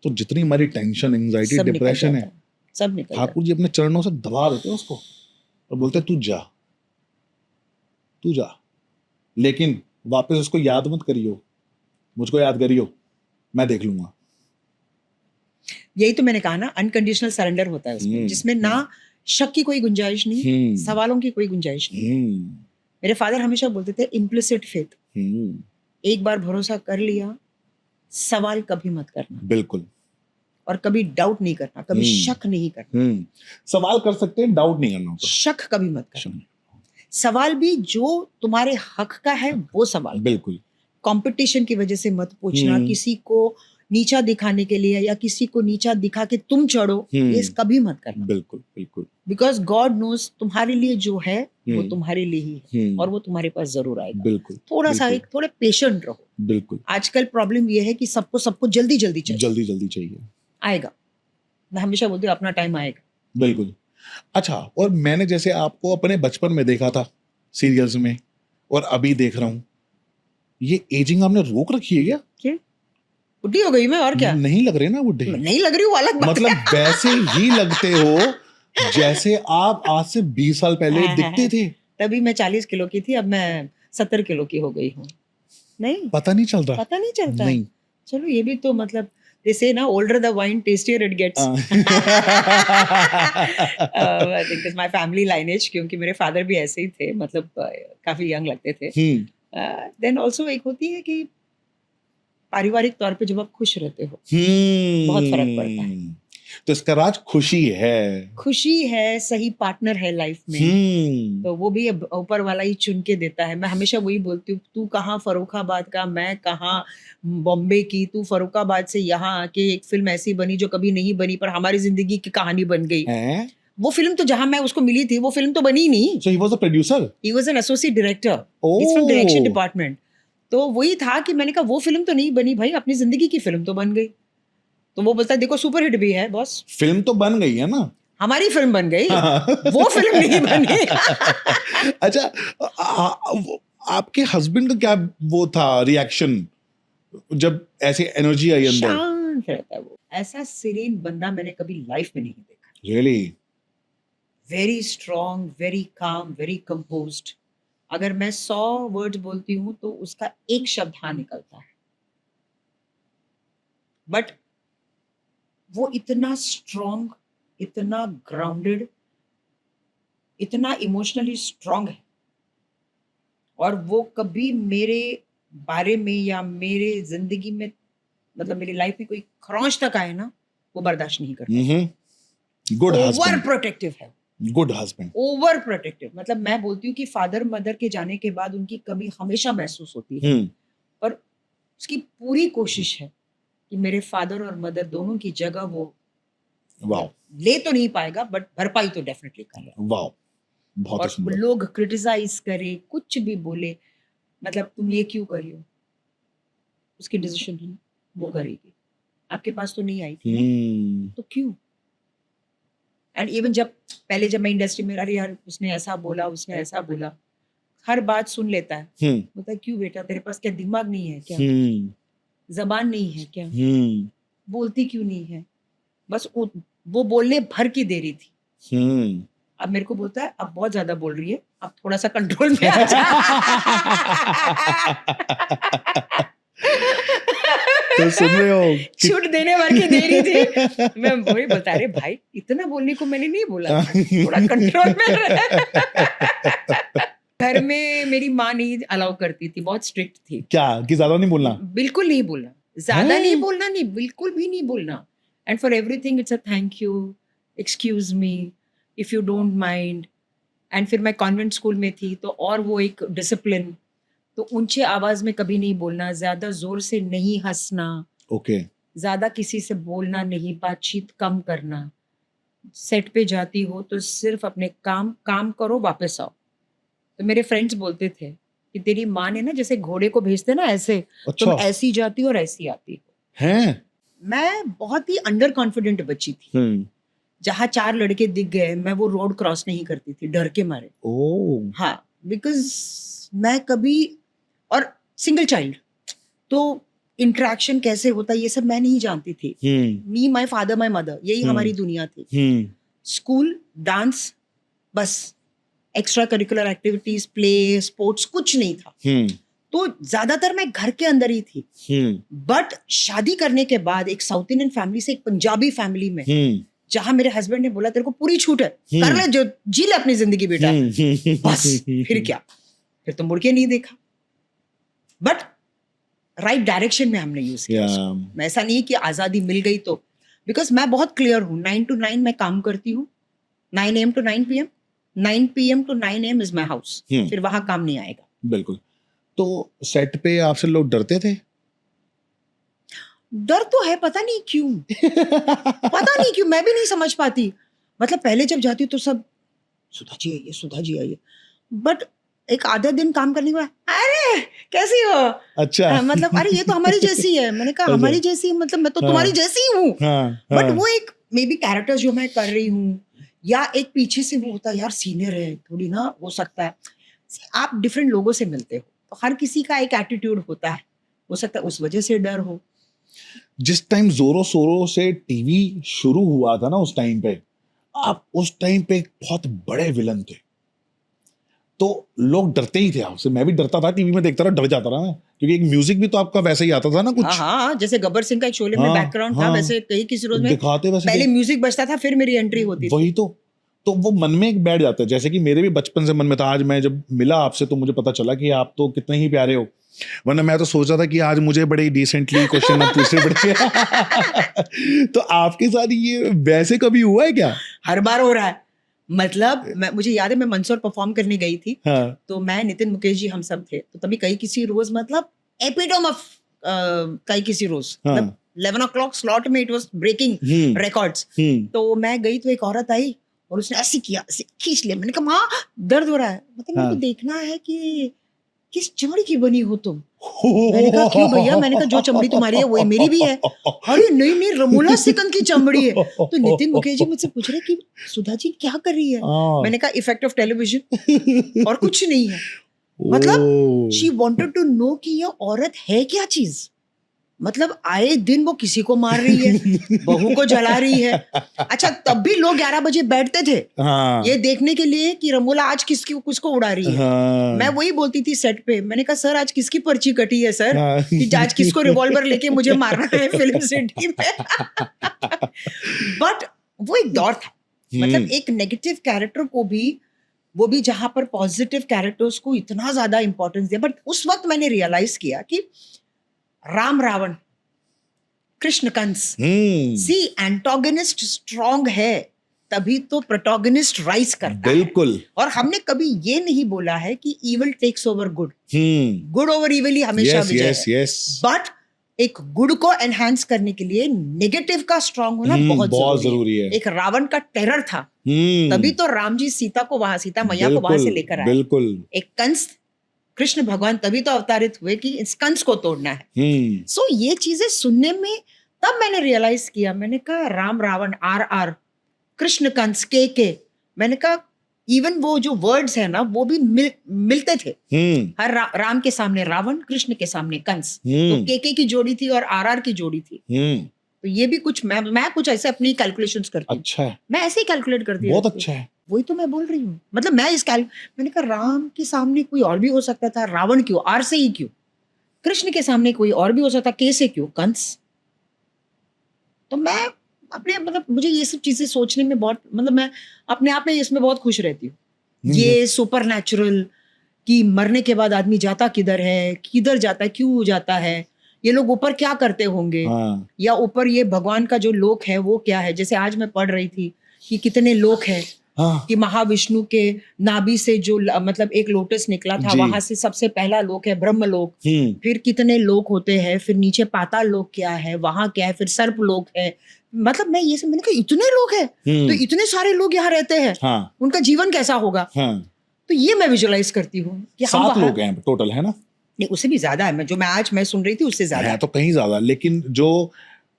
A: तो जितनी हमारी टेंशन, एंजाइटी, डिप्रेशन है,
B: सब निकल जाता है।
A: ठाकुर जी अपने चरणों से दबा देते हैं उसको और बोलते हैं तू जा, लेकिन वापस उसको याद मत करियो, मुझको याद करियो, मैं देख लूंगा।
B: यही तो मैंने कहा ना, अनकंडीशनल सरेंडर होता है उसमें, जिसमें ना शक की कोई गुंजाइश नहीं, सवालों की कोई गुंजाइश नहीं। मेरे फादर हमेशा बोलते थे इम्प्लिसिट फेथ, एक बार भरोसा कर लिया, सवाल कभी मत करना।
A: बिल्कुल।
B: और कभी डाउट नहीं करना, कभी शक नहीं करना।
A: सवाल कर सकते हैं, डाउट नहीं करना,
B: शक कभी मत करना। सवाल भी जो तुम्हारे हक का है वो सवाल,
A: बिल्कुल।
B: कंपटीशन की वजह से मत पूछना, किसी को नीचा दिखाने के लिए या किसी को नीचा दिखा के तुम चढ़ो, ये कभी मत करना।
A: बिल्कुल।
B: बिकॉज गॉड नोज तुम्हारे लिए जो है वो तुम्हारे लिए ही है और वो तुम्हारे पास जरूर आएगा।
A: बिल्कुल।
B: थोड़ा सा थोड़े पेशेंट रहो।
A: बिल्कुल।
B: आजकल प्रॉब्लम ये है कि सबको जल्दी
A: चाहिए।
B: आएगा, मैं हमेशा बोलती हूँ अपना टाइम आएगा।
A: बिल्कुल। अच्छा, और मैंने जैसे आपको अपने बचपन में देखा था सीरियल्स में और अभी देख रहा हूँ, ये एजिंग आपने रोक रखी है क्या?
B: बुढ़ी हो गई मैं, और क्या?
A: नहीं लग रहे ना बुढ़े।
B: नहीं लग रही हूँ, अलग बात
A: मतलब वैसे ही लगते हो जैसे आप आज से 20 साल पहले दिखते थे।
B: तभी मैं 40 किलो की थी, अब मैं 70 किलो की हो गई हूँ। नहीं
A: पता नहीं चल रहा।
B: नहीं। चलो ये भी तो मतलब they say ना, older the wine tastier it gets. I think it's my family lineage, क्योंकि मेरे फादर भी ऐसे ही थे, मतलब काफी यंग लगते थे। देन ऑल्सो एक होती है कि पारिवारिक तौर पे जब आप खुश रहते हो बहुत फर्क पड़ता है।
A: तो इसका राज खुशी है।
B: खुशी है, सही पार्टनर है लाइफ में, तो वो भी अब ऊपर वाला ही चुन के देता है। मैं हमेशा वही बोलती हूँ, तू कहाँ फर्रुखाबाद का, मैं कहाँ बॉम्बे की, तू फर्रुखाबाद से यहाँ आके एक फिल्म ऐसी बनी जो कभी नहीं बनी पर हमारी जिंदगी की कहानी बन गई। वो फिल्म तो जहां मैं उसको मिली थी वो फिल्म तो बनी नहीं।
A: So he was a producer?
B: He was an associate director.
A: Oh.
B: He's from direction department. तो वही था कि मैंने कहा वो फिल्म तो नहीं बनी भाई, अपनी जिंदगी की फिल्म तो बन गई। तो वो बोलता है देखो सुपर हिट भी है बॉस।
A: फिल्म तो बन गई है ना,
B: हमारी फिल्म बन गई, वो फिल्म नहीं बनी।
A: अच्छा, आपके हस्बैंड का क्या वो था रिएक्शन जब ऐसी एनर्जी आई अंदर?
B: शांत रहता है वो, ऐसा सीरीन बंदा मैंने कभी लाइफ में नहीं देखा।
A: Really?
B: Very strong, very calm, very composed. अगर मैं 100 वर्ड्स बोलती हूँ तो उसका एक शब्द हाँ निकलता है। बट वो इतना स्ट्रॉन्ग, इतना ग्राउंडेड, इतना इमोशनली स्ट्रॉन्ग है, और वो कभी मेरे बारे में या मेरे जिंदगी में, मतलब मेरी लाइफ में कोई खरोंच तक आए ना, वो बर्दाश्त नहीं करता।
A: गुड
B: ओवर
A: हस्बैंड,
B: प्रोटेक्टिव है,
A: गुड हस्बैंड,
B: ओवर प्रोटेक्टिव। मतलब मैं बोलती हूँ कि फादर मदर के जाने के बाद उनकी कमी हमेशा महसूस होती है, पर उसकी पूरी कोशिश है कि मेरे फादर और मदर दोनों की जगह वो
A: वाओ
B: ले तो नहीं पाएगा बट भरपाई तो डेफिनेटली करेगा।
A: वाओ, बहुत
B: और
A: सुंदर।
B: लोग क्रिटिसाइज करे, कुछ भी बोले, मतलब तुम ये क्यों कर रही हो, उसकी डिसीजन है ना, वो करेगी, आपके पास तो नहीं आई थी ना, तो क्यों। एंड इवन जब मैं इंडस्ट्री में, अरे यार उसने ऐसा बोला, उसने ऐसा बोला, हर बात सुन लेता है। बोलता है क्यों बेटा, तेरे पास क्या दिमाग नहीं है क्या, जबान नहीं है क्या, बोलती क्यों नहीं है। बस वो बोलने भर की दे रही थी। अब मेरे को बोलता है अब बहुत ज्यादा बोल रही है, अब थोड़ा सा कंट्रोल में आ जा।
A: तो सुन रहे हो,
B: छूट देने भर की दे रही थी। मैं वही बोलता, अरे भाई इतना बोलने को मैंने नहीं बोला, थोड़ा कंट्रोल में रह। घर में मेरी माँ नहीं अलाउ करती थी, बहुत स्ट्रिक्ट थी।
A: क्या कि ज्यादा नहीं बोलना?
B: बिल्कुल नहीं बोलना, ज्यादा नहीं बोलना, नहीं बिल्कुल भी नहीं बोलना। And for everything it's a thank you, excuse me, if you don't mind. And फिर मैं कॉन्वेंट स्कूल में थी तो और वो एक डिसिप्लिन, तो ऊंचे आवाज में कभी नहीं बोलना, ज्यादा जोर से नहीं हंसना,
A: ओके,
B: ज्यादा किसी से बोलना नहीं, बातचीत कम करना। सेट पे जाती हो तो सिर्फ अपने काम करो, वापस आओ। तो मेरे फ्रेंड्स बोलते थे कि तेरी माँ ने ना जैसे घोड़े को भेजते ना ऐसे,
A: अच्छा,
B: तुम ऐसी जाती हो और ऐसी आती हो।
A: हैं?
B: मैं बहुत ही अंडर कॉन्फिडेंट बच्ची थी। जहाँ 4 लड़के दिख गए मैं वो रोड क्रॉस नहीं करती थी डर के मारे।
A: ओह,
B: हाँ, बिकॉज मैं कभी, और सिंगल चाइल्ड, तो इंटरेक्शन कैसे होता है ये सब मैं नहीं जानती थी। मी, माय फादर, माय मदर, यही हमारी दुनिया थी। स्कूल, डांस, बस, extra curricular activities, play, sports कुछ नहीं था। तो ज्यादातर मैं घर के अंदर ही थी। बट शादी करने के बाद एक साउथ इंडियन फैमिली से एक पंजाबी फैमिली में, जहां मेरे हस्बैंड ने बोला तेरे को पूरी छूट है, कर ले जो जी ले अपनी जिंदगी बेटा, बस फिर क्या, फिर तो मुड़ के नहीं देखा। बट राइट डायरेक्शन में हमने यूज किया उसको। ऐसा नहीं कि आजादी मिल गई तो, बिकॉज मैं बहुत क्लियर हूँ, 9 to 9 मैं काम करती हूँ, 9 AM to 9 PM, 9 PM to 9 AM is my house, फिर वहां काम नहीं आएगा।
A: बिल्कुल। तो सेट पे आपसे लोग डरते थे?
B: डर तो है, पता नहीं क्यों, पता नहीं क्यों, मैं भी नहीं समझ पाती। मतलब पहले जब जाती हूँ तो सब सुधा जी आइए, सुधा जी आइए, बट एक आधा दिन काम करने के बाद, अरे कैसी हो,
A: अच्छा,
B: मतलब अरे ये तो हमारी जैसी है। मैंने कहा हमारी जैसी, मतलब मैं तो तुम्हारी जैसी हूँ। बट वो एक मे बी कैरेक्टर जो मैं कर रही हूँ, या एक पीछे से वो होता है यार सीनियर है थोड़ी ना, हो सकता है आप डिफरेंट लोगों से मिलते हो तो हर किसी का एक एटीट्यूड होता है, हो सकता है उस वजह से डर हो।
A: जिस टाइम जोरों शोरों से टीवी शुरू हुआ था ना, उस टाइम पे आप उस टाइम पे एक बहुत बड़े विलन थे, तो लोग डरते ही थे आपसे। मैं भी डरता था, टीवी में देखता था, डर जाता था मैं, क्योंकि एक म्यूजिक भी तो आपका वैसे ही आता था ना कुछ।
B: हाँ, जैसे गब्बर सिंह का एक शोले में बैकग्राउंड था, वैसे कहीं किसी रोज में
A: दिखाते वैसे
B: पहले म्यूजिक बजता था फिर मेरी एंट्री होती थी।
A: वही तो वो मन में एक बैठ जाता है। जैसे कि मेरे भी बचपन से मन में था, आज मैं जब मिला आपसे तो मुझे पता चला कि आप तो कितने ही प्यारे हो, वरना मैं तो सोच रहा था कि आज मुझे बड़े डिसेंटली क्वेश्चन पूछने पड़ेंगे। तो आपके साथ ये वैसे कभी हुआ है क्या?
B: हर बार हो रहा है। मतलब मुझे याद है, मैं मंदसौर परफॉर्म करने गई थी।
A: हाँ।
B: तो मैं, नितिन मुकेश जी, हम सब थे। तो तभी कई किसी रोज, मतलब एपिटोम ऑफ कई किसी रोज,
A: हाँ।
B: मतलब 11 o'clock स्लॉट में इट वाज ब्रेकिंग रिकॉर्ड्स। तो मैं गई तो एक औरत आई और उसने ऐसे किया, ऐसे खींच लिया। मैंने कहा माँ दर्द हो रहा है, मतलब मेरे को देखना है कि किस चमड़ी की बनी हो तुम। मैंने कहा क्यों भैया? मैंने कहा जो चमड़ी तुम्हारी है वही मेरी भी है। अरे नहीं नहीं, रमोला सिकंद की चमड़ी है। तो नितिन मुकेश जी मुझसे पूछ रहे कि सुधा जी क्या कर रही है? मैंने कहा इफेक्ट ऑफ टेलीविजन, और कुछ नहीं है। मतलब शी वांटेड टू नो कि ये औरत है क्या चीज। मतलब आए दिन वो किसी को मार रही है, बहू को जला रही है। अच्छा, तब भी लोग 11 बजे बैठते थे ये देखने के लिए कि रमोला आज किसको उड़ा रही है। मैं वही बोलती थी सेट पे, मैंने कहा सर आज किसकी पर्ची कटी है सर, कि आज किसको रिवॉल्वर लेके मुझे मारना है फिल्म सिटी में। बट वो एक दौर था, मतलब एक नेगेटिव कैरेक्टर को भी, वो भी जहां पर पॉजिटिव कैरेक्टर्स को इतना ज्यादा इंपॉर्टेंस दिया। बट उस वक्त मैंने रियलाइज किया कि राम रावण, कृष्ण कंस, सी एंटागोनिस्ट स्ट्रॉन्ग है तभी तो प्रोटोगनिस्ट राइज करता है।
A: बिल्कुल।
B: और हमने कभी ये नहीं बोला है कि evil takes over good, good over evil ही हमेशा विजय है। बट एक गुड को एनहांस करने के लिए नेगेटिव का स्ट्रॉन्ग होना बहुत जरूरी है। एक रावण का टेरर था, तभी तो राम जी सीता मैया को वहां से लेकर आए।
A: बिल्कुल।
B: एक कंस, कृष्ण भगवान तभी तो अवतारित हुए कि इस कंस को तोड़ना है। सो ये चीजें सुनने में तब मैंने रियलाइज किया। मैंने कहा राम रावण, RR, कृष्ण कंस, के। मैंने कहा इवन वो जो वर्ड्स है ना वो भी मिलते थे। हर राम के सामने रावण, कृष्ण के सामने कंस। तो के की जोड़ी थी और RR की जोड़ी थी। तो ये भी कुछ मैं कुछ ऐसे अपनी कैलकुलेशंस करती हूँ।
A: अच्छा है,
B: मैं ऐसे ही कैलकुलेट करती हूँ।
A: बहुत अच्छा है।
B: वही तो मैं बोल रही हूँ। मतलब मैंने कहा राम के सामने कोई और भी हो सकता था, रावण क्यों, R से ही क्यों? कृष्ण के सामने कोई और भी हो सकता, के से क्यों, कंस? तो मैं अपने, मतलब मुझे ये सब चीजें सोचने में बहुत, मतलब मैं अपने आप में इसमें बहुत खुश रहती हूँ। ये सुपर नेचुरल कि मरने के बाद आदमी जाता किधर है, किधर जाता है, क्यों जाता है, ये लोग ऊपर क्या करते होंगे, या ऊपर ये भगवान का जो लोक है वो क्या है। जैसे आज मैं पढ़ रही थी कि कितने लोक है, कि महाविष्णु के नाभि से जो मतलब एक लोटस निकला था, वहां से सबसे पहला लोक है ब्रह्मलोक। फिर कितने लोक होते हैं, फिर नीचे पाताल लोक क्या है, वहां क्या है, फिर सर्प लोक है। मतलब मैंने कहा इतने लोग हैं, तो इतने सारे लोग यहाँ रहते हैं, उनका जीवन कैसा होगा। तो ये मैं विजुअलाइज करती हूँ कि
A: 7 लोग हैं टोटल, है ना?
B: नहीं, उससे भी ज्यादा है। मैं सुन रही थी उससे ज्यादा
A: है, तो कहीं ज्यादा, लेकिन जो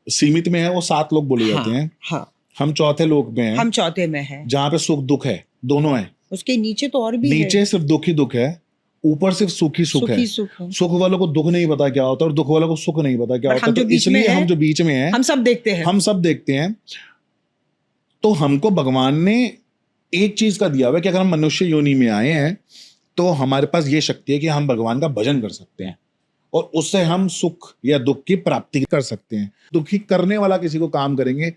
A: सीमित में है वो 7 लोग बोले जाते हैं।
B: हाँ,
A: हम चौथे लोग में हैं।
B: हम चौथे में हैं,
A: जहाँ पे सुख दुख है, दोनों है।
B: उसके नीचे तो और भी
A: नीचे सिर्फ दुख ही दुख है, ऊपर सिर्फ सुख ही सुख है। सुख वालों को दुख नहीं पता क्या होता है और दुख वालों को सुख नहीं पता क्या होता है। तो इसलिए हम जो बीच में हैं, हम सब देखते हैं। तो हमको भगवान ने एक चीज का दिया हुआ है कि अगर हम मनुष्य योनि में आए हैं तो हमारे पास ये शक्ति है कि हम भगवान का भजन कर सकते हैं और उससे हम सुख या दुख की प्राप्ति कर सकते हैं। दुखी करने वाला किसी को काम करेंगे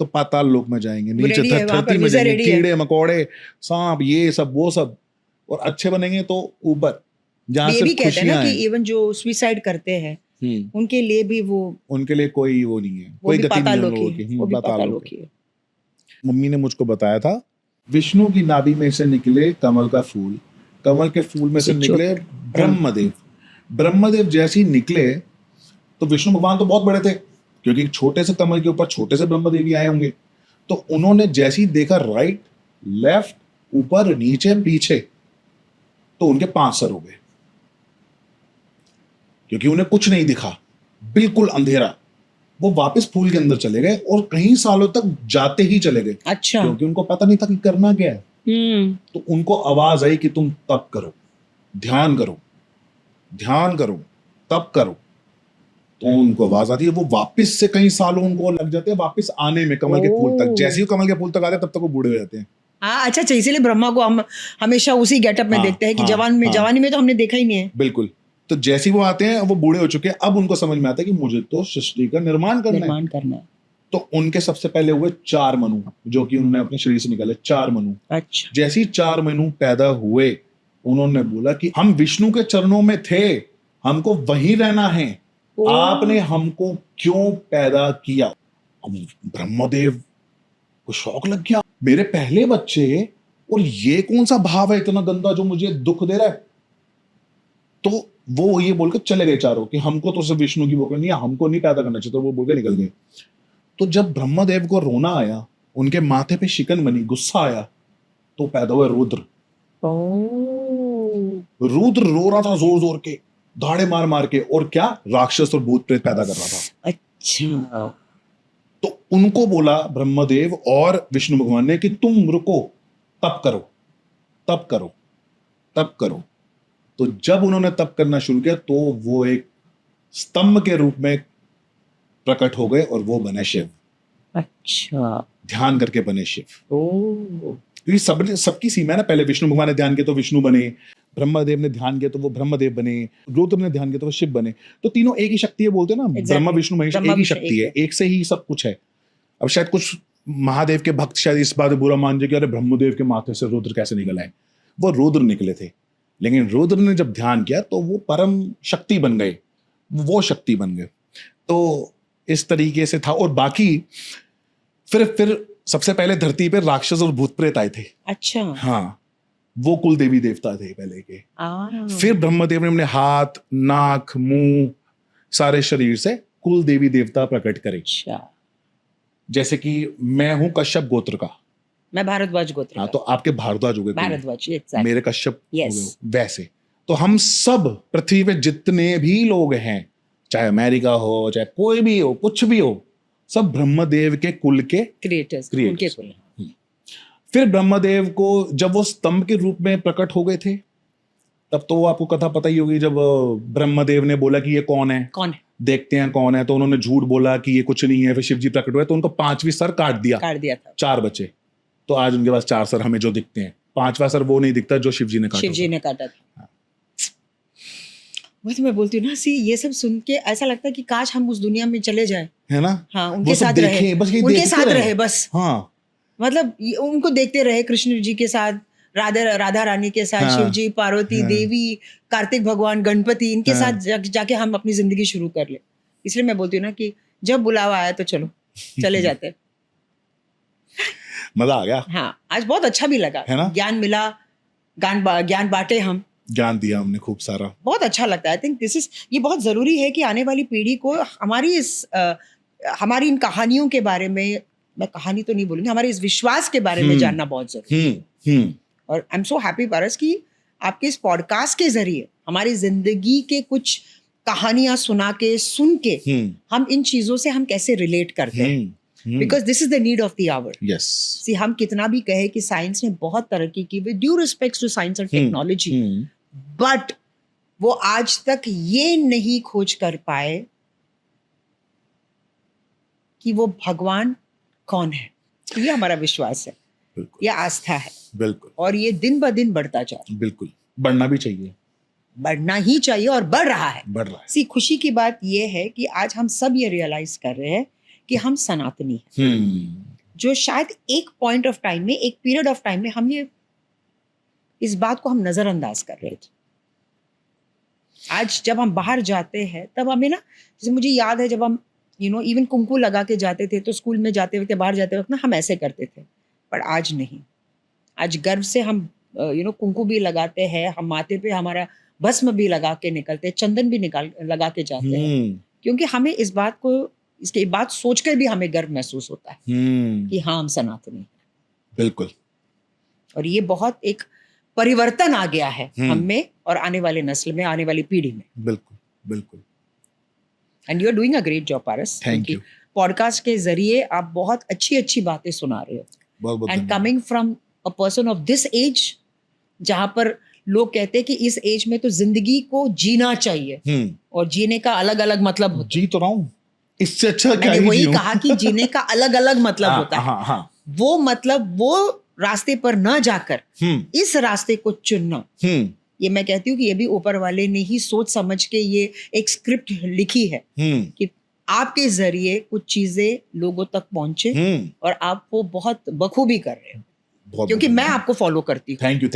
A: तो पाताल लोक में जाएंगे, नीचे धरती में जाएंगे, कीड़े मकोड़े, सांप, ये सब वो सब। और अच्छे बनेंगे तो ऊपर, जहाँ से खुशियां हैं।
B: इवन जो सुसाइड करते हैं उनके लिए भी
A: उनके लिए कोई वो नहीं है, कोई गति नहीं है लोगों की, पाताल लोक की। मम्मी ने मुझको बताया था विष्णु की नाभि में से निकले कमल का फूल, कमल के फूल में से निकले ब्रह्मदेव। ब्रह्मदेव जैसे ही निकले तो विष्णु भगवान तो बहुत बड़े थे, क्योंकि छोटे से कमल के ऊपर छोटे से ब्रह्मदेव आए होंगे। तो उन्होंने जैसे ही देखा राइट लेफ्ट ऊपर नीचे पीछे, तो उनके 5 सर हो गए, क्योंकि उन्हें कुछ नहीं दिखा, बिल्कुल अंधेरा। वो वापस फूल के अंदर चले गए और कई सालों तक जाते ही चले गए।
B: अच्छा।
A: क्योंकि उनको पता नहीं था कि करना क्या है। तो उनको आवाज आई कि तुम तप करो, ध्यान करो, ध्यान करो, तप करो। तो उनको आवाज आती है, वो वापस से कई सालों उनको लग जाते हैं वापस आने में कमल के फूल तक। जैसे ही कमल के फूल तक आते हैं तब तक वो बूढ़े हो जाते हैं।
B: हाँ, अच्छा, इसीलिए ब्रह्मा को हम हमेशा उसी गेटअप में देखते हैं कि जवानी में तो हमने देखा ही नहीं है।
A: बिल्कुल। तो जैसे ही वो आते हैं वो बूढ़े हो चुके हैं, अब उनको समझ में आता है कि मुझे तो सृष्टि का निर्माण करना है। तो उनके सबसे पहले हुए 4 मनु, जो कि उन्होंने अपने शरीर से निकाले 4 मनु।
B: अच्छा।
A: जैसे ही 4 मनु पैदा हुए, उन्होंने बोला कि हम विष्णु के चरणों में थे, हमको वहीं रहना है, आपने हमको क्यों पैदा किया। अब ब्रह्मदेव को शौक लग गया, मेरे पहले बच्चे और ये कौन सा भाव है इतना गंदा जो मुझे दुख दे रहा है। तो वो ये बोलकर चले गए चारों कि हमको तो सिर्फ विष्णु की वो करनी है, हमको नहीं पैदा करना चाहिए, तो वो बोलकर निकल गए। तो जब ब्रह्मदेव को रोना आया, उनके माथे पे शिकन बनी, गुस्सा आया, तो पैदा हुआ रुद्र। रुद्र रो रहा था जोर जोर के, धाड़े मार मार के, और क्या राक्षस और भूत प्रेत पैदा कर रहा था।
B: अच्छा।
A: तो उनको बोला ब्रह्मदेव और विष्णु भगवान ने कि तुम रुको, तप करो, तप करो, तप करो। तो जब उन्होंने तप करना शुरू किया तो वो एक स्तंभ के रूप में प्रकट हो गए और वो बने शिव।
B: अच्छा।
A: ध्यान करके बने शिव।
B: ओह।
A: क्योंकि सबकी सीमा है ना, पहले विष्णु भगवान ने ध्यान किया तो विष्णु बने, ब्रह्मदेव ने ध्यान किया तो वो ब्रह्मदेव बने, रुद्र ने ध्यान किया तो वो शिव बने। तो तीनों एक ही शक्ति है, बोलते हैं ना, ब्रह्मा विष्णु महेश एक ही शक्ति है, एक से ही सब कुछ है। अब शायद कुछ महादेव के भक्त शायद इस बात बुरा मान जाए कि अरे ब्रह्मदेव के माथे से रुद्र कैसे निकल आए। वो रुद्र निकले थे, लेकिन रुद्र ने जब ध्यान किया तो वो परम शक्ति बन गए, वो शक्ति बन गए। तो इस तरीके से था। और बाकी फिर सबसे पहले धरती पे राक्षस और भूत प्रेत आए थे।
B: अच्छा।
A: हाँ, वो कुल देवी देवता थे पहले के। फिर ब्रह्मदेव ने अपने हाथ, नाक, मुंह, सारे शरीर से कुल देवी देवता प्रकट करे।
B: अच्छा।
A: जैसे कि मैं हूं कश्यप गोत्र का,
B: मैं भारद्वाज गोत्र का।
A: हाँ, तो आपके भारद्वाज हो गए,
B: भारद्वाज, exactly.
A: मेरे कश्यप हो
B: Yes.
A: गए। वैसे तो हम सब पृथ्वी पे जितने भी लोग हैं, चाहे अमेरिका हो, चाहे कोई भी हो, कुछ भी हो, सब ब्रह्मदेव के कुल के
B: क्रिएटर्स।
A: फिर ब्रह्मदेव को जब वो स्तंभ के रूप में प्रकट हो गए थे, तब तो आपको कथा पता ही होगी, जब ब्रह्मदेव ने बोला कि ये कौन है, देखते हैं कौन है, तो उन्होंने झूठ बोला कि ये कुछ नहीं है। फिर शिव जी प्रकट हुए तो उनको 5वीं सर काट दिया था, 4 बचे। तो आज उनके पास 4 सर हमें जो दिखते हैं, 5वां सर वो नहीं दिखता जो शिव जी ने काटा था।
B: वो तो मैं बोलती हूँ ना, ये सब सुन के ऐसा लगता है कि काश हम उस दुनिया में चले जाएं, है ना। हाँ, उनके साथ रहे, उनके साथ रहे बस। हाँ, मतलब उनको देखते रहे, कृष्ण जी के साथ, राधा रानी के साथ, हाँ, शिव जी, पार्वती, हाँ, देवी, कार्तिक भगवान, गणपति, इनके, हाँ, साथ जाके हम अपनी जिंदगी शुरू कर ले। इसलिए मैं बोलती हूँ ना कि जब बुलावा आया तो चलो, चले जाते।
A: मजा आ गया।
B: हाँ, आज बहुत अच्छा भी लगा, है ना, ज्ञान मिला, ज्ञान बांटे, हम
A: ज्ञान दिया हमने खूब सारा,
B: बहुत अच्छा लगता है। आई थिंक ये बहुत जरूरी है कि आने वाली पीढ़ी को हमारी इन कहानियों के बारे में, मैं कहानी तो नहीं बोलूंगी, हमारे इस विश्वास के बारे में जानना बहुत जरूरी है। और आई एम सो हैप्पी पारस कि आपके इस पॉडकास्ट के जरिए हमारी जिंदगी के कुछ कहानियां सुना के, सुन के, हम इन चीजों से हम कैसे रिलेट करते हैं, because this is the need of the hour.
A: Yes,
B: see, हम कितना भी कहे कि साइंस ने बहुत तरक्की की, with due respect to science and technology, but वो आज तक ये नहीं खोज कर पाए कि वो भगवान कौन है। ये हमारा विश्वास है, ये आस्था है।
A: बिल्कुल।
B: और ये दिन ब दिन बढ़ता जा रहा है।
A: बिल्कुल, बढ़ना भी चाहिए,
B: बढ़ना ही चाहिए, और बढ़ रहा है।
A: सी,
B: खुशी की बात ये है कि आज हम सब ये रियलाइज कर रहे हैं कि हम सनातनी हैं, जो शायद एक पॉइंट ऑफ टाइम में, एक पीरियड ऑफ टाइम में हम ये इस बात को हम नजरअंदाज कर रहे थे। आज जब हम बाहर जाते हैं तब हमें ना, जैसे मुझे याद है जब हम इवन कुंकू लगा के जाते थे, तो स्कूल में जाते वक्त, बाहर जाते वक्त ना हम ऐसे करते थे, पर आज नहीं। आज गर्व से हम कुंकू भी लगाते हैं, हम माथे पे हमारा भस्म भी लगा के निकलते हैं, चंदन भी लगा के जाते हैं, क्योंकि हमें इसकी बात सोचकर भी हमें गर्व महसूस होता है कि हाँ, हम सनातनी। बिल्कुल। और ये बहुत एक परिवर्तन आ गया है हम में और आने वाले नस्ल में, आने वाली पीढ़ी में।
A: बिल्कुल, बिल्कुल।
B: And you are doing a great job Paras.
A: Thank you.
B: Podcast के जरिए आप बहुत अच्छी बातें सुना रहे हो, and coming from a person of this age, जहां पर लोग कहते हैं कि इस एज में तो जिंदगी को जीना चाहिए, और जीने का अलग अलग मतलब होता है। जी तो रहा हूं, इससे अच्छा क्या ही वही कहा कि जीने का अलग अलग मतलब होता है। वो मतलब, वो रास्ते पर न जाकर इस रास्ते को चुनना, ये मैं कहती हूँ कि ये भी ऊपर वाले ने ही सोच समझ के ये एक स्क्रिप्ट लिखी है कि आपके जरिए कुछ चीजें लोगों तक पहुंचे, और आप वो बहुत बखूबी कर रहे हो।
A: बहुत
B: क्योंकि मैं आपको फॉलो करती हूँ,
A: थैंक यू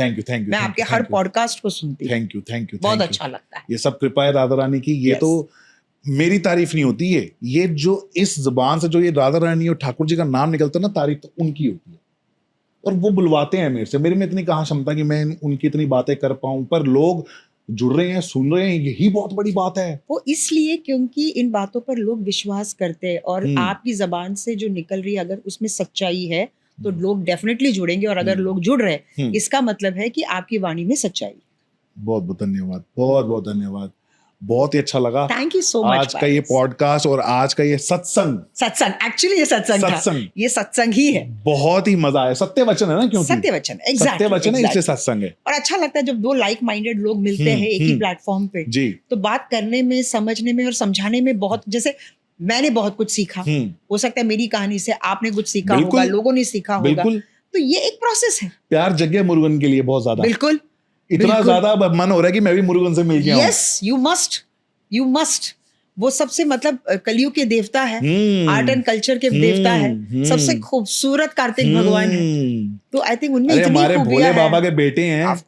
B: मैं आपके हर पॉडकास्ट को सुनती हूँ,
A: थैंक यू
B: बहुत अच्छा लगता है।
A: ये सब कृपा है राधा रानी की। ये
B: Yes.
A: तो मेरी तारीफ नहीं होती है, ये जो इस जुबान से जो ये राधा रानी और ठाकुर जी का नाम निकलता है ना, तारीफ तो उनकी होती है। और वो बुलवाते हैं मेरे से, मेरे में इतनी कहाँ क्षमता कि मैं उनकी इतनी बातें कर पाऊं, पर लोग जुड़ रहे हैं, सुन रहे हैं, यही बहुत बड़ी बात है।
B: वो इसलिए क्योंकि इन बातों पर लोग विश्वास करते हैं, और आपकी जबान से जो निकल रही है अगर उसमें सच्चाई है तो लोग डेफिनेटली जुड़ेंगे, और अगर लोग जुड़ रहे हैं इसका मतलब है कि आपकी वाणी में सच्चाई है।
A: बहुत बहुत धन्यवाद, बहुत बहुत धन्यवाद, बहुत ही अच्छा लगा।
B: Thank you so much.
A: आज का ये पॉडकास्ट और आज का ये सत्संग
B: एक्चुअली ये सत्संग ये सत्संग ही है।
A: बहुत ही मजा आया। सत्य वचन है ना, क्योंकि
B: सत्य वचन,
A: सत्य वचन है, इसलिए सत्संग है।
B: और अच्छा लगता है जब दो लाइक माइंडेड लोग मिलते हैं एक ही प्लेटफॉर्म पे
A: जी,
B: तो बात करने में, समझने में और समझाने में बहुत, जैसे मैंने बहुत कुछ सीखा, हो सकता है मेरी कहानी से आपने कुछ सीखा होगा, लोगों ने सीखा होगा, तो ये एक प्रोसेस है।
A: प्यार जग गया मुरुगन के लिए बहुत ज्यादा,
B: बिल्कुल
A: इतना ज्यादा मन हो रहा है कि मैं भी मुरुगन से मिल गया हूं।
B: Yes, you must. वो सबसे मतलब कलयुग के देवता है, आर्ट एंड कल्चर के देवता है, सबसे खूबसूरत कार्तिक भगवान है, तो आई थिंक उनमें इतनी
A: हमारे भोले
B: खूबियां
A: बाबा
B: हैं।
A: के बेटे हैं,
B: ऑफ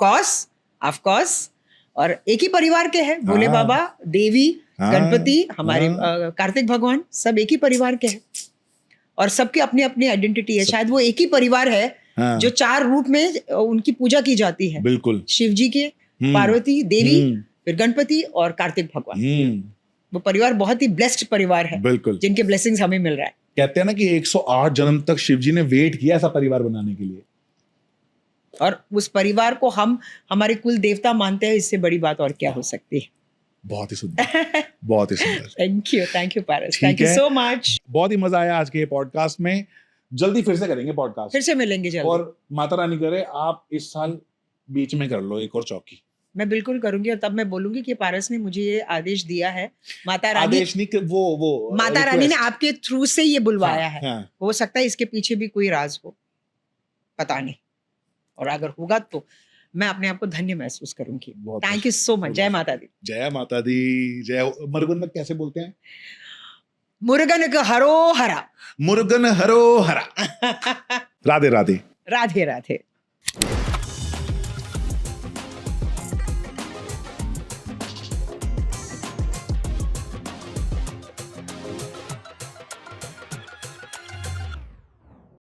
B: कोर्स, और एक ही परिवार के हैं, भोले बाबा, देवी, गणपति, हमारे कार्तिक भगवान, सब एक ही परिवार के हैं, और सबकी अपनी अपनी आइडेंटिटी है। शायद वो एक ही परिवार है जो 4 रूप में उनकी पूजा की जाती है।
A: बिल्कुल,
B: शिव जी के, पार्वती देवी, फिर गणपति और कार्तिक भगवान। वो परिवार बहुत ही ब्लेस्ड परिवार है,
A: बिल्कुल,
B: जिनके ब्लेसिंग्स हमें मिल रहा है।
A: कहते हैं ना कि 108 जन्म तक शिव जी ने वेट किया ऐसा परिवार बनाने के लिए,
B: और उस परिवार को हम हमारे कुल देवता मानते हैं, इससे बड़ी बात और क्या हो सकती है।
A: बहुत ही सुंदर, बहुत ही सुंदर।
B: Thank you Paras, thank you so much.
A: बहुत ही मजा आया आज के पॉडकास्ट में। जल्दी फिर से करेंगे पॉडकास्ट,
B: फिर से मिलेंगे जल्दी,
A: और माता रानी करे आप इस साल बीच में कर लो एक और चौकी।
B: मैं बिल्कुल करूंगी, और तब मैं बोलूंगी कि पारस ने मुझे ये आदेश दिया है। माता रानी,
A: आदेश नहीं, वो
B: माता रानी ने आपके थ्रू से ये बुलवाया है।
A: हाँ।
B: हो सकता है इसके पीछे भी कोई राज हो, पता नहीं, और अगर होगा तो मैं अपने आप को धन्य महसूस करूंगी। Thank you so much. जय माता दी।
A: जय माता दी। जय। मुरुगन में कैसे बोलते हैं?
B: मुरुगन का हरो हरा।
A: मुरुगन हरो हरा। राधे राधे।
B: राधे राधे।